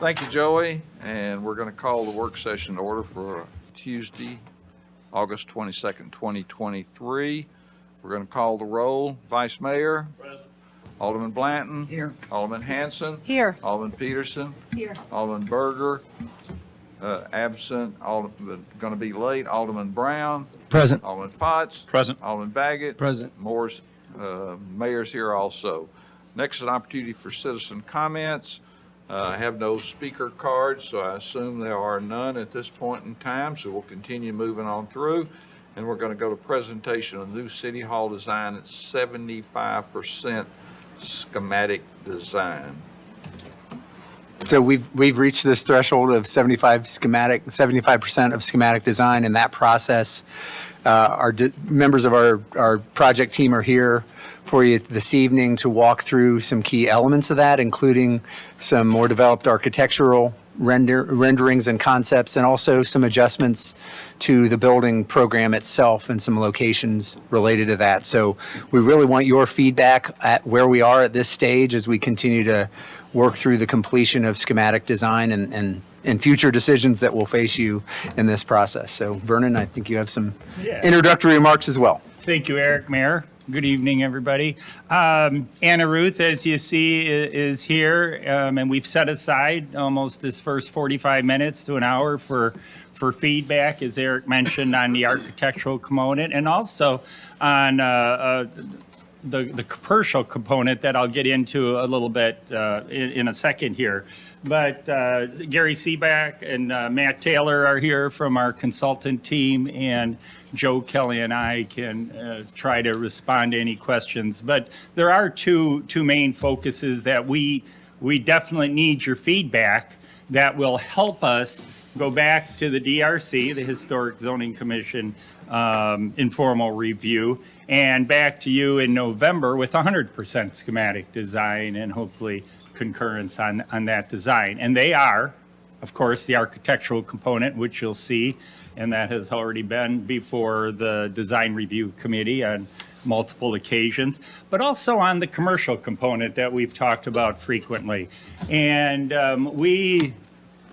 Thank you, Joey. And we're going to call the work session to order for Tuesday, August 22nd, 2023. We're going to call the roll. Vice Mayor. Present. Alderman Blanton. Here. Alderman Hanson. Here. Alderman Peterson. Here. Alderman Berger. Absent. Going to be late. Alderman Brown. Present. Alderman Potts. Present. Alderman Baggett. Present. Moore's, Mayor's here also. Next is an opportunity for citizen comments. I have no speaker cards, so I assume there are none at this point in time, so we'll continue moving on through. And we're going to go to presentation of new City Hall design at 75% schematic design. So we've reached this threshold of 75% of schematic design. In that process, members of our project team are here for you this evening to walk through some key elements of that, including some more developed architectural renderings and concepts, and also some adjustments to the building program itself and some locations related to that. So we really want your feedback at where we are at this stage as we continue to work through the completion of schematic design and future decisions that will face you in this process. So Vernon, I think you have some introductory remarks as well. Thank you, Eric. Mayor. Good evening, everybody. Anna Ruth, as you see, is here, and we've set aside almost this first 45 minutes to an hour for feedback, as Eric mentioned, on the architectural component and also on the commercial component that I'll get into a little bit in a second here. But Gary Seaback and Matt Taylor are here from our consultant team, and Joe Kelly and I can try to respond to any questions. But there are two main focuses that we definitely need your feedback that will help us go back to the DRC, the Historic Zoning Commission informal review, and back to you in November with 100% schematic design and hopefully concurrence on that design. And they are, of course, the architectural component, which you'll see, and that has already been before the Design Review Committee on multiple occasions, but also on the commercial component that we've talked about frequently. And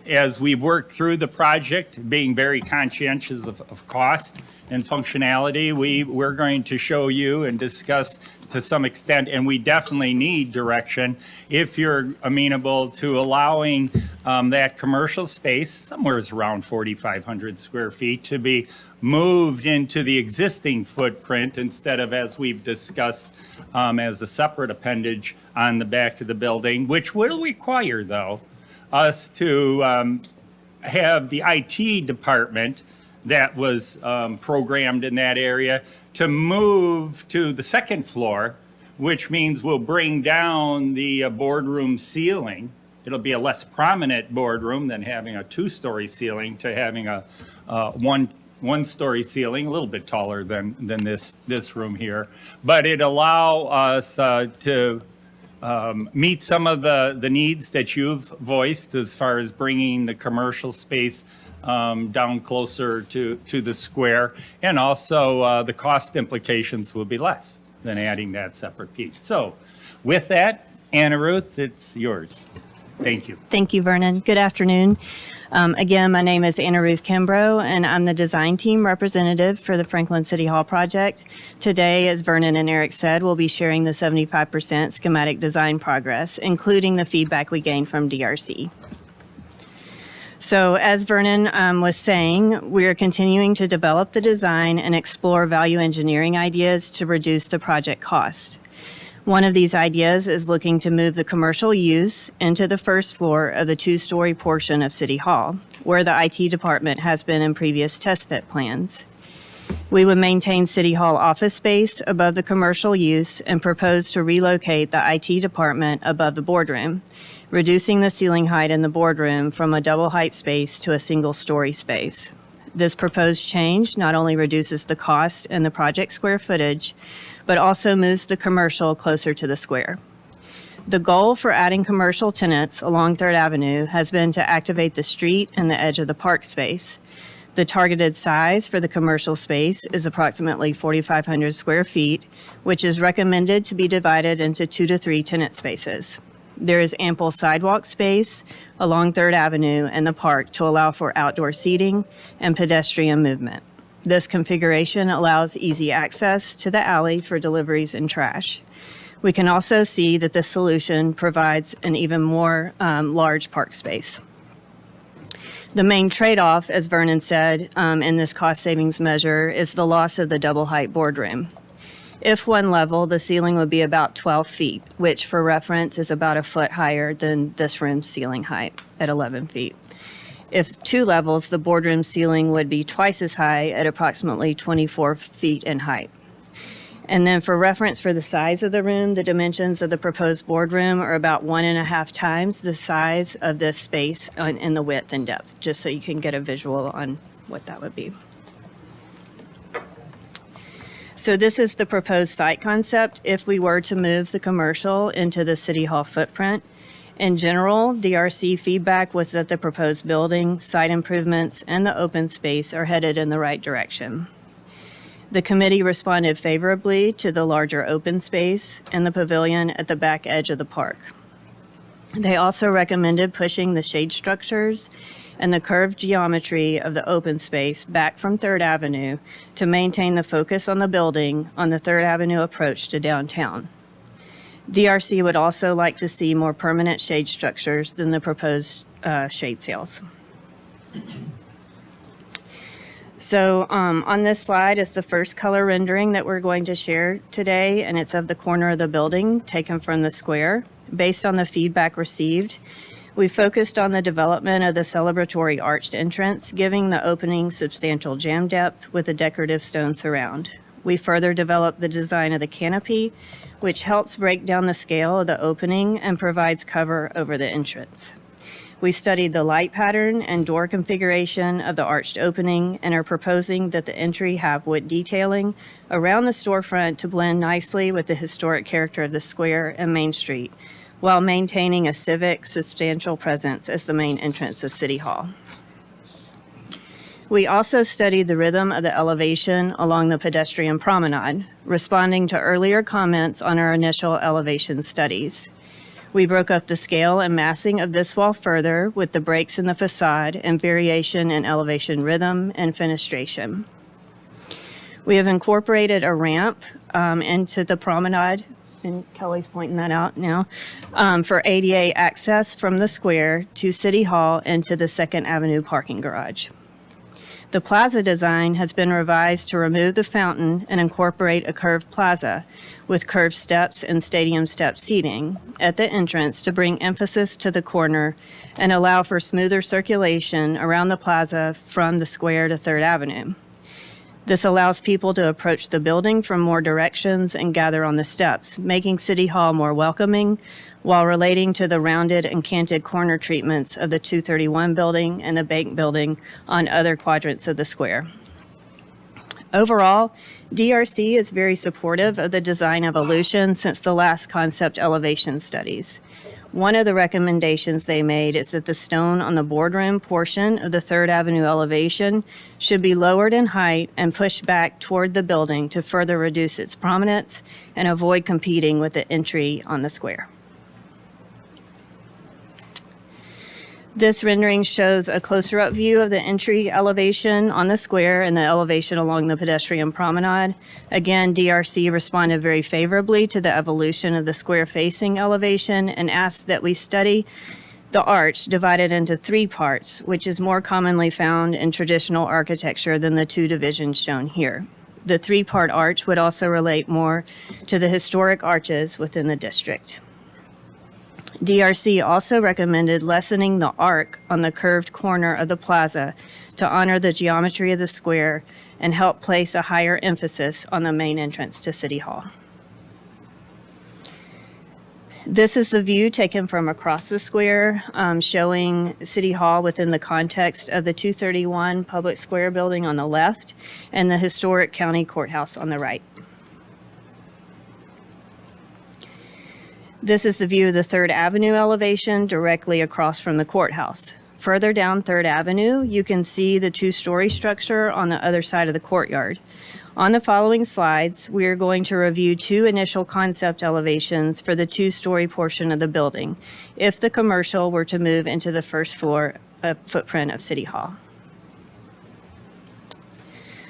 as we've worked through the project, being very conscientious of cost and functionality, we're going to show you and discuss to some extent, and we definitely need direction if you're amenable to allowing that commercial space, somewhere around 4,500 square feet, to be moved into the existing footprint instead of, as we've discussed, as a separate appendage on the back of the building, which will require, though, us to have the IT department that was programmed in that area to move to the second floor, which means we'll bring down the boardroom ceiling. It'll be a less prominent boardroom than having a two-story ceiling to having a one-story ceiling, a little bit taller than this room here. But it allow us to meet some of the needs that you've voiced as far as bringing the commercial space down closer to the square, and also the cost implications will be less than adding that separate piece. So with that, Anna Ruth, it's yours. Thank you. Thank you, Vernon. Good afternoon. Again, my name is Anna Ruth Kimbrough, and I'm the design team representative for the Franklin City Hall project. Today, as Vernon and Eric said, we'll be sharing the 75% schematic design progress, including the feedback we gained from DRC. So as Vernon was saying, we are continuing to develop the design and explore value engineering ideas to reduce the project cost. One of these ideas is looking to move the commercial use into the first floor of the two-story portion of City Hall, where the IT department has been in previous test fit plans. We would maintain City Hall office space above the commercial use and propose to relocate the IT department above the boardroom, reducing the ceiling height in the boardroom from a double height space to a single story space. This proposed change not only reduces the cost and the project square footage, but also moves the commercial closer to the square. The goal for adding commercial tenants along 3rd Avenue has been to activate the street and the edge of the park space. The targeted size for the commercial space is approximately 4,500 square feet, which is recommended to be divided into 2 to 3 tenant spaces. There is ample sidewalk space along Third Avenue and the park to allow for outdoor seating and pedestrian movement. This configuration allows easy access to the alley for deliveries and trash. We can also see that this solution provides an even more large park space. The main trade-off, as Vernon said, in this cost savings measure is the loss of the double height boardroom. If one level, the ceiling would be about 12 feet, which for reference is about a foot higher than this room's ceiling height at 11 feet. If two levels, the boardroom ceiling would be twice as high at approximately 24 feet in height. And then for reference for the size of the room, the dimensions of the proposed boardroom are about 1.5 times the size of this space in the width and depth, just so you can get a visual on what that would be. So this is the proposed site concept if we were to move the commercial into the City Hall footprint. In general, DRC feedback was that the proposed building, site improvements, and the open space are headed in the right direction. The committee responded favorably to the larger open space and the pavilion at the back edge of the park. They also recommended pushing the shade structures and the curved geometry of the open space back from Third Avenue to maintain the focus on the building on the Third Avenue approach to downtown. DRC would also like to see more permanent shade structures than the proposed shade sails. So on this slide is the first color rendering that we're going to share today, and it's of the corner of the building taken from the square. Based on the feedback received, we focused on the development of the celebratory arched entrance, giving the opening substantial jam depth with a decorative stone surround. We further developed the design of the canopy, which helps break down the scale of the opening and provides cover over the entrance. We studied the light pattern and door configuration of the arched opening and are proposing that the entry have wood detailing around the storefront to blend nicely with the historic character of the square and Main Street, while maintaining a civic, substantial presence as the main entrance of City Hall. We also studied the rhythm of the elevation along the pedestrian promenade, responding to earlier comments on our initial elevation studies. We broke up the scale and massing of this wall further with the breaks in the facade and variation in elevation rhythm and fenestration. We have incorporated a ramp into the promenade, and Kelly's pointing that out now, for ADA access from the square to City Hall and to the 2nd Avenue parking garage. The plaza design has been revised to remove the fountain and incorporate a curved plaza with curved steps and stadium step seating at the entrance to bring emphasis to the corner and allow for smoother circulation around the plaza from the square to 3rd Avenue. This allows people to approach the building from more directions and gather on the steps, making City Hall more welcoming while relating to the rounded and canted corner treatments of the 231 building and the Bank building on other quadrants of the square. Overall, DRC is very supportive of the design evolution since the last concept elevation studies. One of the recommendations they made is that the stone on the boardroom portion of the 3rd Avenue elevation should be lowered in height and pushed back toward the building to further reduce its prominence and avoid competing with the entry on the square. This rendering shows a closer up view of the entry elevation on the square and the elevation along the pedestrian promenade. Again, DRC responded very favorably to the evolution of the square facing elevation and asked that we study the arch divided into 3 parts, which is more commonly found in traditional architecture than the 2 divisions shown here. The 3-part arch would also relate more to the historic arches within the district. DRC also recommended lessening the arc on the curved corner of the plaza to honor the geometry of the square and help place a higher emphasis on the main entrance to City Hall. This is the view taken from across the square, showing City Hall within the context of the 231 Public Square building on the left and the historic county courthouse on the right. This is the view of the 3rd Avenue elevation directly across from the courthouse. Further down 3rd Avenue, you can see the 2-story structure on the other side of the courtyard. On the following slides, we are going to review two initial concept elevations for the two-story portion of the building if the commercial were to move into the first floor footprint of City Hall.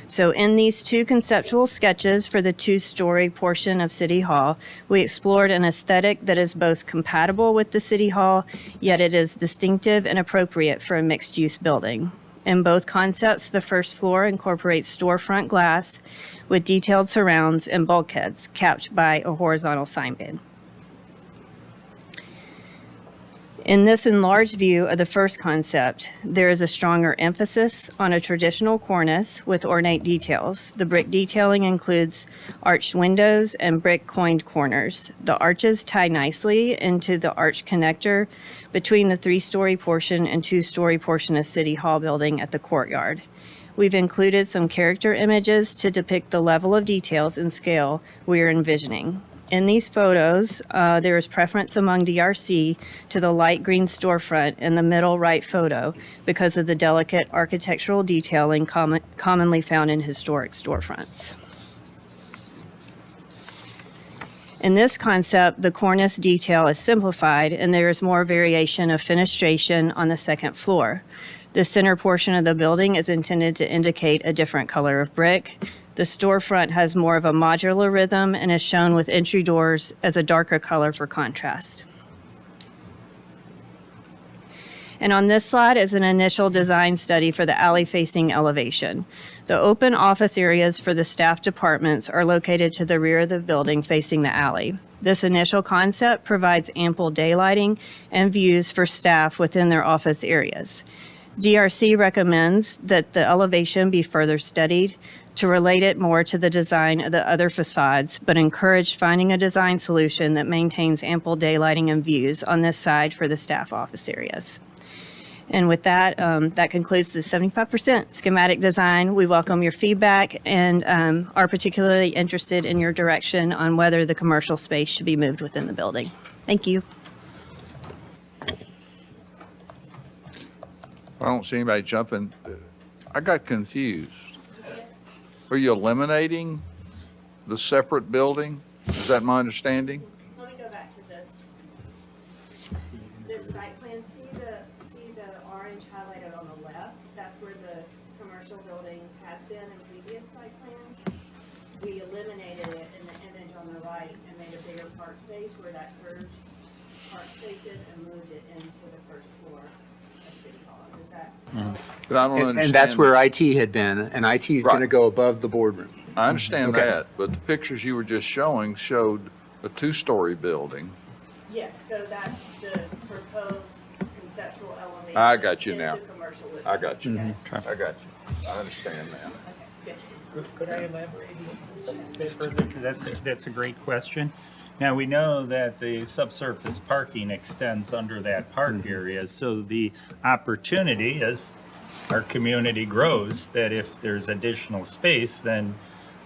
So in these two conceptual sketches for the two-story portion of City Hall, we explored an aesthetic that is both compatible with the City Hall, yet it is distinctive and appropriate for a mixed-use building. In both concepts, the first floor incorporates storefront glass with detailed surrounds and bulkheads capped by a horizontal sign bin. In this enlarged view of the first concept, there is a stronger emphasis on a traditional cornice with ornate details. The brick detailing includes arched windows and brick coined corners. The arches tie nicely into the arch connector between the three-story portion and two-story portion of City Hall building at the courtyard. We've included some character images to depict the level of details and scale we are envisioning. In these photos, there is preference among DRC to the light green storefront in the middle right photo because of the delicate architectural detailing commonly found in historic storefronts. In this concept, the cornice detail is simplified and there is more variation of fenestration on the second floor. The center portion of the building is intended to indicate a different color of brick. The storefront has more of a modular rhythm and is shown with entry doors as a darker color for contrast. And on this slide is an initial design study for the alley-facing elevation. The open office areas for the staff departments are located to the rear of the building facing the alley. This initial concept provides ample daylighting and views for staff within their office areas. DRC recommends that the elevation be further studied to relate it more to the design of the other facades, but encouraged finding a design solution that maintains ample daylighting and views on this side for the staff office areas. And with that, that concludes the 75% schematic design. We welcome your feedback and are particularly interested in your direction on whether the commercial space should be moved within the building. Thank you. I don't see anybody jumping. I got confused. Are you eliminating the separate building? Is that my understanding? Let me go back to this. This site plan, see the orange highlighted on the left? That's where the commercial building has been in previous site plans. We eliminated it in the image on the right and made a bigger park space where that curved park space is and moved it into the first floor of City Hall. Is that? But I don't understand. And that's where IT had been, and IT is going to Right. go above the boardroom. I understand Okay. that, but the pictures you were just showing showed a two-story building. Yes, so that's the proposed conceptual elevation. I got you is now. the commercial listing. I got you. Okay. I got you. I understand now. Okay, good. Could I elaborate a bit further? Because that's a great question. Now, we know that the subsurface parking extends under that park area, so the opportunity as our community grows, that if there's additional space, then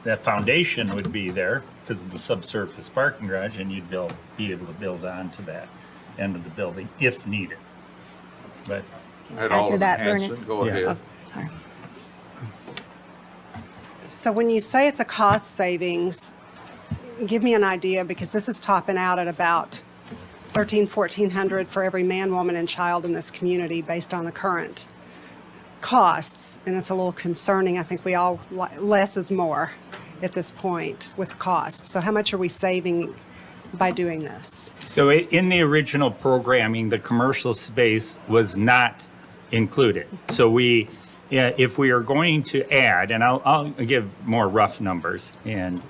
that foundation would be there because of the subsurface parking garage, and you'd be able to build onto that end of the building if needed. But Had Add to Alderman that, Vernon. Hanson, go Yeah. ahead. Sorry. So when you say it's a cost savings, give me an idea, because this is topping out at about $1,400 for every man, woman, and child in this community based on the current costs, and it's a little concerning. I think we all, less is more at this point with cost. So how much are we saving by doing this? So in the original programming, the commercial space was not included. So if we are going to add, and I'll give more rough numbers, and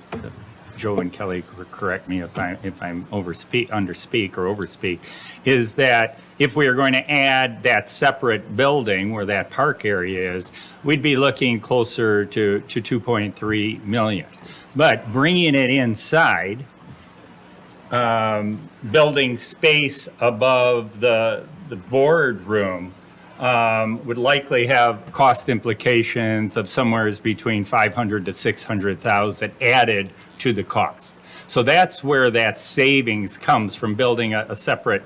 Joe and Kelly correct me if I'm underspeak or overspeak, is that if we are going to add that separate building where that park area is, we'd be looking closer to 2.3 million. But bringing it inside, building space above the boardroom would likely have cost implications of somewhere between 500 to 600,000 added to the cost. So that's where that savings comes from, building a separate,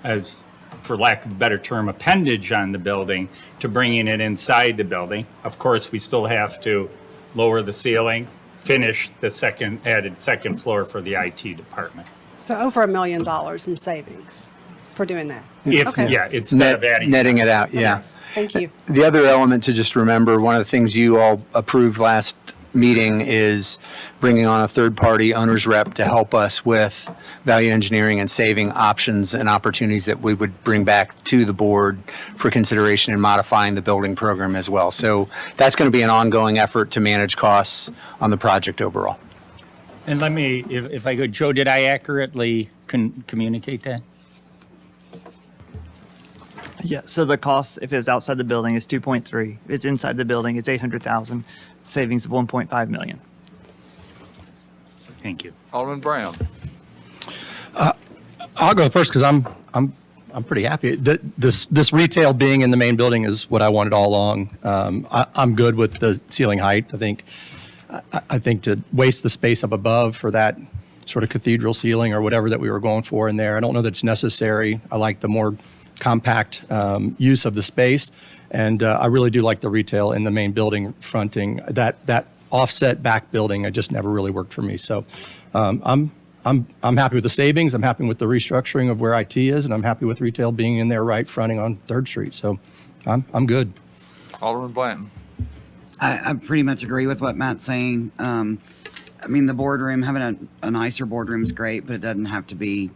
as for lack of a better term, appendage on the building to bringing it inside the building. Of course, we still have to lower the ceiling, finish the added second floor for the IT department. So over $1 million in savings for doing that? If, Okay. yeah, instead of adding. Netting it out, yeah. Thank you. The other element to just remember, one of the things you all approved last meeting is bringing on a third-party owner's rep to help us with value engineering and saving options and opportunities that we would bring back to the board for consideration in modifying the building program as well. So that's going to be an ongoing effort to manage costs on the project overall. And let me, if I could, Joe, did I accurately communicate that? Yeah, so the cost, if it's outside the building, is 2.3. If it's inside the building, it's 800,000, savings of 1.5 million. Thank you. Alderman Brown. I'll go first because I'm pretty happy. This retail being in the main building is what I wanted all along. I'm good with the ceiling height. I think to waste the space up above for that sort of cathedral ceiling or whatever that we were going for in there, I don't know that it's necessary. I like the more compact use of the space, and I really do like the retail in the main building fronting. That offset back building, it just never really worked for me. So I'm happy with the savings. I'm happy with the restructuring of where IT is, and I'm happy with retail being in there right fronting on 3rd Street. So I'm good. Alderman Blanton. I pretty much agree with what Matt's saying. I mean, the boardroom, having a nicer boardroom is great, but it doesn't have to be.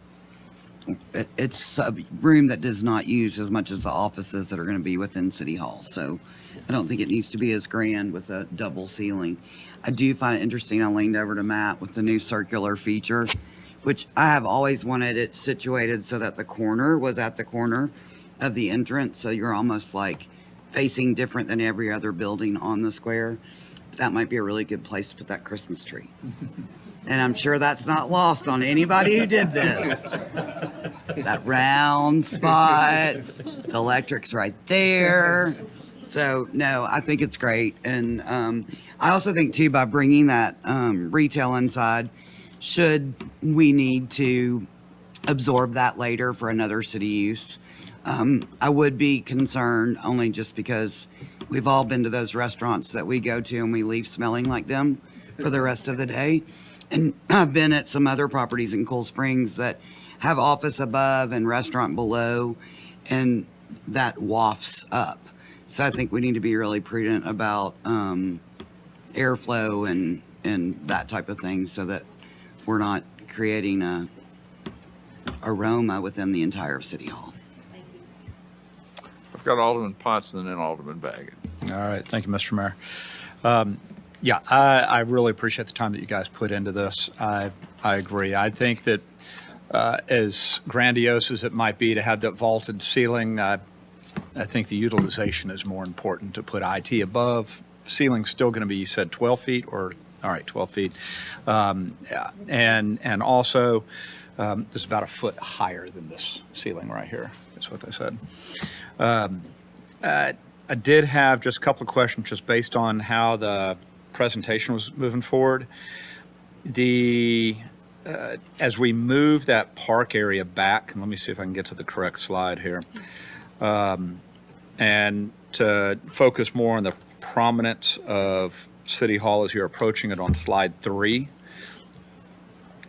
It's a room that does not use as much as the offices that are going to be within City Hall. So I don't think it needs to be as grand with a double ceiling. I do find it interesting. I leaned over to Matt with the new circular feature, which I have always wanted it situated so that the corner was at the corner of the entrance. So you're almost like facing different than every other building on the square. That might be a really good place to put that Christmas tree. And I'm sure that's not lost on anybody who did this. That round spot, the electric's right there. So, no, I think it's great. And I also think, too, by bringing that retail inside, should we need to absorb that later for another city use, I would be concerned only just because we've all been to those restaurants that we go to and we leave smelling like them for the rest of the day. And I've been at some other properties in Cool Springs that have office above and restaurant below, and that wafts up. So I think we need to be really prudent about airflow and that type of thing so that we're not creating a aroma within the entire City Hall. I've got Alderman Potts and then Alderman Baggett. All right, thank you, Mr. Mayor. Yeah, I really appreciate the time that you guys put into this. I agree. I think that as grandiose as it might be to have that vaulted ceiling, I think the utilization is more important to put IT above. Ceiling's still going to be, you said 12 feet or, all right, 12 feet. Yeah. And also, it's about a foot higher than this ceiling right here, is what they said. I did have just a couple of questions just based on how the presentation was moving forward. As we move that park area back, and let me see if I can get to the correct slide here, and to focus more on the prominence of City Hall as you're approaching it on slide 3.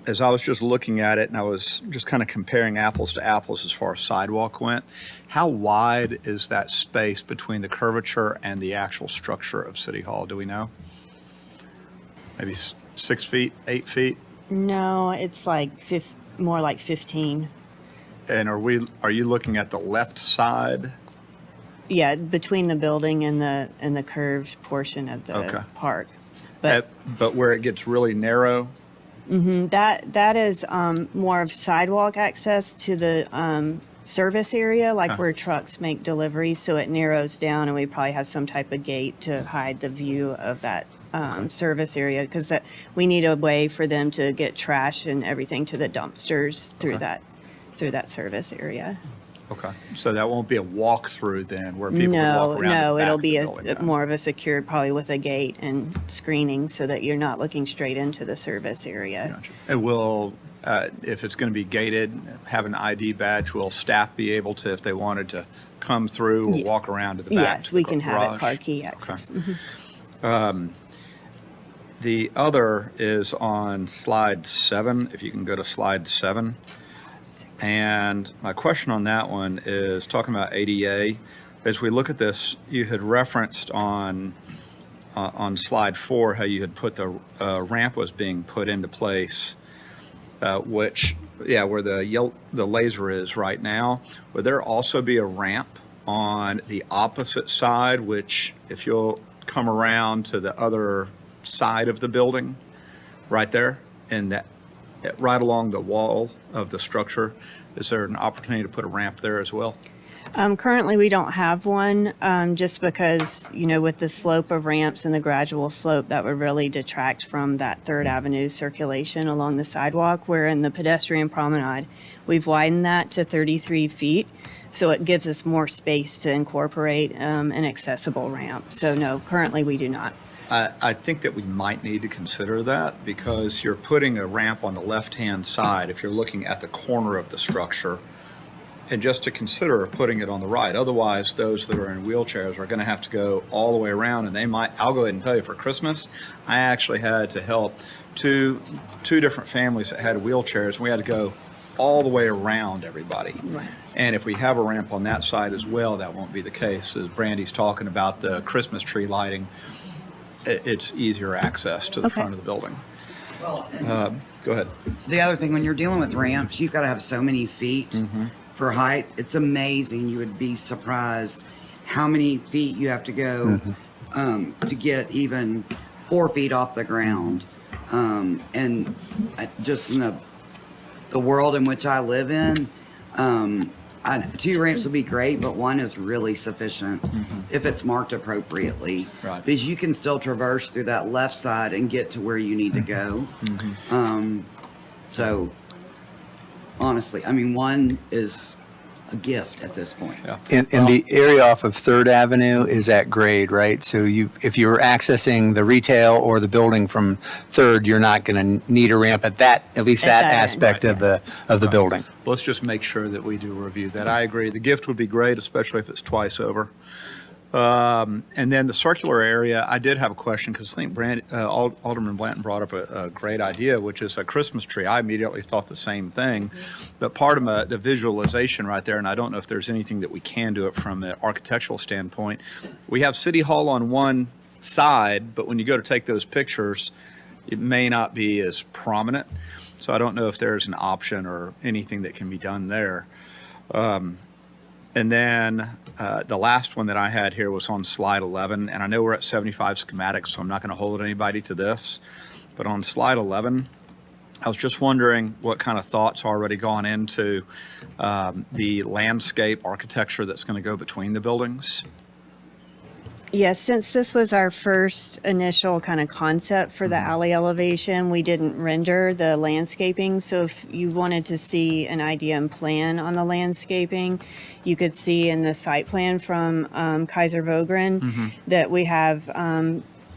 As I was just looking at it and I was just kind of comparing apples to apples as far as sidewalk went, how wide is that space between the curvature and the actual structure of City Hall? Do we know? Maybe 6 feet, 8 feet? No, it's like more like 15. And are you looking at the left side? Yeah, between the building and the curved portion of the Okay. park. But But where it gets really narrow? that is more of sidewalk access to the service area, like where trucks make deliveries. So it narrows down, and we probably have some type of gate to hide the view of that service area, because we need a way for them to get trash and everything to the dumpsters through that service area. Okay. So that won't be a walk-through then where people can walk around No, the back it'll of the be building? more of a secured, probably with a gate and screening, so that you're not looking straight into the service area. Gotcha. And will, if it's going to be gated, have an ID badge, will staff be able to, if they wanted to come through or walk around to the back? Yes, to we the can have it garage? car key Okay. access. The other is on slide 7, if you can go to slide 7. And my question on that one is talking about ADA. As we look at this, you had referenced on slide 4 how you had put the ramp was being put into place, which, yeah, where the laser is right now. Would there also be a ramp on the opposite side, which if you'll come around to the other side of the building, right there, and that right along the wall of the structure, is there an opportunity to put a ramp there as well? Currently, we don't have one, just because, with the slope of ramps and the gradual slope, that would really detract from that Third Avenue circulation along the sidewalk, where in the pedestrian promenade, we've widened that to 33 feet, so it gives us more space to incorporate an accessible ramp. So no, currently we do not. I think that we might need to consider that because you're putting a ramp on the left-hand side if you're looking at the corner of the structure, and just to consider putting it on the right. Otherwise, those that are in wheelchairs are going to have to go all the way around, and they might, I'll go ahead and tell you, for Christmas, I actually had to help two different families that had wheelchairs, and we had to go all the way around everybody. Right. And if we have a ramp on that side as well, that won't be the case. As Brandy's talking about the Christmas tree lighting, it's easier access to the Okay. front of the building. Well, and Go ahead. the other thing, when you're dealing with ramps, you've got to have so many feet for height. It's amazing. You would be surprised how many feet you have to go to get even 4 feet off the ground. And just in the world in which I live in, 2 ramps would be great, but 1 is really sufficient if it's marked appropriately. Right. Because you can still traverse through that left side and get to where you need to go. So honestly, 1 is a gift at this point. Yeah. And the area off of Third Avenue is at grade, right? So if you're accessing the retail or the building from Third, you're not going to need a ramp at least that that end. aspect of the building. Let's just make sure that we do review that. I agree. The gift would be great, especially if it's twice over. And then the circular area, I did have a question because I think Alderman Blanton brought up a great idea, which is a Christmas tree. I immediately thought the same thing. But part of the visualization right there, and I don't know if there's anything that we can do it from an architectural standpoint. We have City Hall on one side, but when you go to take those pictures, it may not be as prominent. So I don't know if there's an option or anything that can be done there. And then the last one that I had here was on slide 11, and I know we're at 75 schematics, so I'm not going to hold anybody to this. But on slide 11, I was just wondering what kind of thoughts already gone into the landscape architecture that's going to go between the buildings. Yes, since this was our first initial kind of concept for the alley elevation, we didn't render the landscaping. So if you wanted to see an idea and plan on the landscaping, you could see in the site plan from Kaiser Vogren that we have,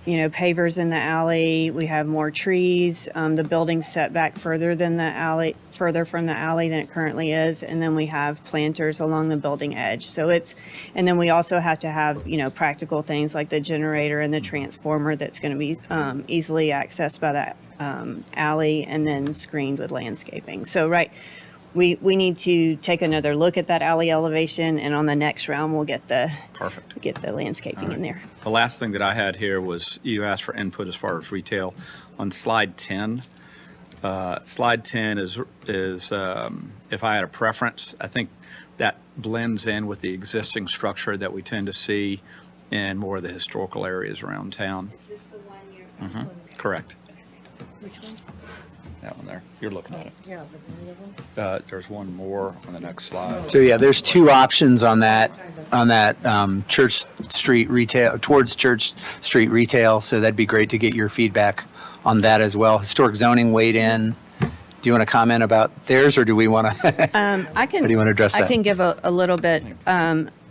pavers in the alley. We have more trees. The building's set back further from the alley than it currently is. And then we have planters along the building edge. And then we also have to have, practical things like the generator and the transformer that's going to be easily accessed by that alley and then screened with landscaping. So, we need to take another look at that alley elevation, and on the next round, we'll get the Perfect. get the landscaping in there. The last thing that I had here was you asked for input as far as retail. On slide 10, slide 10 is if I had a preference, I think that blends in with the existing structure that we tend to see in more of the historical areas around town. Is this the one you're? Correct. Which one? That one there. You're looking at it. Yeah. There's one more on the next slide. So yeah, there's 2 options on that Church Street retail, towards Church Street retail. So that'd be great to get your feedback on that as well. Historic zoning weighed in. Do you want to comment about theirs, or do we want to? I can. How do you want to address I that? can give a little bit.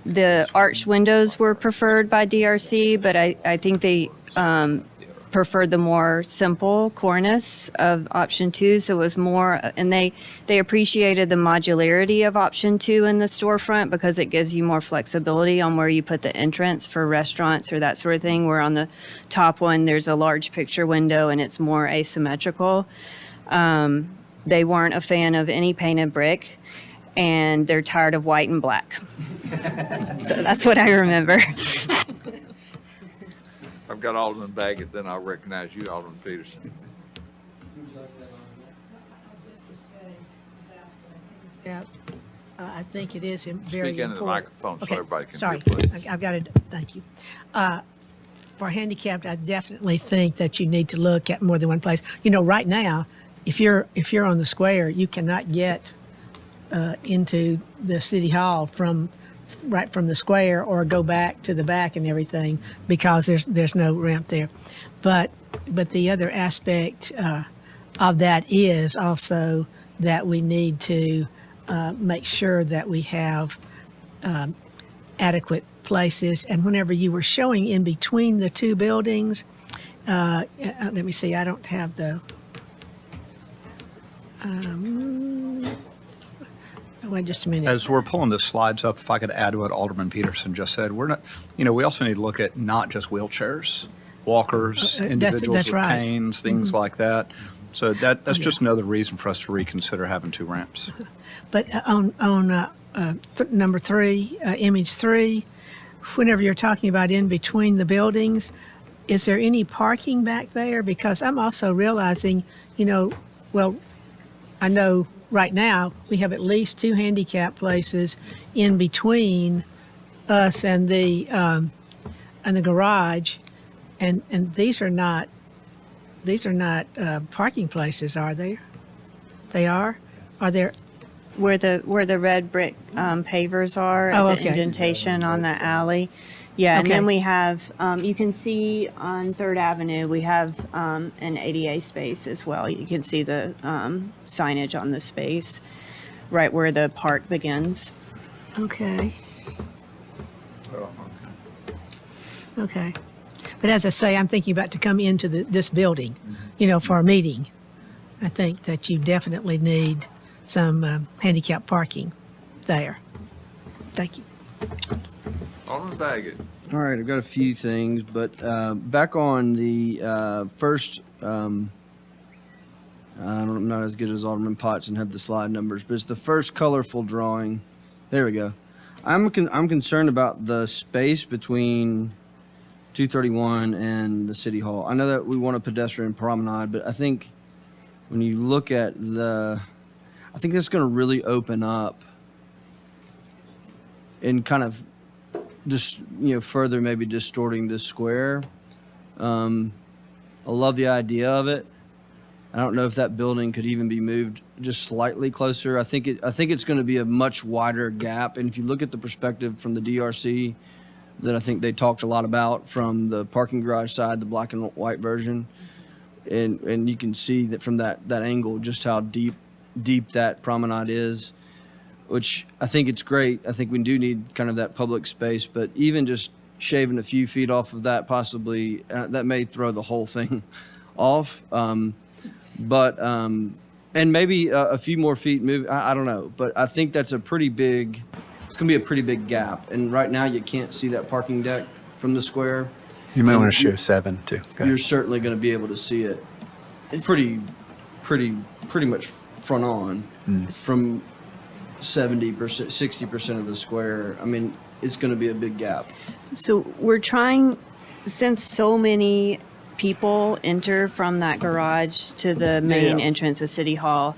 The arched windows were preferred by DRC, but I think they preferred the more simple cornice of option 2. So it was more, and they appreciated the modularity of option 2 in the storefront because it gives you more flexibility on where you put the entrance for restaurants or that sort of thing. Where on the top one, there's a large picture window and it's more asymmetrical. They weren't a fan of any painted brick, and they're tired of white and black. So that's what I remember. I've got Alderman Baggett, then I'll recognize you, Alderman Peterson. Yeah, I think it is very important. Speak into the microphone so Okay, everybody can sorry, hear, please. I've got it, thank you. For handicapped, I definitely think that you need to look at more than one place. You know, right now, if you're on the square, you cannot get into the city hall right from the square or go back to the back and everything because there's no ramp there. But the other aspect of that is also that we need to make sure that we have adequate places. And whenever you were showing in between the two buildings, let me see, I don't have the. Wait just a minute. As we're pulling the slides up, if I could add to what Alderman Peterson just said, we're not, we also need to look at not just wheelchairs, walkers, individuals that's with right. canes, things like that. So that's just another reason for us to reconsider having 2 ramps. But on number 3, image 3, whenever you're talking about in between the buildings, is there any parking back there? Because I'm also realizing, well, I know right now we have at least 2 handicap places in between us and the garage, and these are not parking places, are they? They are? Are there? Where the red brick pavers are Oh, at the okay. indentation on the alley. Yeah, and Okay. then we have, you can see on 3rd Avenue, we have an ADA space as well. You can see the signage on the space, right where the park begins. Okay. Oh, Okay. But as I say, I'm thinking about to come into this building, for a meeting. I think that you definitely need some handicap parking there. Thank you. Alderman Baggett. All right, I've got a few things, but back on the first, I'm not as good as Alderman Potts and have the slide numbers, but it's the first colorful drawing. There we go. I'm concerned about the space between 231 and the City Hall. I know that we want a pedestrian promenade, but I think when you look at I think that's going to really open up and kind of just further maybe distorting this square. I love the idea of it. I don't know if that building could even be moved just slightly closer. I think it's going to be a much wider gap. And if you look at the perspective from the DRC that I think they talked a lot about from the parking garage side, the black and white version, and you can see that from that angle just how deep that promenade is, which I think it's great. I think we do need kind of that public space, but even just shaving a few feet off of that possibly, that may throw the whole thing off. And maybe a few more feet move, I don't know, but I think that's it's going to be a pretty big gap. And right now you can't see that parking deck from the square. You might want to show 7 too. Go ahead. You're certainly going to be able to see it pretty much front on from 70%, 60% of the square. I mean, it's going to be a big gap. So we're trying, since so many people enter from that garage to the main Yeah. entrance of City Hall,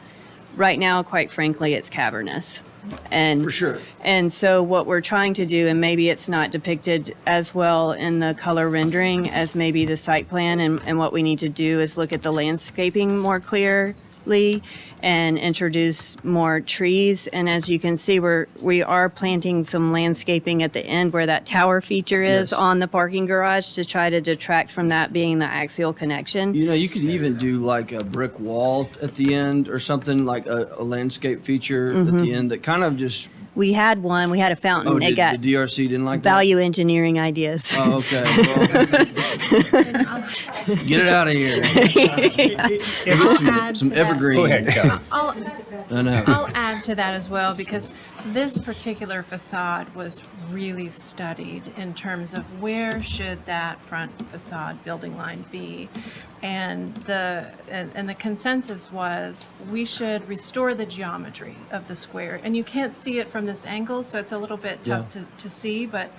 right now, quite frankly, it's cavernous. And For sure. And so what we're trying to do, and maybe it's not depicted as well in the color rendering as maybe the site plan, and what we need to do is look at the landscaping more clearly and introduce more trees. And as you can see, we are planting some landscaping at the end where that tower feature is Yes. on the parking garage to try to detract from that being the axial connection. You could even do like a brick wall at the end or something, like a landscape feature at the end that kind of just We had one, we had a fountain. Oh, It did got the DRC didn't like that? value engineering ideas. Oh, okay. Well, get it out of here. If- add Some to that. evergreen. Go ahead, Kelly. I know. I'll add to that as well, because this particular facade was really studied in terms of where should that front facade building line be. And the consensus was we should restore the geometry of the square. And you can't see it from this angle, so it's a little bit tough to see, but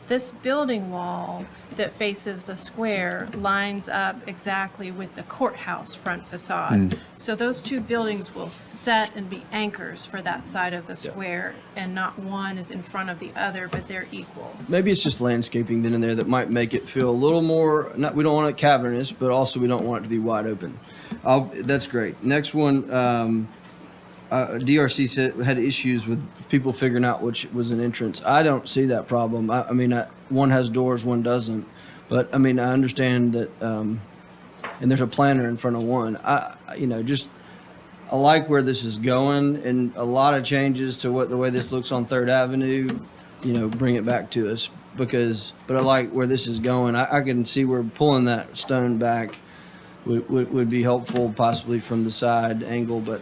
this building wall that faces the square lines up exactly with the courthouse front facade. So those two buildings will set and be anchors for that side of the square, and not one is in front of the other, but they're equal. Maybe it's just landscaping then and there that might make it feel a little more, not, we don't want it cavernous, but also we don't want it to be wide open. That's great. Next one, DRC said had issues with people figuring out which was an entrance. I don't see that problem. I mean, one has doors, one doesn't. But I mean, I understand that, and there's a planter in front of one. I like where this is going, and a lot of changes to the way this looks on Third Avenue. Bring it back to us but I like where this is going. I can see where pulling that stone back would be helpful, possibly from the side angle, but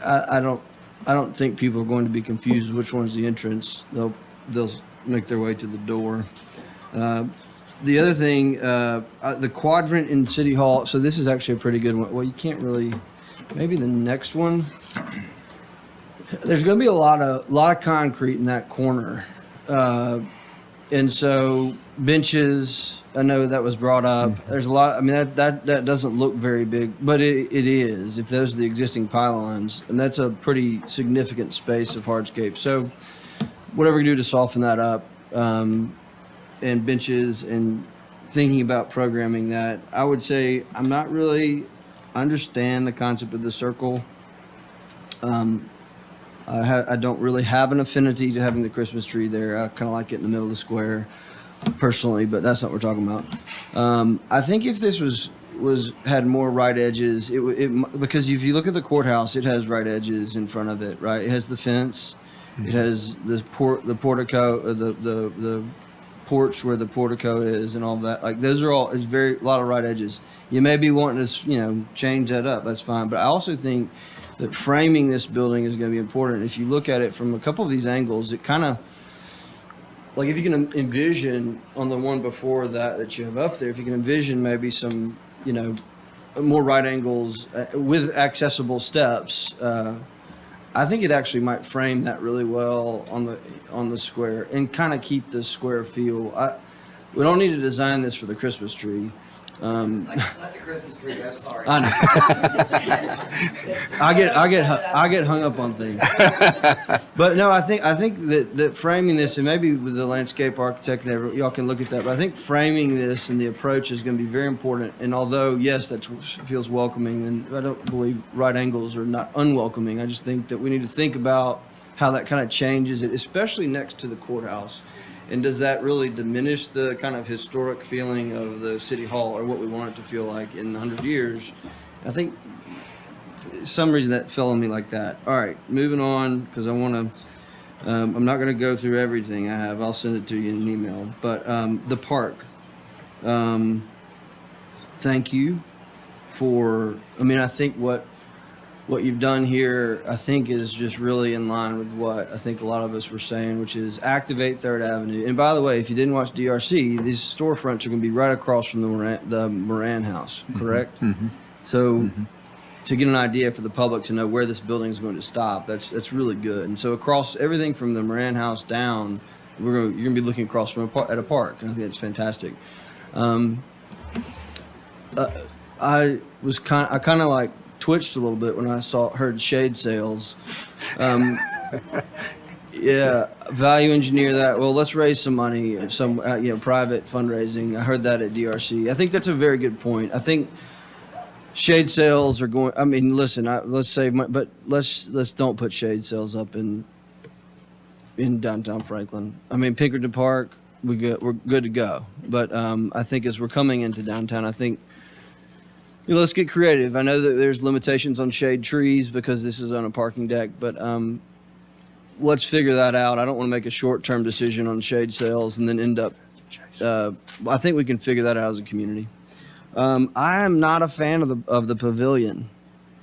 I don't think people are going to be confused which one's the entrance. They'll make their way to the door. The other thing, the quadrant in City Hall. So this is actually a pretty good one. Well, you can't really. Maybe the next one. There's going to be a lot of concrete in that corner, and so benches. I know that was brought up. There's a lot. I mean, that doesn't look very big, but it is. If those are the existing pylons, and that's a pretty significant space of hardscape. So, whatever we do to soften that up, and benches, and thinking about programming that, I would say I'm not really understand the concept of the circle. I don't really have an affinity to having the Christmas tree there. I kind of like it in the middle of the square, personally, but that's not what we're talking about. I think if this had more right edges, because if you look at the courthouse, it has right edges in front of it, right? It has the fence, it has the portico, the porch where the portico is, and all that. Like those are all a lot of right edges. You may be wanting to change that up. That's fine, but I also think that framing this building is going to be important. If you look at it from a couple of these angles, it kind of, like if you can envision on the one before that you have up there, if you can envision maybe some, more right angles with accessible steps, I think it actually might frame that really well on the square and kind of keep the square feel. We don't need to design this for the Christmas tree. Let the Christmas tree go, sorry. I know. I get hung up on things. But no, I think that framing this, and maybe with the landscape architect and everyone, y'all can look at that, but I think framing this and the approach is going to be very important. And although, yes, that feels welcoming, and I don't believe right angles are not unwelcoming, I just think that we need to think about how that kind of changes it, especially next to the courthouse. And does that really diminish the kind of historic feeling of the city hall, or what we want it to feel like in 100 years? I think for some reason that fell on me like that. All right, moving on, because I want to, I'm not going to go through everything I have. I'll send it to you in an email. But the park, thank you for, I think what you've done here, I think, is just really in line with what I think a lot of us were saying, which is activate Third Avenue. And by the way, if you didn't watch DRC, these storefronts are going to be right across from the Moran House, correct? Mm-hmm. So to get an idea for the public to know where this building is going to stop, that's really good. And so across everything from the Moran House down, you're going to be looking across from at a park, and I think that's fantastic. I kind of like twitched a little bit when I heard shade sales. Yeah, value engineer that. Well, let's raise some money, some private fundraising. I heard that at DRC. I think that's a very good point. I think shade sales are going. I mean, listen, let's save money, but let's don't put shade sales up in downtown Franklin. I mean, Pinkerton Park, we're good to go. But I think as we're coming into downtown, I think, let's get creative. I know that there's limitations on shade trees because this is on a parking deck, but let's figure that out. I don't want to make a short-term decision on shade sales and then end up, I think we can figure that out as a community. I am not a fan of the pavilion.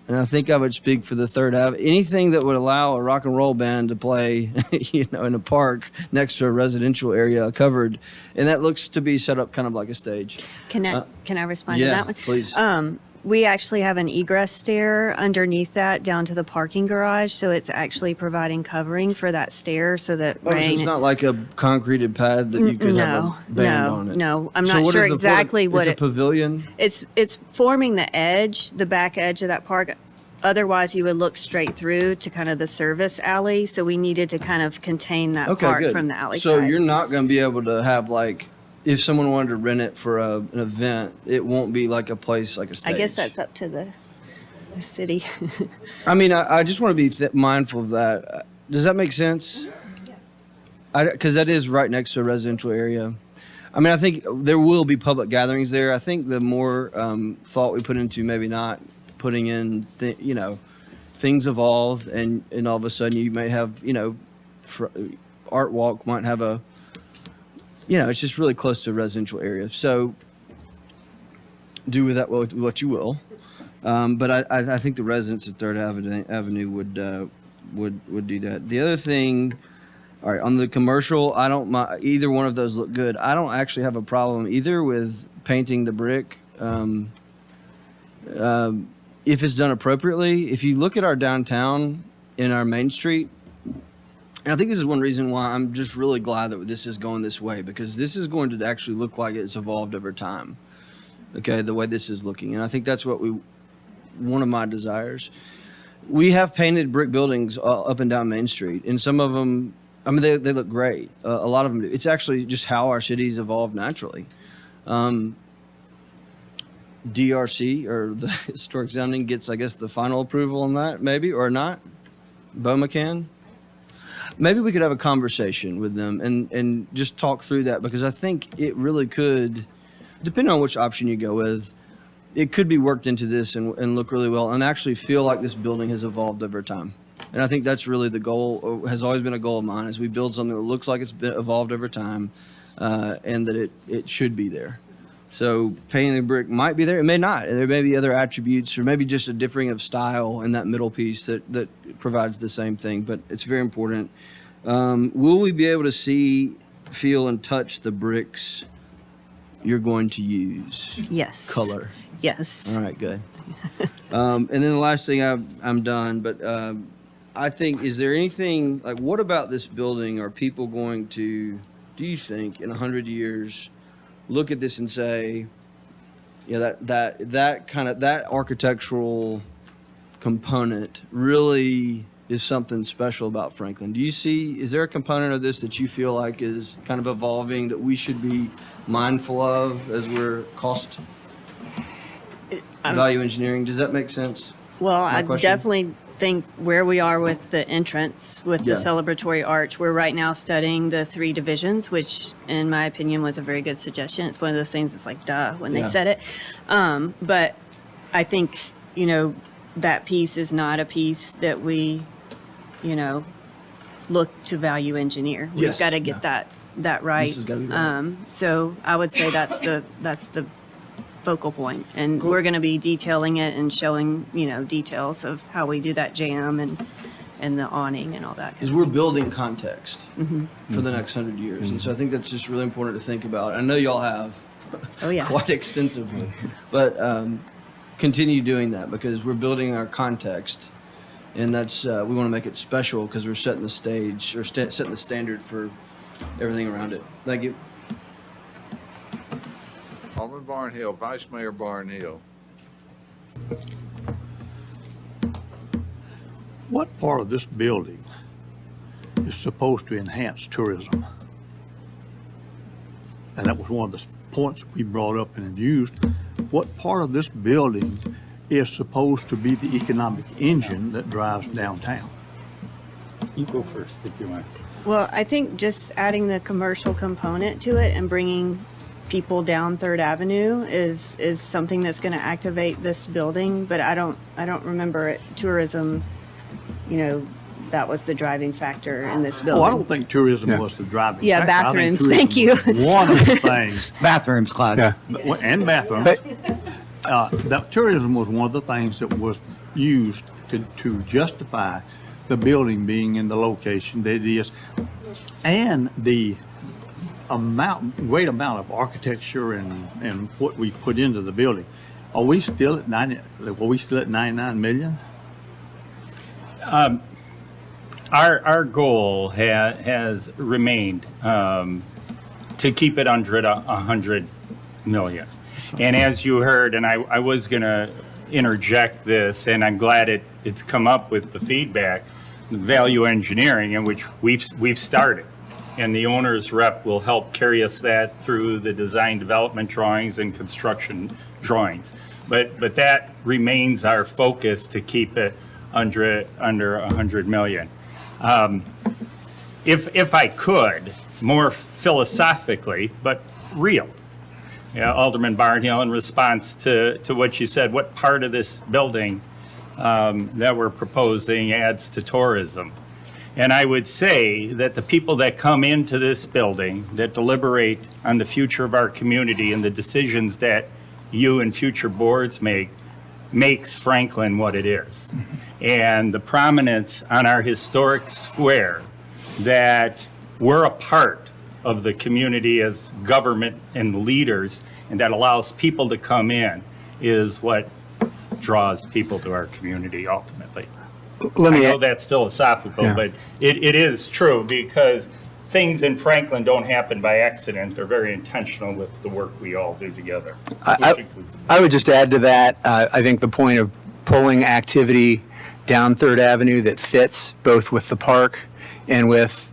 And I think I would speak for the Third Ave. Anything that would allow a rock and roll band to play, in a park next to a residential area covered, and that looks to be set up kind of like a stage. Can I respond to yeah, that one? please. We actually have an egress stair underneath that down to the parking garage, so it's actually providing covering for that stair so that Oh, so rain. it's not like a concreted pad that you could have No, a band no, on it. no. I'm So not what sure is the exactly what it's it. a pavilion. It's forming the edge, the back edge of that park. Otherwise, you would look straight through to kind of the service alley. So we needed to kind of contain that Okay, part good. from the alley So side. you're not going to be able to have like, if someone wanted to rent it for an event, it won't be like a place like a I stage. guess that's up to the city. I mean, I just want to be mindful of that. Does that make sense? Because that is right next to a residential area. I mean, I think there will be public gatherings there. I think the more thought we put into maybe not putting in, things evolve, and all of a sudden you might have, Art Walk might have a, it's just really close to a residential area. So do with that what you will. But I think the residents of Third Avenue would do that. The other thing, all right, on the commercial, I don't mind, either one of those look good. I don't actually have a problem either with painting the brick. If it's done appropriately, if you look at our downtown in our Main Street, and I think this is one reason why I'm just really glad that this is going this way, because this is going to actually look like it's evolved over time. Okay, the way this is looking. And I think that's one of my desires. We have painted brick buildings up and down Main Street, and some of them, I mean, they look great. A lot of them do. It's actually just how our cities evolved naturally. DRC, or the Historic Zoning, gets, I guess, the final approval on that, maybe, or not. BOMA can. Maybe we could have a conversation with them and just talk through that, because I think it really could, depending on which option you go with, it could be worked into this and look really well and actually feel like this building has evolved over time. And I think that's really the goal, or has always been a goal of mine, is we build something that looks like it's been evolved over time, and that it should be there. So painting the brick might be there, it may not. There may be other attributes, or maybe just a differing of style in that middle piece that provides the same thing, but it's very important. Will we be able to see, feel, and touch the bricks you're going to use? Yes. Color. Yes. All right, good. And then the last thing, I'm done, but I think, is there anything, like, what about this building are people going to, do you think, in 100 years, look at this and say, that kind of, that architectural component really is something special about Franklin? Do you see, is there a component of this that you feel like is kind of evolving that we should be mindful of as we're cost value engineering? Does that make sense? Well, My I question? definitely think where we are with the entrance, with the Yeah. celebratory arch, we're right now studying the 3 divisions, which in my opinion was a very good suggestion. It's one of those things that's like, duh, when Yeah. they said it. But I think, that piece is not a piece that we, look to value engineer. We've Yes. got to get that right. has gotta be right. So I would say that's the focal point, and we're going to be detailing it and showing details of how we do that jam and the awning and all that. Because we're building context for the next 100 years. And so I think that's just really important to think about. I know y'all have Oh yeah. quite extensively, but continue doing that, because we're building our context, and that's we want to make it special because we're setting the stage, or setting the standard for everything around it. Thank you. Alderman Barnhill, Vice Mayor Barnhill. What part of this building is supposed to enhance tourism? And that was one of the points we brought up and used. What part of this building is supposed to be the economic engine that drives downtown? You go first if you want. Well, I think just adding the commercial component to it and bringing people down Third Avenue is something that's going to activate this building. But I don't remember tourism, that was the driving factor in this Oh, I building. don't think tourism was the driving Yeah, factor. I think bathrooms, thank you. tourism was one of the things, Bathrooms, Clyde. Yeah. and bathrooms. That tourism was one of the things that was used to justify the building being in the location that it is, and the great amount of architecture and what we put into the building. Are we still at 99 million? Our goal has remained to keep it under 100 million. And as you heard, and I was going to interject this, and I'm glad it's come up with the feedback, value engineering, in which we've started. And the owner's rep will help carry us that through the design development drawings and construction drawings. But that remains our focus, to keep it under 100 million. If I could, more philosophically, but real. Yeah, Alderman Barnhill, in response to what you said, what part of this building that we're proposing adds to tourism? And I would say that the people that come into this building, that deliberate on the future of our community and the decisions that you and future boards makes Franklin what it is. And the prominence on our historic square, that we're a part of the community as government and leaders, and that allows people to come in, is what draws people to our community ultimately. Let I me, know that's philosophical, Yeah. but it is true, because things in Franklin don't happen by accident. They're very intentional with the work we all do together. I would just add to that, I think the point of pulling activity down Third Avenue that fits both with the park and with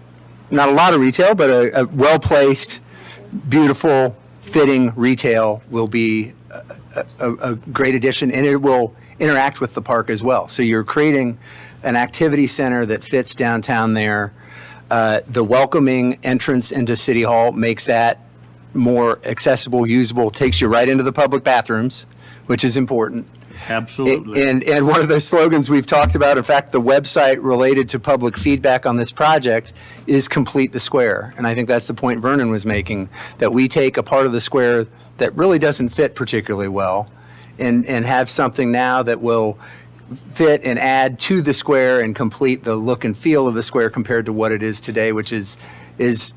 not a lot of retail, but a well-placed, beautiful, fitting retail will be a great addition, and it will interact with the park as well. So you're creating an activity center that fits downtown there. The welcoming entrance into City Hall makes that more accessible, usable, takes you right into the public bathrooms, which is important. Absolutely. And one of the slogans we've talked about, in fact, the website related to public feedback on this project is Complete the Square. And I think that's the point Vernon was making, that we take a part of the square that really doesn't fit particularly well and have something now that will fit and add to the square and complete the look and feel of the square compared to what it is today, which is it's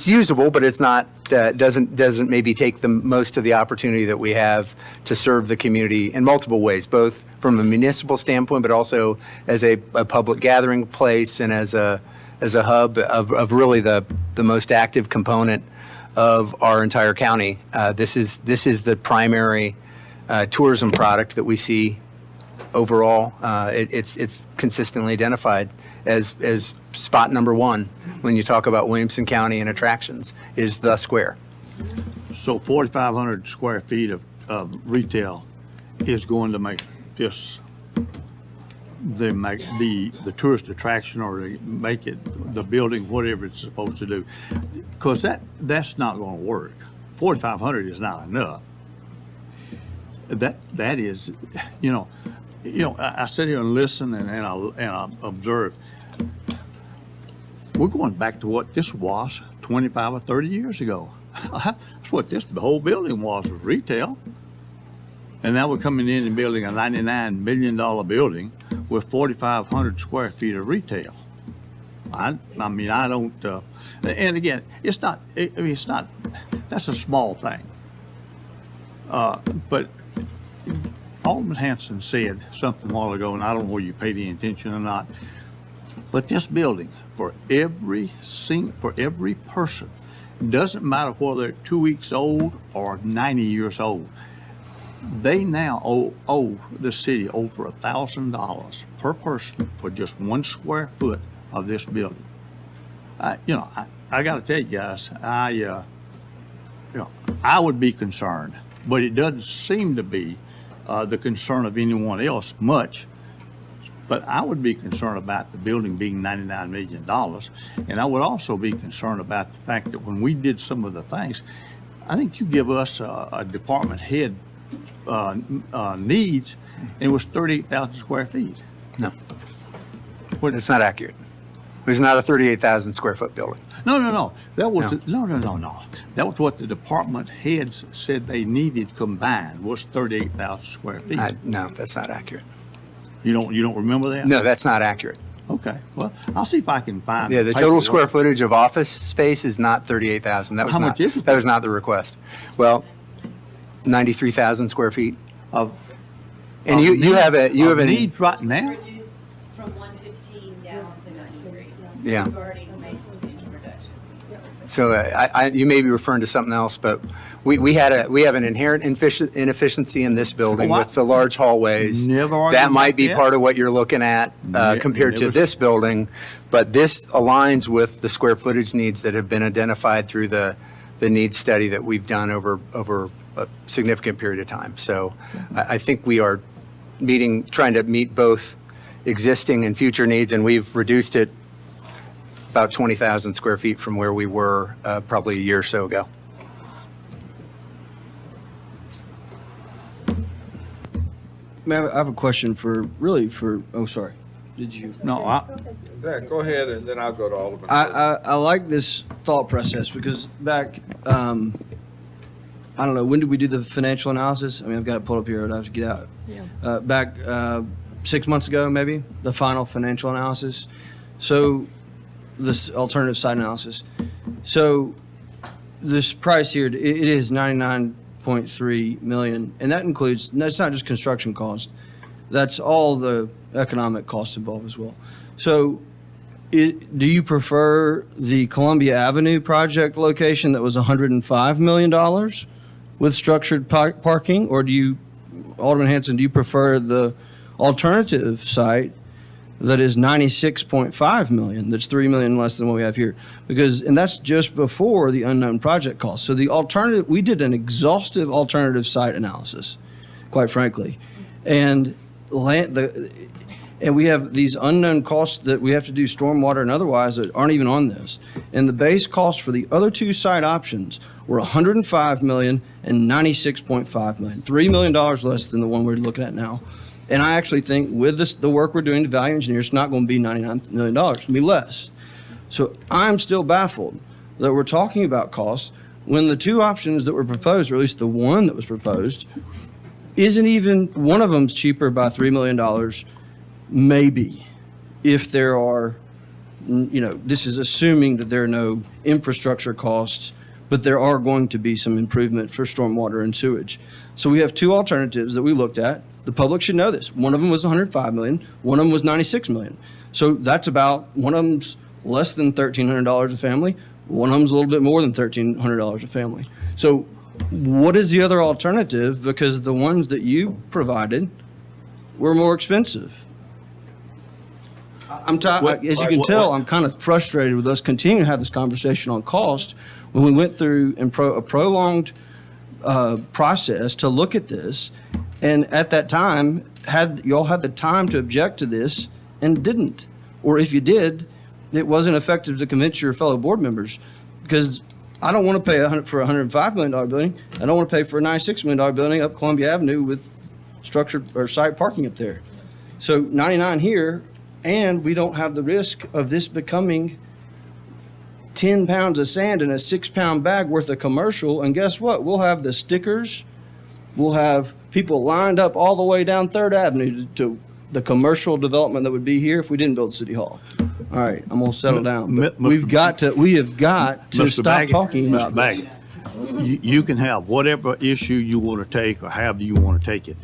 usable, but it's not, doesn't maybe take the most of the opportunity that we have to serve the community in multiple ways, both from a municipal standpoint, but also as a public gathering place and as a hub of really the most active component of our entire county. This is the primary tourism product that we see overall. It's consistently identified as spot number one when you talk about Williamson County and attractions, is the square. So 4,500 square feet of retail is going to make this, the tourist attraction, or to make it, the building, whatever it's supposed to do. Because that's not going to work. 4,500 is not enough. That is, I sit here and listen and I observe. We're going back to what this was 25 or 30 years ago. That's what the whole building was retail. And now we're coming in and building a $99 million building with 4,500 square feet of retail. I mean, I don't, and again, it's not, that's a small thing. But Alderman Hanson said something a while ago, and I don't know whether you paid any attention or not, but this building, for every person, doesn't matter whether they're 2 weeks old or 90 years old, they now owe the city over $1,000 per person for just 1 square foot of this building. I got to tell you guys, I would be concerned, but it doesn't seem to be the concern of anyone else much. But I would be concerned about the building being $99 million. And I would also be concerned about the fact that when we did some of the things, I think you give us a department head needs, and it was 38,000 square feet. No. That's not accurate. It was not a 38,000 square foot building. No. That was, No. no. That was what the department heads said they needed combined, was 38,000 square feet. No, that's not accurate. You don't remember that? No, that's not accurate. Okay, well, I'll see if I can find. Yeah, the total square footage of office space is not 38,000. That was How not, much is it? that was not the request. Well, 93,000 square feet. Of. And you have a, you have an. Needs right now? Reduced from 115 down to 93. Yeah. We've already made substantial reductions. So you may be referring to something else, but we have an inherent inefficiency in this building Oh, with the large hallways. Never argued That might about be that. part of what you're looking at compared to never- this building, but this aligns with the square footage needs that have been identified through the needs study that we've done over a significant period of time. So I think we are trying to meet both existing and future needs, and we've reduced it about 20,000 square feet from where we were probably a year or so ago. Ma'am, I have a question oh, sorry. Did you? No, Yeah, go ahead, and then I'll go to Alderman. I like this thought process because back, I don't know, when did we do the financial analysis? I mean, I've got it pulled up here, I'd have to get out. Back 6 months ago, maybe, the final financial analysis. So, this alternative site analysis. So, this price here, it is 99.3 million, and that includes, that's not just construction cost, that's all the economic costs involved as well. So, do you prefer the Columbia Avenue project location that was $105 million with structured parking, or do you, Alderman Hanson, do you prefer the alternative site that is 96.5 million, that's 3 million less than what we have here? Because, and that's just before the unknown project cost. So the alternative, we did an exhaustive alternative site analysis, quite frankly. And and we have these unknown costs that we have to do stormwater and otherwise that aren't even on this. And the base cost for the other two site options were 105 million and 96.5 million, $3 million less than the one we're looking at now. And I actually think with this, the work we're doing to value engineer, it's not going to be $99 million, it's going to be less. So I'm still baffled that we're talking about costs when the two options that were proposed, or at least the one that was proposed, isn't even, one of them's cheaper by $3 million, maybe, if there are, this is assuming that there are no infrastructure costs, but there are going to be some improvement for stormwater and sewage. So we have two alternatives that we looked at. The public should know this. One of them was 105 million, one of them was 96 million. So that's about, one of them's less than $1,300 a family, one of them's a little bit more than $1,300 a family. So what is the other alternative? Because the ones that you provided were more expensive. As you can tell, I'm kind of frustrated with us continuing to have this conversation on cost when we went through a prolonged process to look at this. And at that time, y'all had the time to object to this and didn't. Or if you did, it wasn't effective to convince your fellow board members. Because I don't want to pay for a $105 million building. I don't want to pay for a $96 million building up Columbia Avenue with structured or site parking up there. So 99 here, and we don't have the risk of this becoming 10 pounds of sand in a 6-pound bag worth of commercial. And guess what? We'll have the stickers. We'll have people lined up all the way down 3rd Avenue to the commercial development that would be here if we didn't build City Hall. All right, I'm going to settle down. But we have got to Mr. stop Baggett, talking Mr. about this. Baggett, you can have whatever issue you want to take or however you want to take it.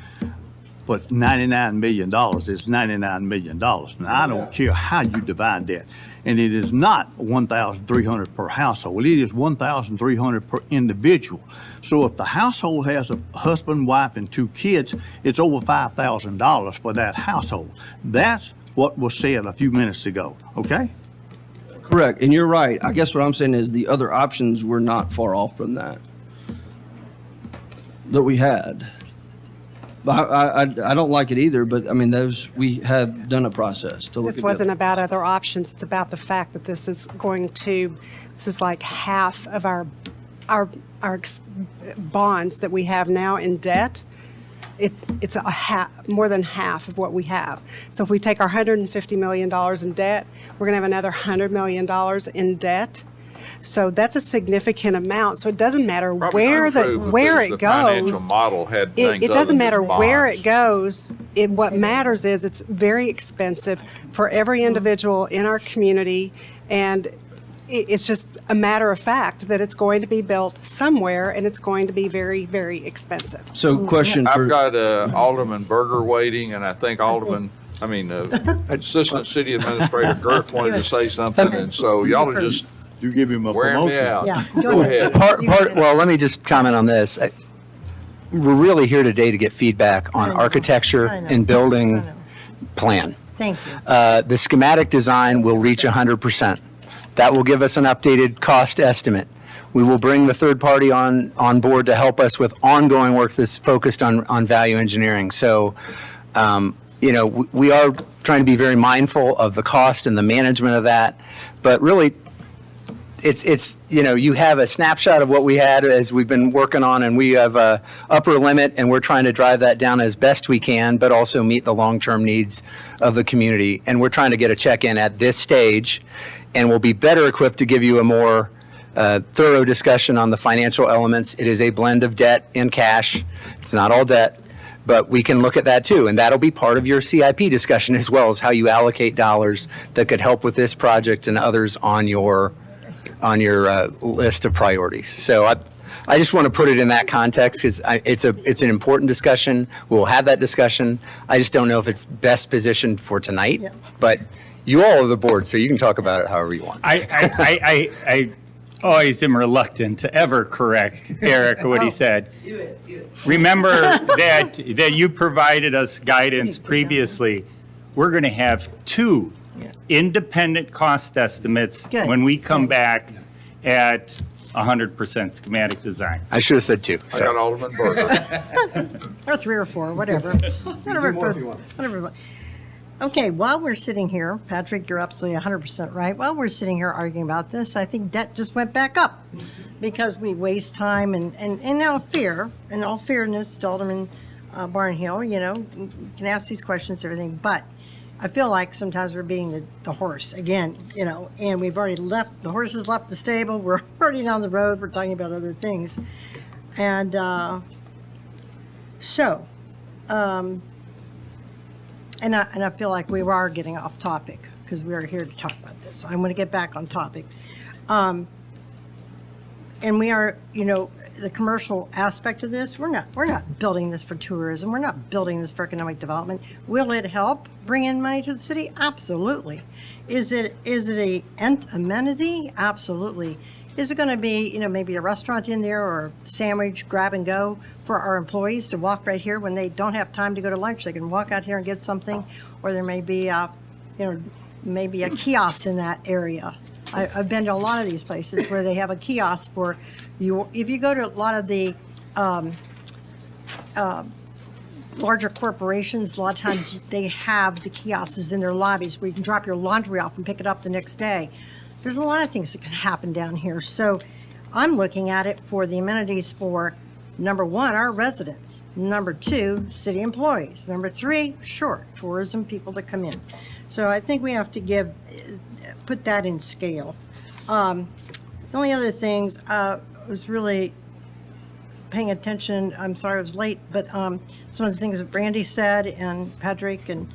But $99 million is $99 million. Now, I don't care how you divide that. And it is not $1,300 per household. It is $1,300 per individual. So if the household has a husband, wife, and 2 kids, it's over $5,000 for that household. That's what was said a few minutes ago, okay? Correct, and you're right. I guess what I'm saying is the other options were not far off from that we had. But I don't like it either, but I mean, we have done a process to look at. This wasn't about other options. It's about the fact that this is like half of our bonds that we have now in debt. it's more than half of what we have. So if we take our $150 million in debt, we're going to have another $100 million in debt. So that's a significant amount. So it doesn't matter Probably where untrue where because it the financial goes. model had things It other doesn't than matter just where bonds. it goes. What matters is it's very expensive for every individual in our community, and it's just a matter of fact that it's going to be built somewhere, and it's going to be very, very expensive. So question I've for, got Alderman Berger waiting, and I think Assistant City Administrator Girth wanted to say something, and so y'all are just You give him a wearing me promotion. out. Yeah. Go ahead. Well, let me just comment on this. We're really here today to get feedback on architecture I know. and building I know. plan. Thank you. The schematic design will reach 100%. That will give us an updated cost estimate. We will bring the third party on board to help us with ongoing work that's focused on value engineering. So, we are trying to be very mindful of the cost and the management of that, but really, it's you have a snapshot of what we had as we've been working on, and we have a upper limit, and we're trying to drive that down as best we can, but also meet the long-term needs of the community. And we're trying to get a check-in at this stage, and we'll be better equipped to give you a more thorough discussion on the financial elements. It is a blend of debt and cash. It's not all debt, but we can look at that too, and that'll be part of your CIP discussion as well as how you allocate dollars that could help with this project and others on your list of priorities. So I just want to put it in that context because it's an important discussion. We'll have that discussion. I just don't know if it's best positioned for tonight, but you all are the board, so you can talk about it however you want. I always am reluctant to ever correct Eric what he said. Remember that you provided us guidance previously. We're going to have two independent cost estimates Good. when we come back at 100% schematic design. I should have said two. I got Alderman Berger. Or 3 or 4, whatever. Whatever. Whatever. Okay, while we're sitting here, Patrick, you're absolutely 100% right. While we're sitting here arguing about this, I think debt just went back up because we waste time and in all fairness to Alderman Barnhill, you can ask these questions, everything, but I feel like sometimes we're beating the horse again, and we've already the horse has left the stable. We're already down the road. We're talking about other things. And and I feel like we are getting off topic because we are here to talk about this. I'm going to get back on topic. And we are, the commercial aspect of this, we're not building this for tourism. We're not building this for economic development. Will it help bring in money to the city? Absolutely. Is it an amenity? Absolutely. Is it going to be, maybe a restaurant in there or a sandwich grab and go for our employees to walk right here when they don't have time to go to lunch? They can walk out here and get something, or there may be maybe a kiosk in that area. I've been to a lot of these places where they have a kiosk for you. If you go to a lot of the larger corporations, a lot of times they have the kiosks in their lobbies where you can drop your laundry off and pick it up the next day. There's a lot of things that can happen down here. So I'm looking at it for the amenities for, number 1, our residents. Number 2, city employees. Number 3, sure, tourism people to come in. So I think we have to put that in scale. The only other things, I was really paying attention, I'm sorry I was late, but some of the things that Brandy said and Patrick and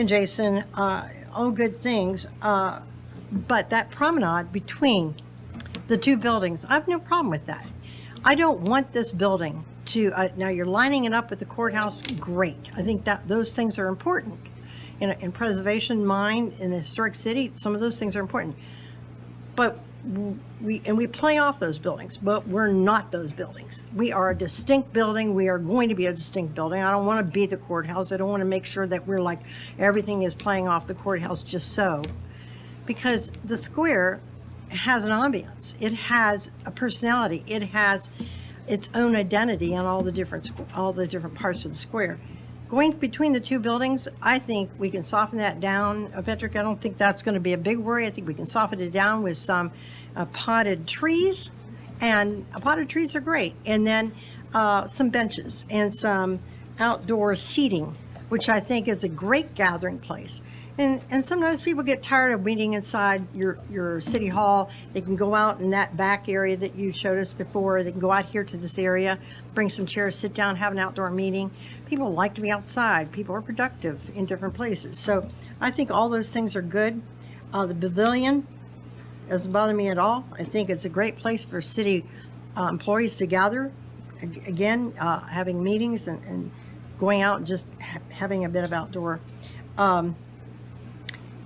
Jason, all good things. But that promenade between the two buildings, I have no problem with that. I don't want this building to, now you're lining it up with the courthouse, great. I think that those things are important. In preservation mind, in a historic city, some of those things are important. But we play off those buildings, but we're not those buildings. We are a distinct building. We are going to be a distinct building. I don't want to be the courthouse. I don't want to make sure that we're like, everything is playing off the courthouse just so. Because the square has an ambiance. It has a personality. It has its own identity on all the different parts of the square. Going between the two buildings, I think we can soften that down. Patrick, I don't think that's going to be a big worry. I think we can soften it down with some potted trees, and potted trees are great. And then some benches and some outdoor seating, which I think is a great gathering place. And sometimes people get tired of meeting inside your city hall. They can go out in that back area that you showed us before. They can go out here to this area, bring some chairs, sit down, have an outdoor meeting. People like to be outside. People are productive in different places. So I think all those things are good. The pavilion doesn't bother me at all. I think it's a great place for city employees to gather. Again, having meetings and going out and just having a bit of outdoor.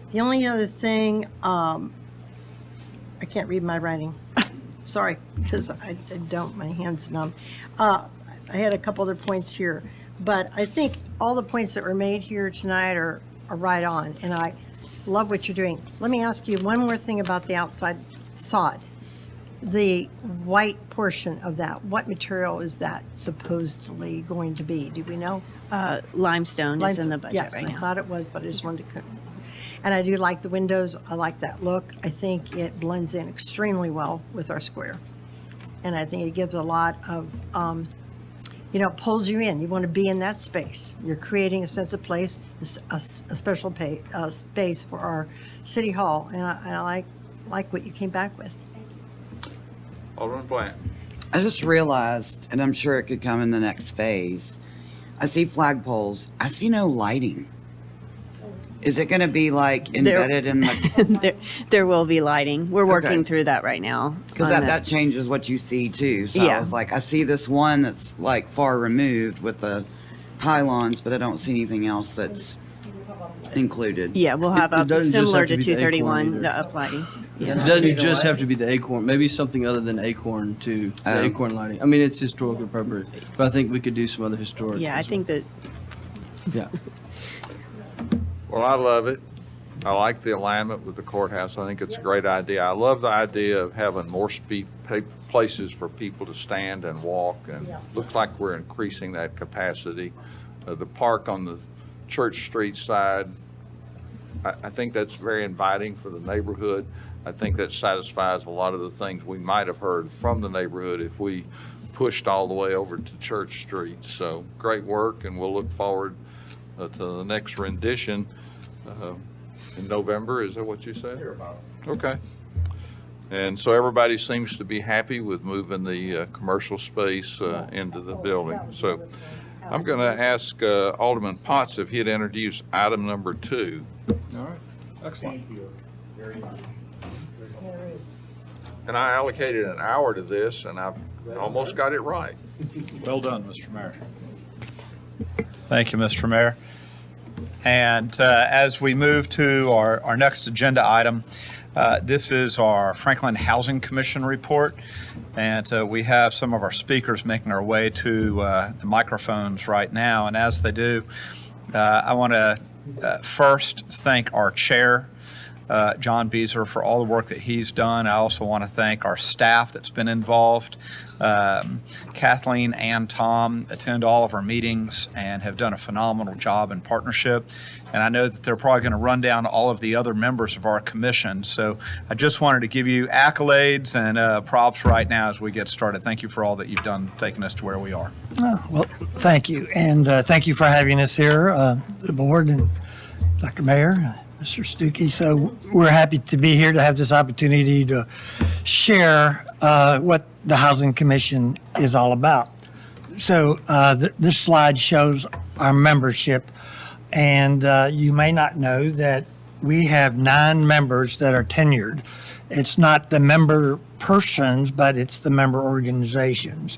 The only other thing, I can't read my writing. Sorry, because I don't, my hand's numb. I had a couple other points here, but I think all the points that were made here tonight are right on, and I love what you're doing. Let me ask you one more thing about the outside facade. The white portion of that, what material is that supposedly going to be? Do we know? Limestone is in the budget Yes, right I now. thought it was, but I just wanted to. And I do like the windows. I like that look. I think it blends in extremely well with our square. And I think it gives a lot of, it pulls you in. You want to be in that space. You're creating a sense of place, a special space for our city hall. And I like what you came back with. Alderman Bland. I just realized, and I'm sure it could come in the next phase, I see flagpoles. I see no lighting. Is it going to be like embedded in the? There will be lighting. We're working Okay. through that right now. Because on that changes what you see too. So I Yeah. was like, I see this one that's like far removed with the pylons, but I don't see anything else that's included. Yeah, we'll have It doesn't just similar have to to be the acorn 231, the either. uplighting. It doesn't just have to be the acorn, maybe something other than acorn to the acorn lighting. I mean, it's historically appropriate, but I think we could do some other historic. Yeah, I as think that well. Yeah. Well, I love it. I like the alignment with the courthouse. I think it's a great idea. I love the idea of having more places for people to stand and walk, and looks like we're increasing that capacity. The park on the Church Street side, I think that's very inviting for the neighborhood. I think that satisfies a lot of the things we might have heard from the neighborhood if we pushed all the way over to Church Street. So great work, and we'll look forward to the next rendition in November. Is that what you said? Okay. And so everybody seems to be happy with moving the commercial space into the building. So I'm going to ask Alderman Potts if he'd introduce item number 2. All right, excellent. And I allocated an hour to this, and I almost got it right. Well done, Mr. Mayor. Thank you, Mr. Mayor. And as we move to our next agenda item, this is our Franklin Housing Commission report. And we have some of our speakers making their way to the microphones right now. And as they do, I want to first thank our chair, John Beazer, for all the work that he's done. I also want to thank our staff that's been involved. Kathleen and Tom attend all of our meetings and have done a phenomenal job in partnership. And I know that they're probably going to run down all of the other members of our commission. So I just wanted to give you accolades and props right now as we get started. Thank you for all that you've done, taking us to where we are. Well, thank you. And thank you for having us here, the board and Dr. Mayor, Mr. Stuckey. So we're happy to be here to have this opportunity to share what the Housing Commission is all about. So this slide shows our membership. And you may not know that we have 9 members that are tenured. It's not the member persons, but it's the member organizations.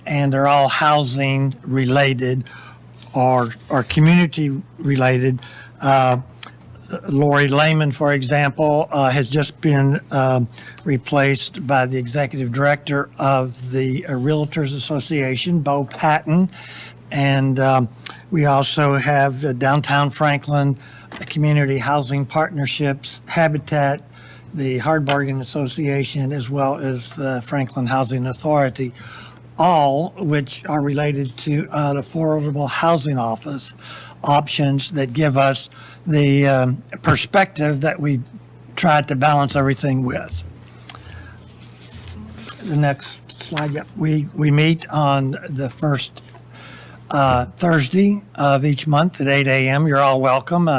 And they're all housing related or community related. Lori Lehman, for example, has just been replaced by the executive director of the Realtors Association, Bo Patton. And we also have Downtown Franklin, the Community Housing Partnerships, Habitat, the Hard Bargain Association, as well as the Franklin Housing Authority, all which are related to the affordable housing office options that give us the perspective that we tried to balance everything with. The next slide, we meet on the first Thursday of each month at 8 a.m. You're all welcome.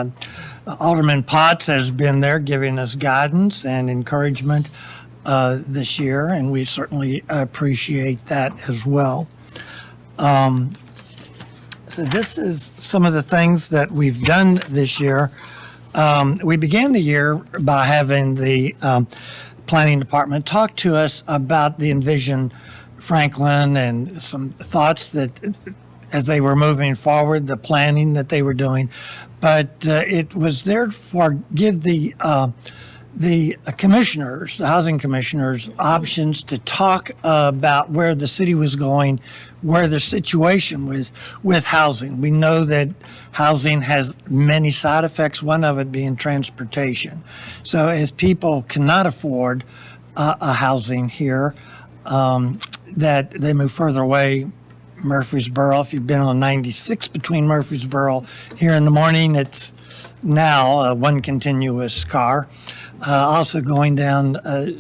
Alderman Potts has been there giving us guidance and encouragement this year, and we certainly appreciate that as well. So this is some of the things that we've done this year. We began the year by having the planning department talk to us about the Envision Franklin and some thoughts that as they were moving forward, the planning that they were doing. But it was therefore give the commissioners, the housing commissioners, options to talk about where the city was going, where the situation was with housing. We know that housing has many side effects, one of it being transportation. So as people cannot afford a housing here, that they move further away. Murfreesboro, if you've been on 96 between Murfreesboro, here in the morning, it's now one continuous car. Also going down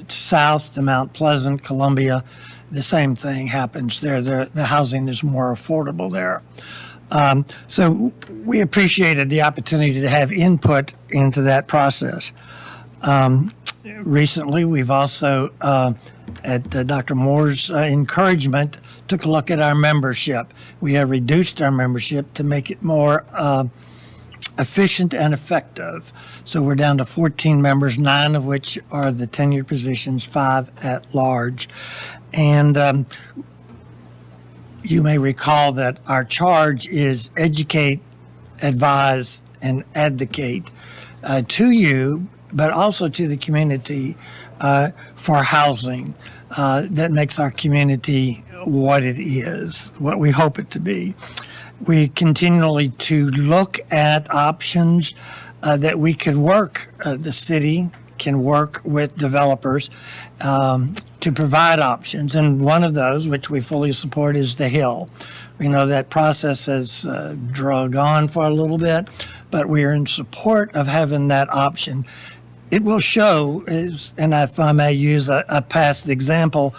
south to Mount Pleasant, Columbia, the same thing happens there. The housing is more affordable there. So we appreciated the opportunity to have input into that process. Recently, we've also, at Dr. Moore's encouragement, took a look at our membership. We have reduced our membership to make it more efficient and effective. So we're down to 14 members, 9 of which are the tenured positions, 5 at large. And you may recall that our charge is educate, advise, and advocate to you, but also to the community for housing that makes our community what it is, what we hope it to be. We continually to look at options that we could work, the city can work with developers to provide options. And one of those, which we fully support, is the Hill. We know that process has drug on for a little bit, but we are in support of having that option. It will show, and if I may use a past example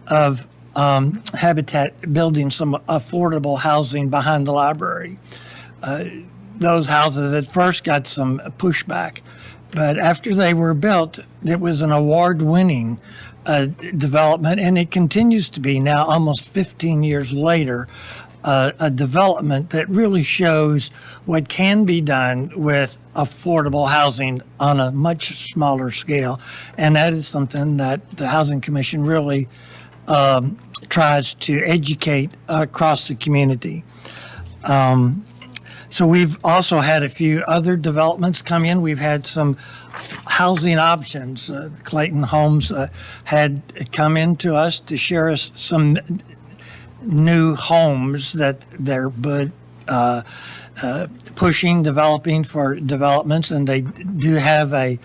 of Habitat building some affordable housing behind the library. Those houses at first got some pushback, but after they were built, it was an award-winning development, and it continues to be now, almost 15 years later, a development that really shows what can be done with affordable housing on a much smaller scale. And that is something that the Housing Commission really tries to educate across the community. So we've also had a few other developments come in. We've had some housing options. Clayton Homes had come in to us to share us some new homes that they're pushing, developing for developments, and they do have I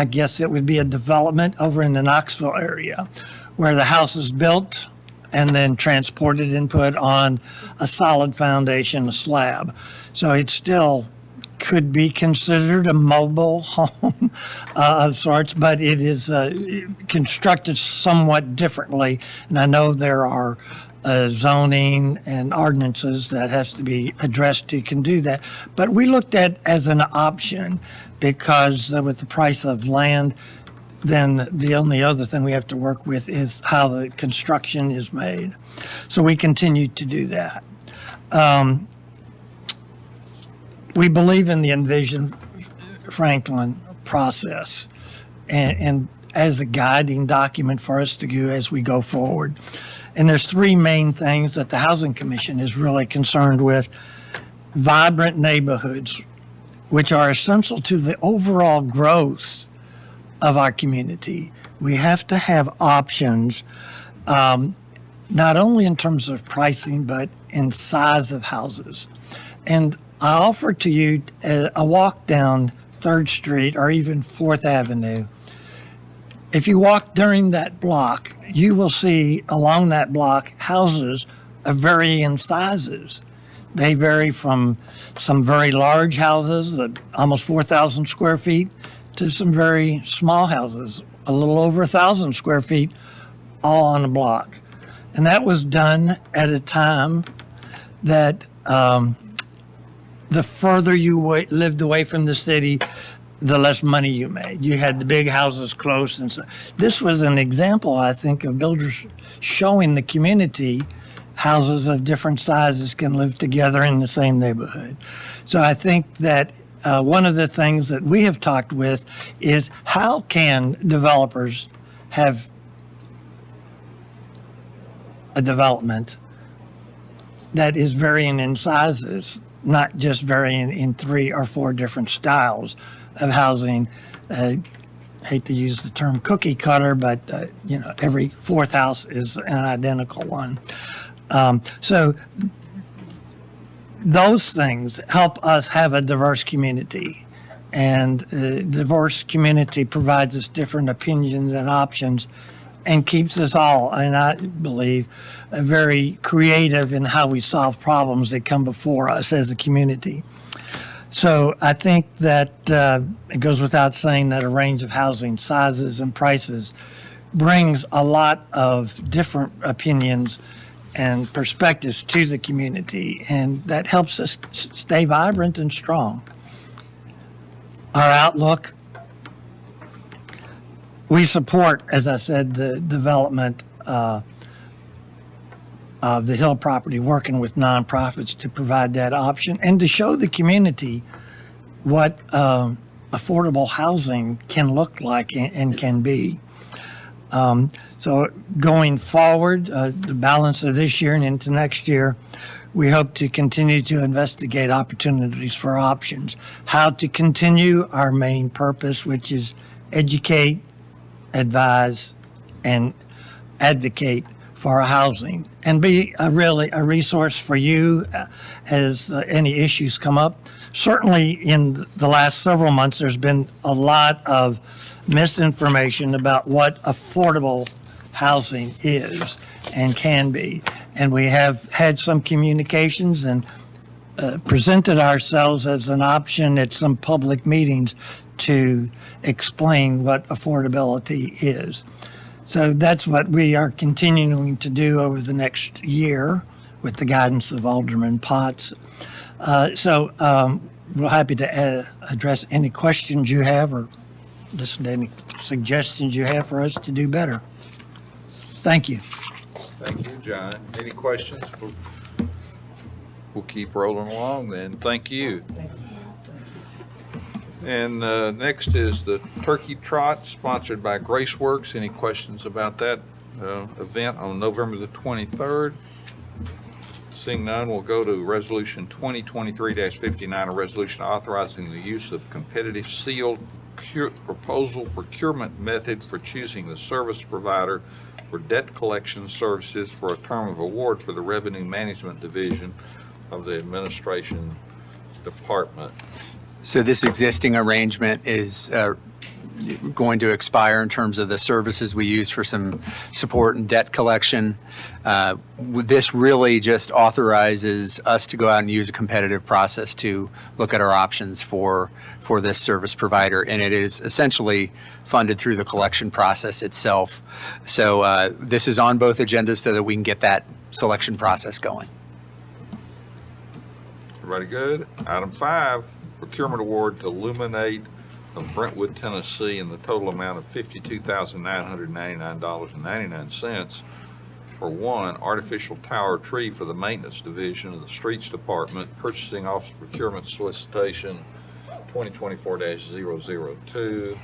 guess it would be a development over in the Knoxville area where the house is built and then transported and put on a solid foundation, a slab. So it still could be considered a mobile home of sorts, but it is constructed somewhat differently. And I know there are zoning and ordinances that has to be addressed to can do that. But we looked at as an option because with the price of land, then the only other thing we have to work with is how the construction is made. So we continue to do that. We believe in the Envision Franklin process and as a guiding document for us to do as we go forward. And there's 3 main things that the Housing Commission is really concerned with. Vibrant neighborhoods, which are essential to the overall growth of our community. We have to have options, not only in terms of pricing, but in size of houses. And I offer to you a walk down 3rd Street or even 4th Avenue. If you walk during that block, you will see along that block houses of varying sizes. They vary from some very large houses, almost 4,000 square feet, to some very small houses, a little over 1,000 square feet, all on a block. And that was done at a time that the further you lived away from the city, the less money you made. You had the big houses close. And so this was an example, I think, of builders showing the community houses of different sizes can live together in the same neighborhood. So I think that one of the things that we have talked with is how can developers have a development that is varying in sizes, not just varying in 3 or 4 different styles of housing. Hate to use the term cookie cutter, but every 4th house is an identical one. So those things help us have a diverse community, and the diverse community provides us different opinions and options and keeps us all, and I believe, very creative in how we solve problems that come before us as a community. So I think that it goes without saying that a range of housing sizes and prices brings a lot of different opinions and perspectives to the community, and that helps us stay vibrant and strong. Our outlook, we support, as I said, the development of the Hill property, working with nonprofits to provide that option and to show the community what affordable housing can look like and can be. So going forward, the balance of this year and into next year, we hope to continue to investigate opportunities for options, how to continue our main purpose, which is educate, advise, and advocate for housing, and be a resource for you as any issues come up. Certainly in the last several months, there's been a lot of misinformation about what affordable housing is and can be. And we have had some communications and presented ourselves as an option at some public meetings to explain what affordability is. So that's what we are continuing to do over the next year with the guidance of Alderman Potts. We're happy to address any questions you have or listen to any suggestions you have for us to do better. Thank you. Thank you, John. Any questions? We'll keep rolling along then. Thank you. And next is the Turkey Trot, sponsored by Graceworks. Any questions about that event on November the 23rd? Seeing none, we'll go to Resolution 2023-59, a resolution authorizing the use of competitive sealed proposal procurement method for choosing the service provider for debt collection services for a term of award for the Revenue Management Division of the Administration Department. So this existing arrangement is going to expire in terms of the services we use for some support and debt collection. This really just authorizes us to go out and use a competitive process to look at our options for this service provider, and it is essentially funded through the collection process itself. So this is on both agendas so that we can get that selection process going. Everybody good? Item 5, procurement award to Luminate of Brentwood, Tennessee, in the total amount of $52,999.99 for one artificial tower tree for the maintenance division of the Streets Department, purchasing officer procurement solicitation 2024-002.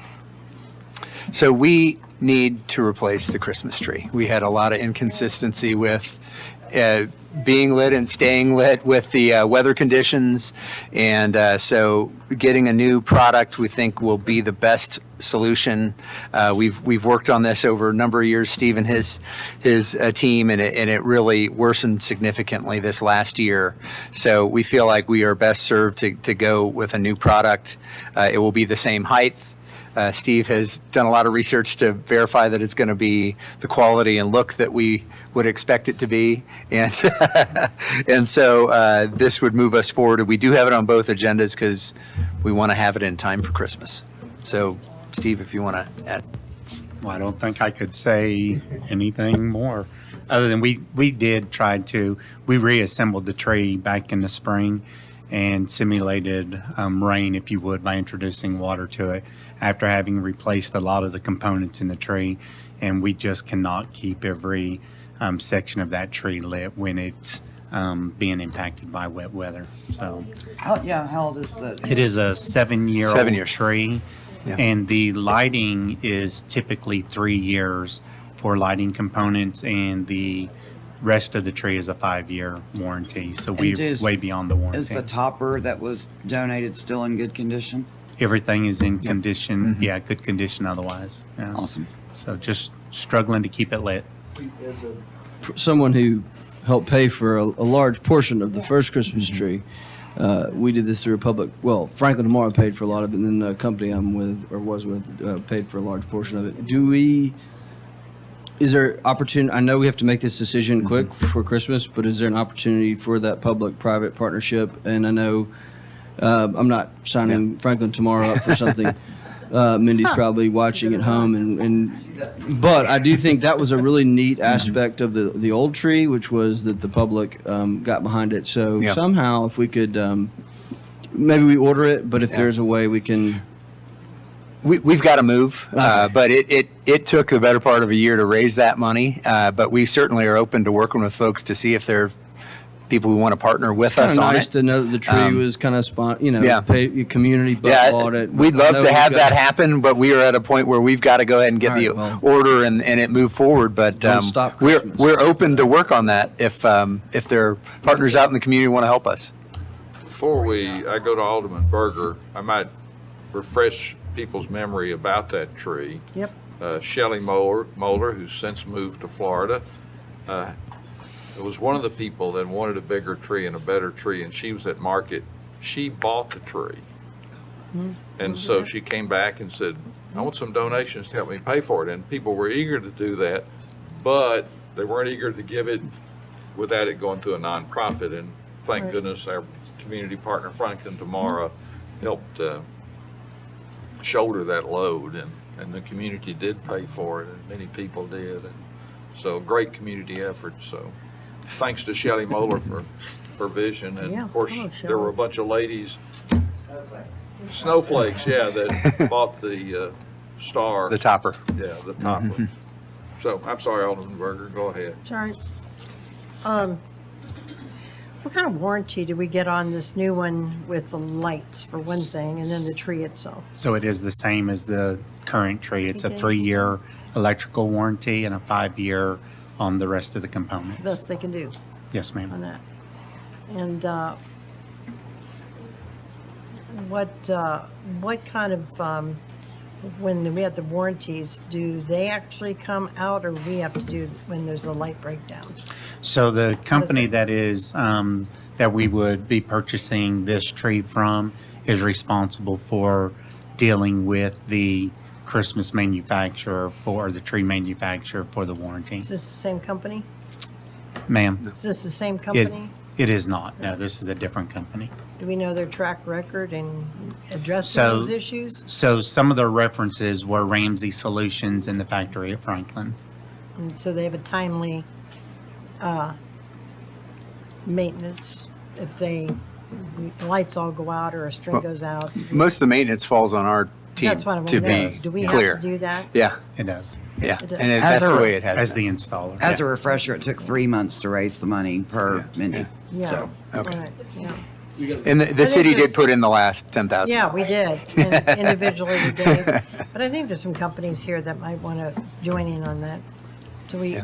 So we need to replace the Christmas tree. We had a lot of inconsistency with being lit and staying lit with the weather conditions. And so getting a new product we think will be the best solution. We've worked on this over a number of years, Steve and his team, and it really worsened significantly this last year. So we feel like we are best served to go with a new product. It will be the same height. Steve has done a lot of research to verify that it's going to be the quality and look that we would expect it to be. And and so this would move us forward. We do have it on both agendas because we want to have it in time for Christmas. So, Steve, if you want to add. Well, I don't think I could say anything more. other than we did try to, we reassembled the tree back in the spring and simulated rain, if you would, by introducing water to it after having replaced a lot of the components in the tree. And we just cannot keep every section of that tree lit when it's being impacted by wet weather. So How old is the? it is a 7-year-old 7 years. tree, Yeah. and the lighting is typically 3 years for lighting components, and the rest of the tree is a 5-year warranty. So we're is- way beyond the warranty. Is the topper that was donated still in good condition? Everything is in condition, yeah, good condition otherwise. Yeah. Awesome. So just struggling to keep it lit. Someone who helped pay for a large portion of the first Christmas tree. We did this through a public. Well, Franklin Tomorrow paid for a lot of it, and then the company I'm with or was with paid for a large portion of it. Do we? Is there opportunity? I know we have to make this decision quick for Christmas, but is there an opportunity for that public-private partnership? And I know I'm not signing Franklin Tomorrow up for something. Mindy's probably watching at home, but I do think that was a really neat aspect of the old tree, which was that the public got behind it. So Yeah. somehow, if we could, maybe we order it, but if Yeah. there's a way we can. We've got to move, but it took the better part of a year to raise that money. But we certainly are open to working with folks to see if there are people who want to partner with Kind us of on nice it. to know that the tree was kind of Yeah. community Yeah, bought it. we'd I love know to we've have got- that happen, but we are at a point where we've got to go ahead and get All right, the well, order and it move forward. But don't stop we're Christmas. we're open to work on that if there are partners out in the community who want to help us. Before I go to Alderman Berger, I might refresh people's memory about that tree. Yep. Shelley Moeller, who's since moved to Florida, was one of the people that wanted a bigger tree and a better tree, and she was at market. She bought the tree. And so she came back and said, I want some donations to help me pay for it. And people were eager to do that, but they weren't eager to give it without it going through a nonprofit. And thank Right. goodness our community partner Franklin Tomorrow helped shoulder that load, and the community did pay for it, and many people did. And so great community effort. So thanks to Shelley Moeller for her vision. And Yeah. of course, Hello, there were a bunch of ladies, snowflakes, yeah, that bought the star. The topper. Yeah, the topper. So I'm sorry, Alderman Berger, go ahead. Sorry. What kind of warranty do we get on this new one with the lights, for one thing, and then the tree itself? So it is the same as the current tree. It's a Okay. 3-year electrical warranty and a 5-year on the rest of the components. Best they can do Yes, ma'am. on that. And what kind of, when we have the warranties, do they actually come out, or we have to do when there's a light breakdown? So the company that is, that we would be purchasing this tree from is responsible for dealing with the Christmas manufacturer for, the tree manufacturer for the warranty. Is this the same company? Ma'am? Is this the same It, company? it is not. No, this is a different company. Do we know their track record in addressing So- those issues? So some of their references were Ramsey Solutions in the factory at Franklin. And so they have a timely maintenance if the lights all go out or a string Well, goes out? Most of the maintenance falls on our team That's what I want to to be know. Do we have clear. to do that? Yeah, It does. yeah, It does. and As that's a- the way it has As been. the installer. As a refresher, it took 3 months to raise the money per Mindy. Yeah, So, Okay. right, yeah. And the think city there's- did put in the last 10,000. Yeah, we did, and individually we did. But I think there's some companies here that might want to join in on that. So we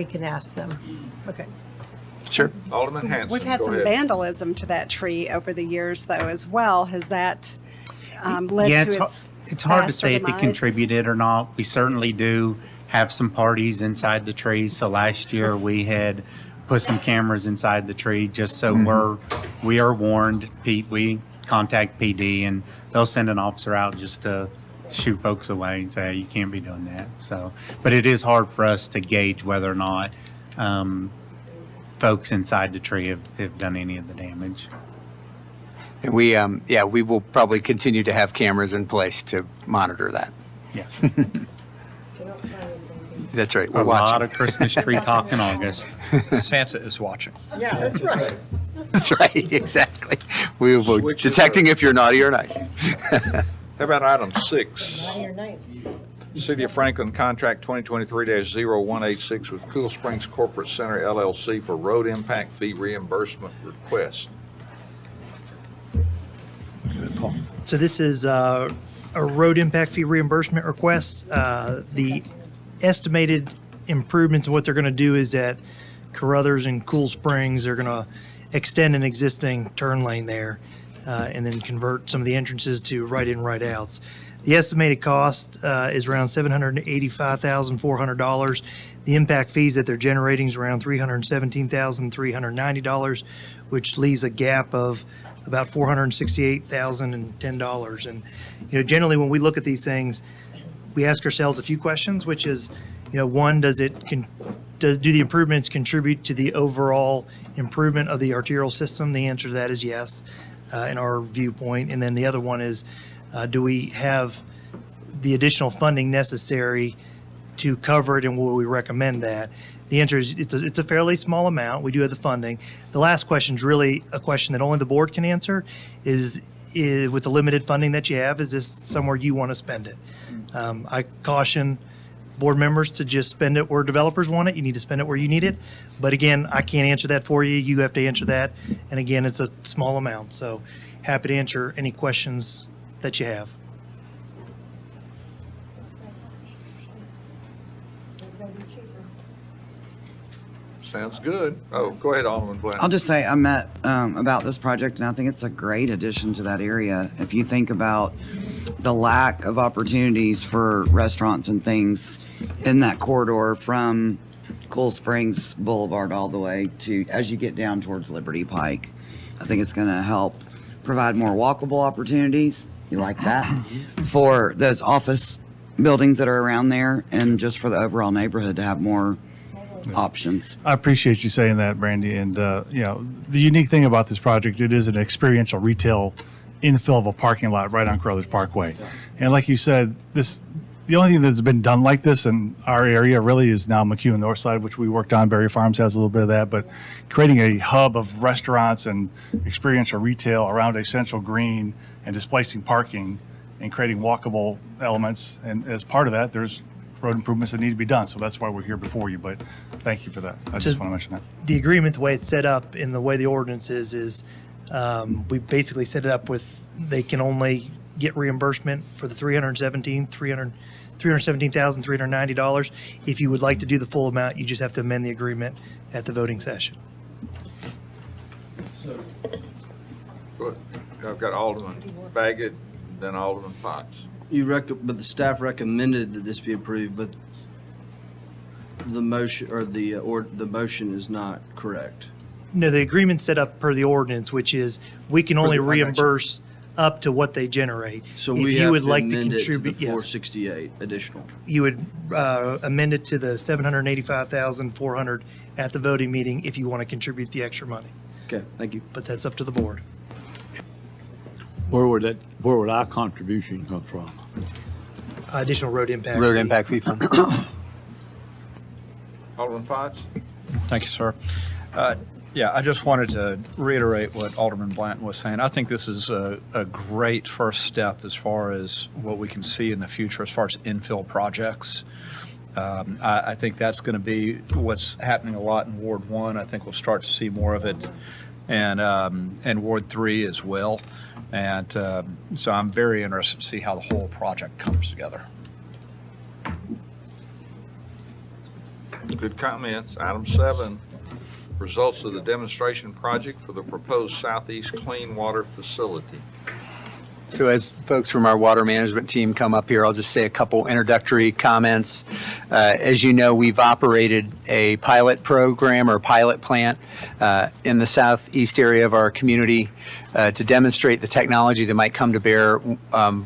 can ask them. Okay. Sure. Alderman Hanson, We've had go some ahead. vandalism to that tree over the years, though, as well. Has that led Yeah, to it's hard to faster say if it demise? contributed or not. We certainly do have some parties inside the tree. So last year we had put some cameras inside the tree just so we are warned. We contact PD and they'll send an officer out just to shoo folks away and say, you can't be doing that. So, but it is hard for us to gauge whether or not folks inside the tree have done any of the damage. And we will probably continue to have cameras in place to monitor that. Yes. That's right. A We're lot watching. of Christmas tree talk in August. Santa is watching. Yeah, that's right. That's right, exactly. We will Switch it detecting if you're naughty or nice. How about item 6? Naughty or nice. City of Franklin Contract 2023-0186 with Cool Springs Corporate Center LLC for road impact fee reimbursement request. So this is a road impact fee reimbursement request. The estimated improvements, what they're going to do is at Carruthers and Cool Springs, they're going to extend an existing turn lane there and then convert some of the entrances to right-in, right-outs. The estimated cost is around $785,400. The impact fees that they're generating is around $317,390, which leaves a gap of about $468,010. And, generally when we look at these things, we ask ourselves a few questions, which is, one, do the improvements contribute to the overall improvement of the arterial system? The answer to that is yes, in our viewpoint. And then the other one is, do we have the additional funding necessary to cover it, and will we recommend that? The answer is it's a fairly small amount. We do have the funding. The last question is really a question that only the board can answer, is with the limited funding that you have, is this somewhere you want to spend it? I caution board members to just spend it where developers want it. You need to spend it where you need it. But again, I can't answer that for you. You have to answer that. And again, it's a small amount. So happy to answer any questions that you have. Sounds good. Oh, go ahead, Alderman Blunt. I'll just say I met about this project, and I think it's a great addition to that area. If you think about the lack of opportunities for restaurants and things in that corridor from Cool Springs Boulevard all the way to as you get down towards Liberty Pike, I think it's going to help provide more walkable opportunities. You like that? For those office buildings that are around there, and just for the overall neighborhood to have more options. I appreciate you saying that, Brandy. And, the unique thing about this project, it is an experiential retail infill of a parking lot right on Carruthers Parkway. And like you said, the only thing that's been done like this in our area really is now McEwen Northside, which we worked on. Berry Farms has a little bit of that, but creating a hub of restaurants and experiential retail around a central green and displacing parking and creating walkable elements. And as part of that, there's road improvements that need to be done. So that's why we're here before you, but thank you for that. I just want to mention that. The agreement, the way it's set up and the way the ordinance is we basically set it up with, they can only get reimbursement for the $317,390. If you would like to do the full amount, you just have to amend the agreement at the voting session. Good. I've got Alderman Baggett, then Alderman Potts. But the staff recommended that this be approved, but the motion or the motion is not correct. No, the agreement's set up per the ordinance, which is we can only reimburse up to what they generate. So If we you have would to like to amend it to the contribute, yes, 468 additional. you would amend it to the $785,400 at the voting meeting if you want to contribute the extra money. Okay, thank you. But that's up to the board. Where would our contribution come from? Additional road impact. Road fee. impact fee fund. Alderman Potts? Thank you, sir. Yeah, I just wanted to reiterate what Alderman Blanton was saying. I think this is a great first step as far as what we can see in the future as far as infill projects. I think that's going to be what's happening a lot in Ward 1. I think we'll start to see more of it and Ward 3 as well. And so I'm very interested to see how the whole project comes together. Good comments. Item 7, results of the demonstration project for the proposed Southeast Clean Water Facility. So as folks from our water management team come up here, I'll just say a couple introductory comments. As you know, we've operated a pilot program or pilot plant in the southeast area of our community to demonstrate the technology that might come to bear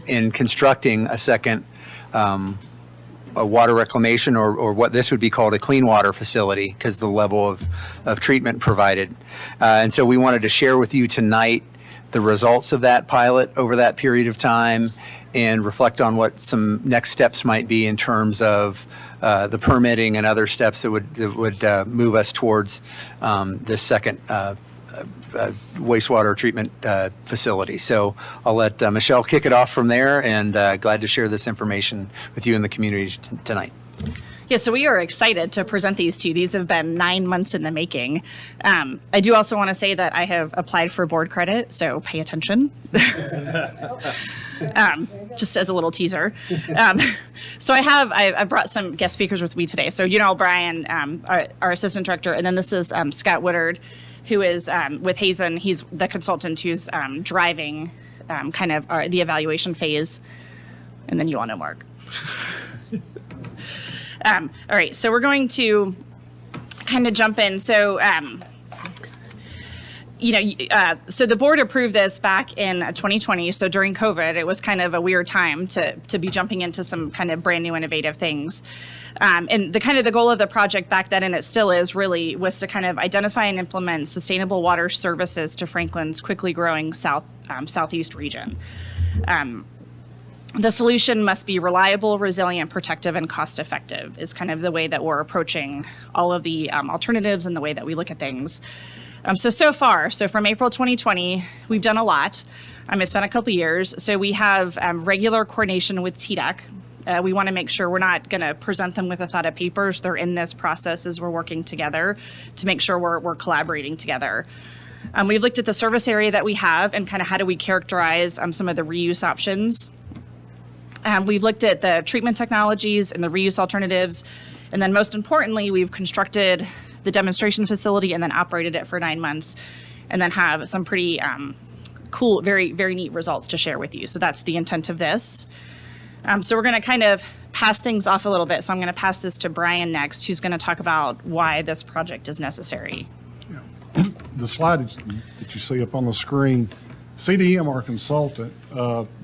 in constructing a second a water reclamation or what this would be called a clean water facility because the level of treatment provided. And so we wanted to share with you tonight the results of that pilot over that period of time and reflect on what some next steps might be in terms of the permitting and other steps that would move us towards this second wastewater treatment facility. So I'll let Michelle kick it off from there, and glad to share this information with you and the community tonight. Yeah, so we are excited to present these to you. These have been 9 months in the making. I do also want to say that I have applied for board credit, so pay attention. Just as a little teaser. So I brought some guest speakers with me today. So Brian, our assistant director, and then this is Scott Woodard, who is with Hazen. He's the consultant who's driving kind of the evaluation phase. And then you all know Mark. All right, so we're going to kind of jump in. So, so the board approved this back in 2020. So during COVID, it was kind of a weird time to be jumping into some kind of brand new innovative things. And the goal of the project back then, and it still is really, was to kind of identify and implement sustainable water services to Franklin's quickly growing southeast region. The solution must be reliable, resilient, protective, and cost-effective is kind of the way that we're approaching all of the alternatives and the way that we look at things. So far, from April 2020, we've done a lot. It's been a couple years. So we have regular coordination with TDEC. We want to make sure we're not going to present them with a thought of papers. They're in this process as we're working together to make sure we're collaborating together. We've looked at the service area that we have and kind of how do we characterize some of the reuse options. We've looked at the treatment technologies and the reuse alternatives. And then most importantly, we've constructed the demonstration facility and then operated it for 9 months and then have some pretty cool, very, very neat results to share with you. So that's the intent of this. So we're going to kind of pass things off a little bit. So I'm going to pass this to Brian next, who's going to talk about why this project is necessary. The slide that you see up on the screen, CDM, our consultant,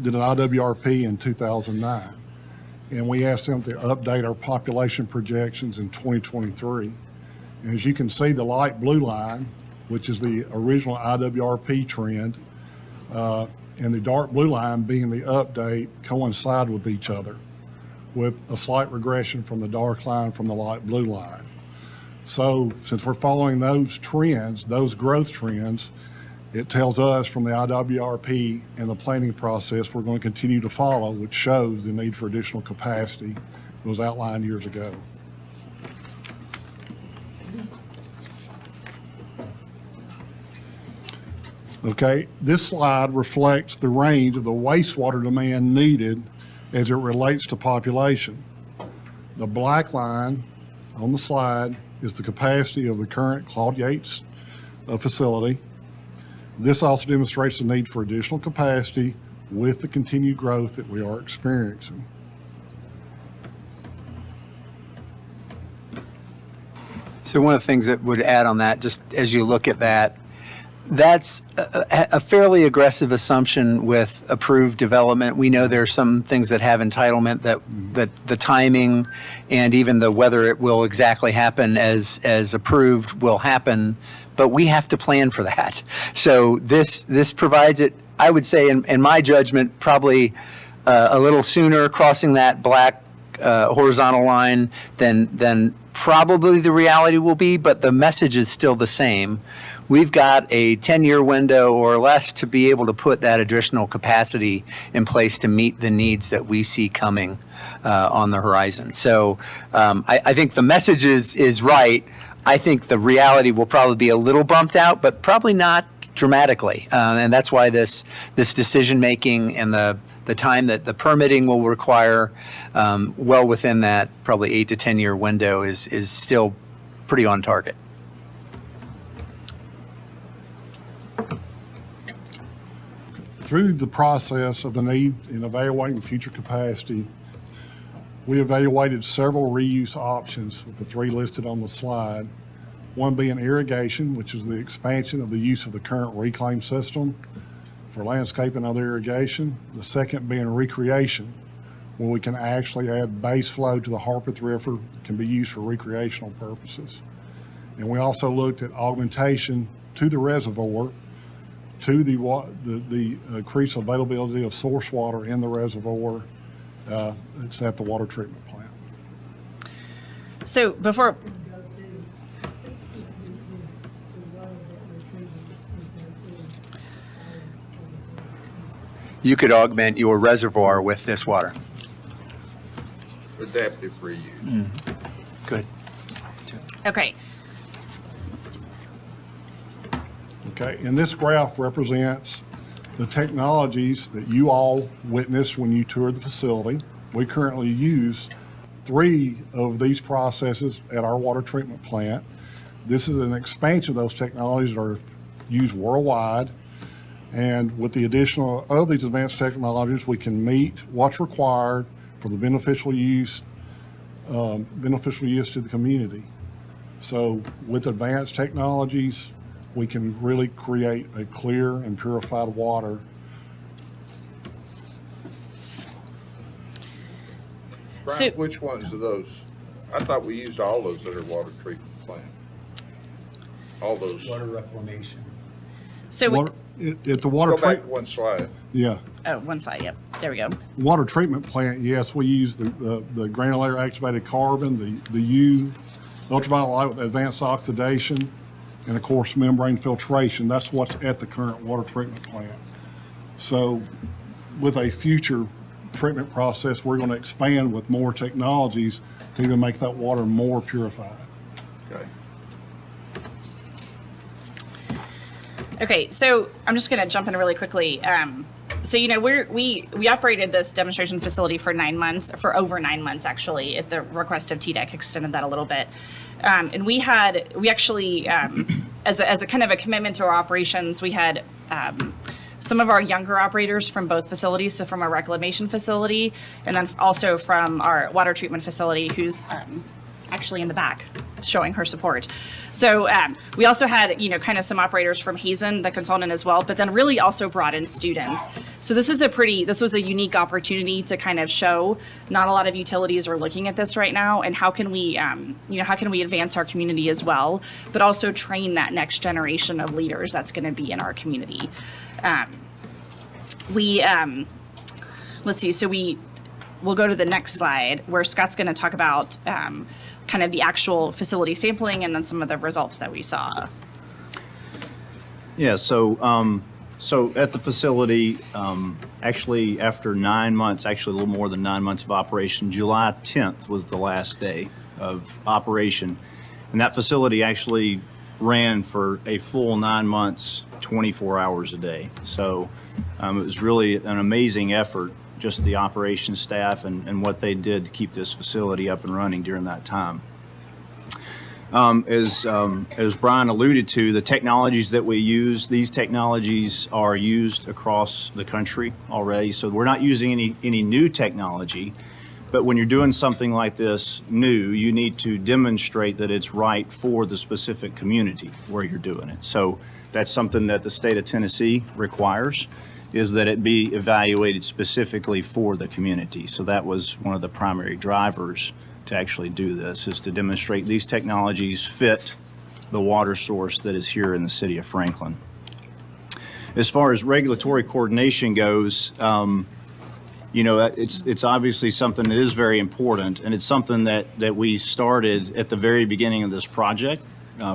did an IWRP in 2009, and we asked them to update our population projections in 2023. And as you can see, the light blue line, which is the original IWRP trend, and the dark blue line being the update, coincide with each other, with a slight regression from the dark line from the light blue line. So since we're following those trends, those growth trends, it tells us from the IWRP and the planning process we're going to continue to follow, which shows the need for additional capacity that was outlined years ago. Okay, this slide reflects the range of the wastewater demand needed as it relates to population. The black line on the slide is the capacity of the current Claude Yates facility. This also demonstrates the need for additional capacity with the continued growth that we are experiencing. So one of the things that would add on that, just as you look at that, that's a fairly aggressive assumption with approved development. We know there are some things that have entitlement that the timing and even the whether it will exactly happen as approved will happen, but we have to plan for that. So this provides it, I would say, in my judgment, probably a little sooner crossing that black horizontal line than probably the reality will be, but the message is still the same. We've got a 10-year window or less to be able to put that additional capacity in place to meet the needs that we see coming on the horizon. So I think the message is right. I think the reality will probably be a little bumped out, but probably not dramatically. And that's why this decision-making and the time that the permitting will require well within that probably 8 to 10-year window is still pretty on target. Through the process of the need in evaluating future capacity, we evaluated several reuse options with the 3 listed on the slide. One being irrigation, which is the expansion of the use of the current reclaim system for landscape and other irrigation. The second being recreation, where we can actually add base flow to the Harpeth River, can be used for recreational purposes. And we also looked at augmentation to the reservoir to the increased availability of source water in the reservoir. It's at the water treatment plant. So before, You could augment your reservoir with this water. Adaptive reuse. Good. okay, Okay, and this graph represents the technologies that you all witnessed when you toured the facility. We currently use 3 of these processes at our water treatment plant. This is an expansion of those technologies that are used worldwide. And with the additional of these advanced technologies, we can meet what's required for the beneficial use to the community. So with advanced technologies, we can really create a clear and purified water. Brian, which ones are those? I thought we used all those at our water treatment plant. All those. Water reclamation. so, Water- At the water Go back treatment, one slide. yeah. oh, one side, yep, there we go. Water treatment plant, yes, we use the granular activated carbon, the U, ultraviolet light with advanced oxidation, and of course membrane filtration. That's what's at the current water treatment plant. So with a future treatment process, we're going to expand with more technologies to even make that water more purified. Okay. Okay, so I'm just going to jump in really quickly. So we operated this demonstration facility for 9 months, for over 9 months actually, at the request of TDEC, extended that a little bit. And we actually, as a kind of a commitment to our operations, we had some of our younger operators from both facilities, so from our reclamation facility, and then also from our water treatment facility, who's actually in the back showing her support. So we also had, kind of some operators from Hazen, the consultant as well, but then really also brought in students. So this was a unique opportunity to kind of show not a lot of utilities are looking at this right now, and how can we advance our community as well, but also train that next generation of leaders that's going to be in our community. Let's see, so we'll go to the next slide where Scott's going to talk about kind of the actual facility sampling and then some of the results that we saw. Yeah, so at the facility, actually after 9 months, actually a little more than 9 months of operation, July 10th was the last day of operation. And that facility actually ran for a full 9 months, 24 hours a day. So it was really an amazing effort, just the operations staff and what they did to keep this facility up and running during that time. As Brian alluded to, the technologies that we use, these technologies are used across the country already. So we're not using any new technology, but when you're doing something like this new, you need to demonstrate that it's right for the specific community where you're doing it. So that's something that the state of Tennessee requires, is that it be evaluated specifically for the community. So that was one of the primary drivers to actually do this, is to demonstrate these technologies fit the water source that is here in the city of Franklin. As far as regulatory coordination goes, it's obviously something that is very important, and it's something that we started at the very beginning of this project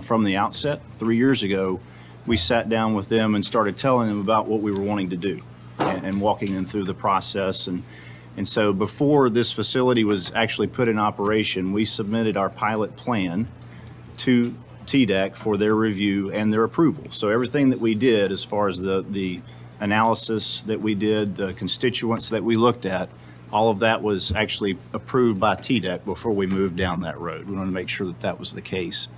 from the outset. 3 years ago, we sat down with them and started telling them about what we were wanting to do and walking them through the process. And so before this facility was actually put in operation, we submitted our pilot plan to TDEC for their review and their approval. So everything that we did, as far as the analysis that we did, the constituents that we looked at, all of that was actually approved by TDEC before we moved down that road. We wanted to make sure that that was the case.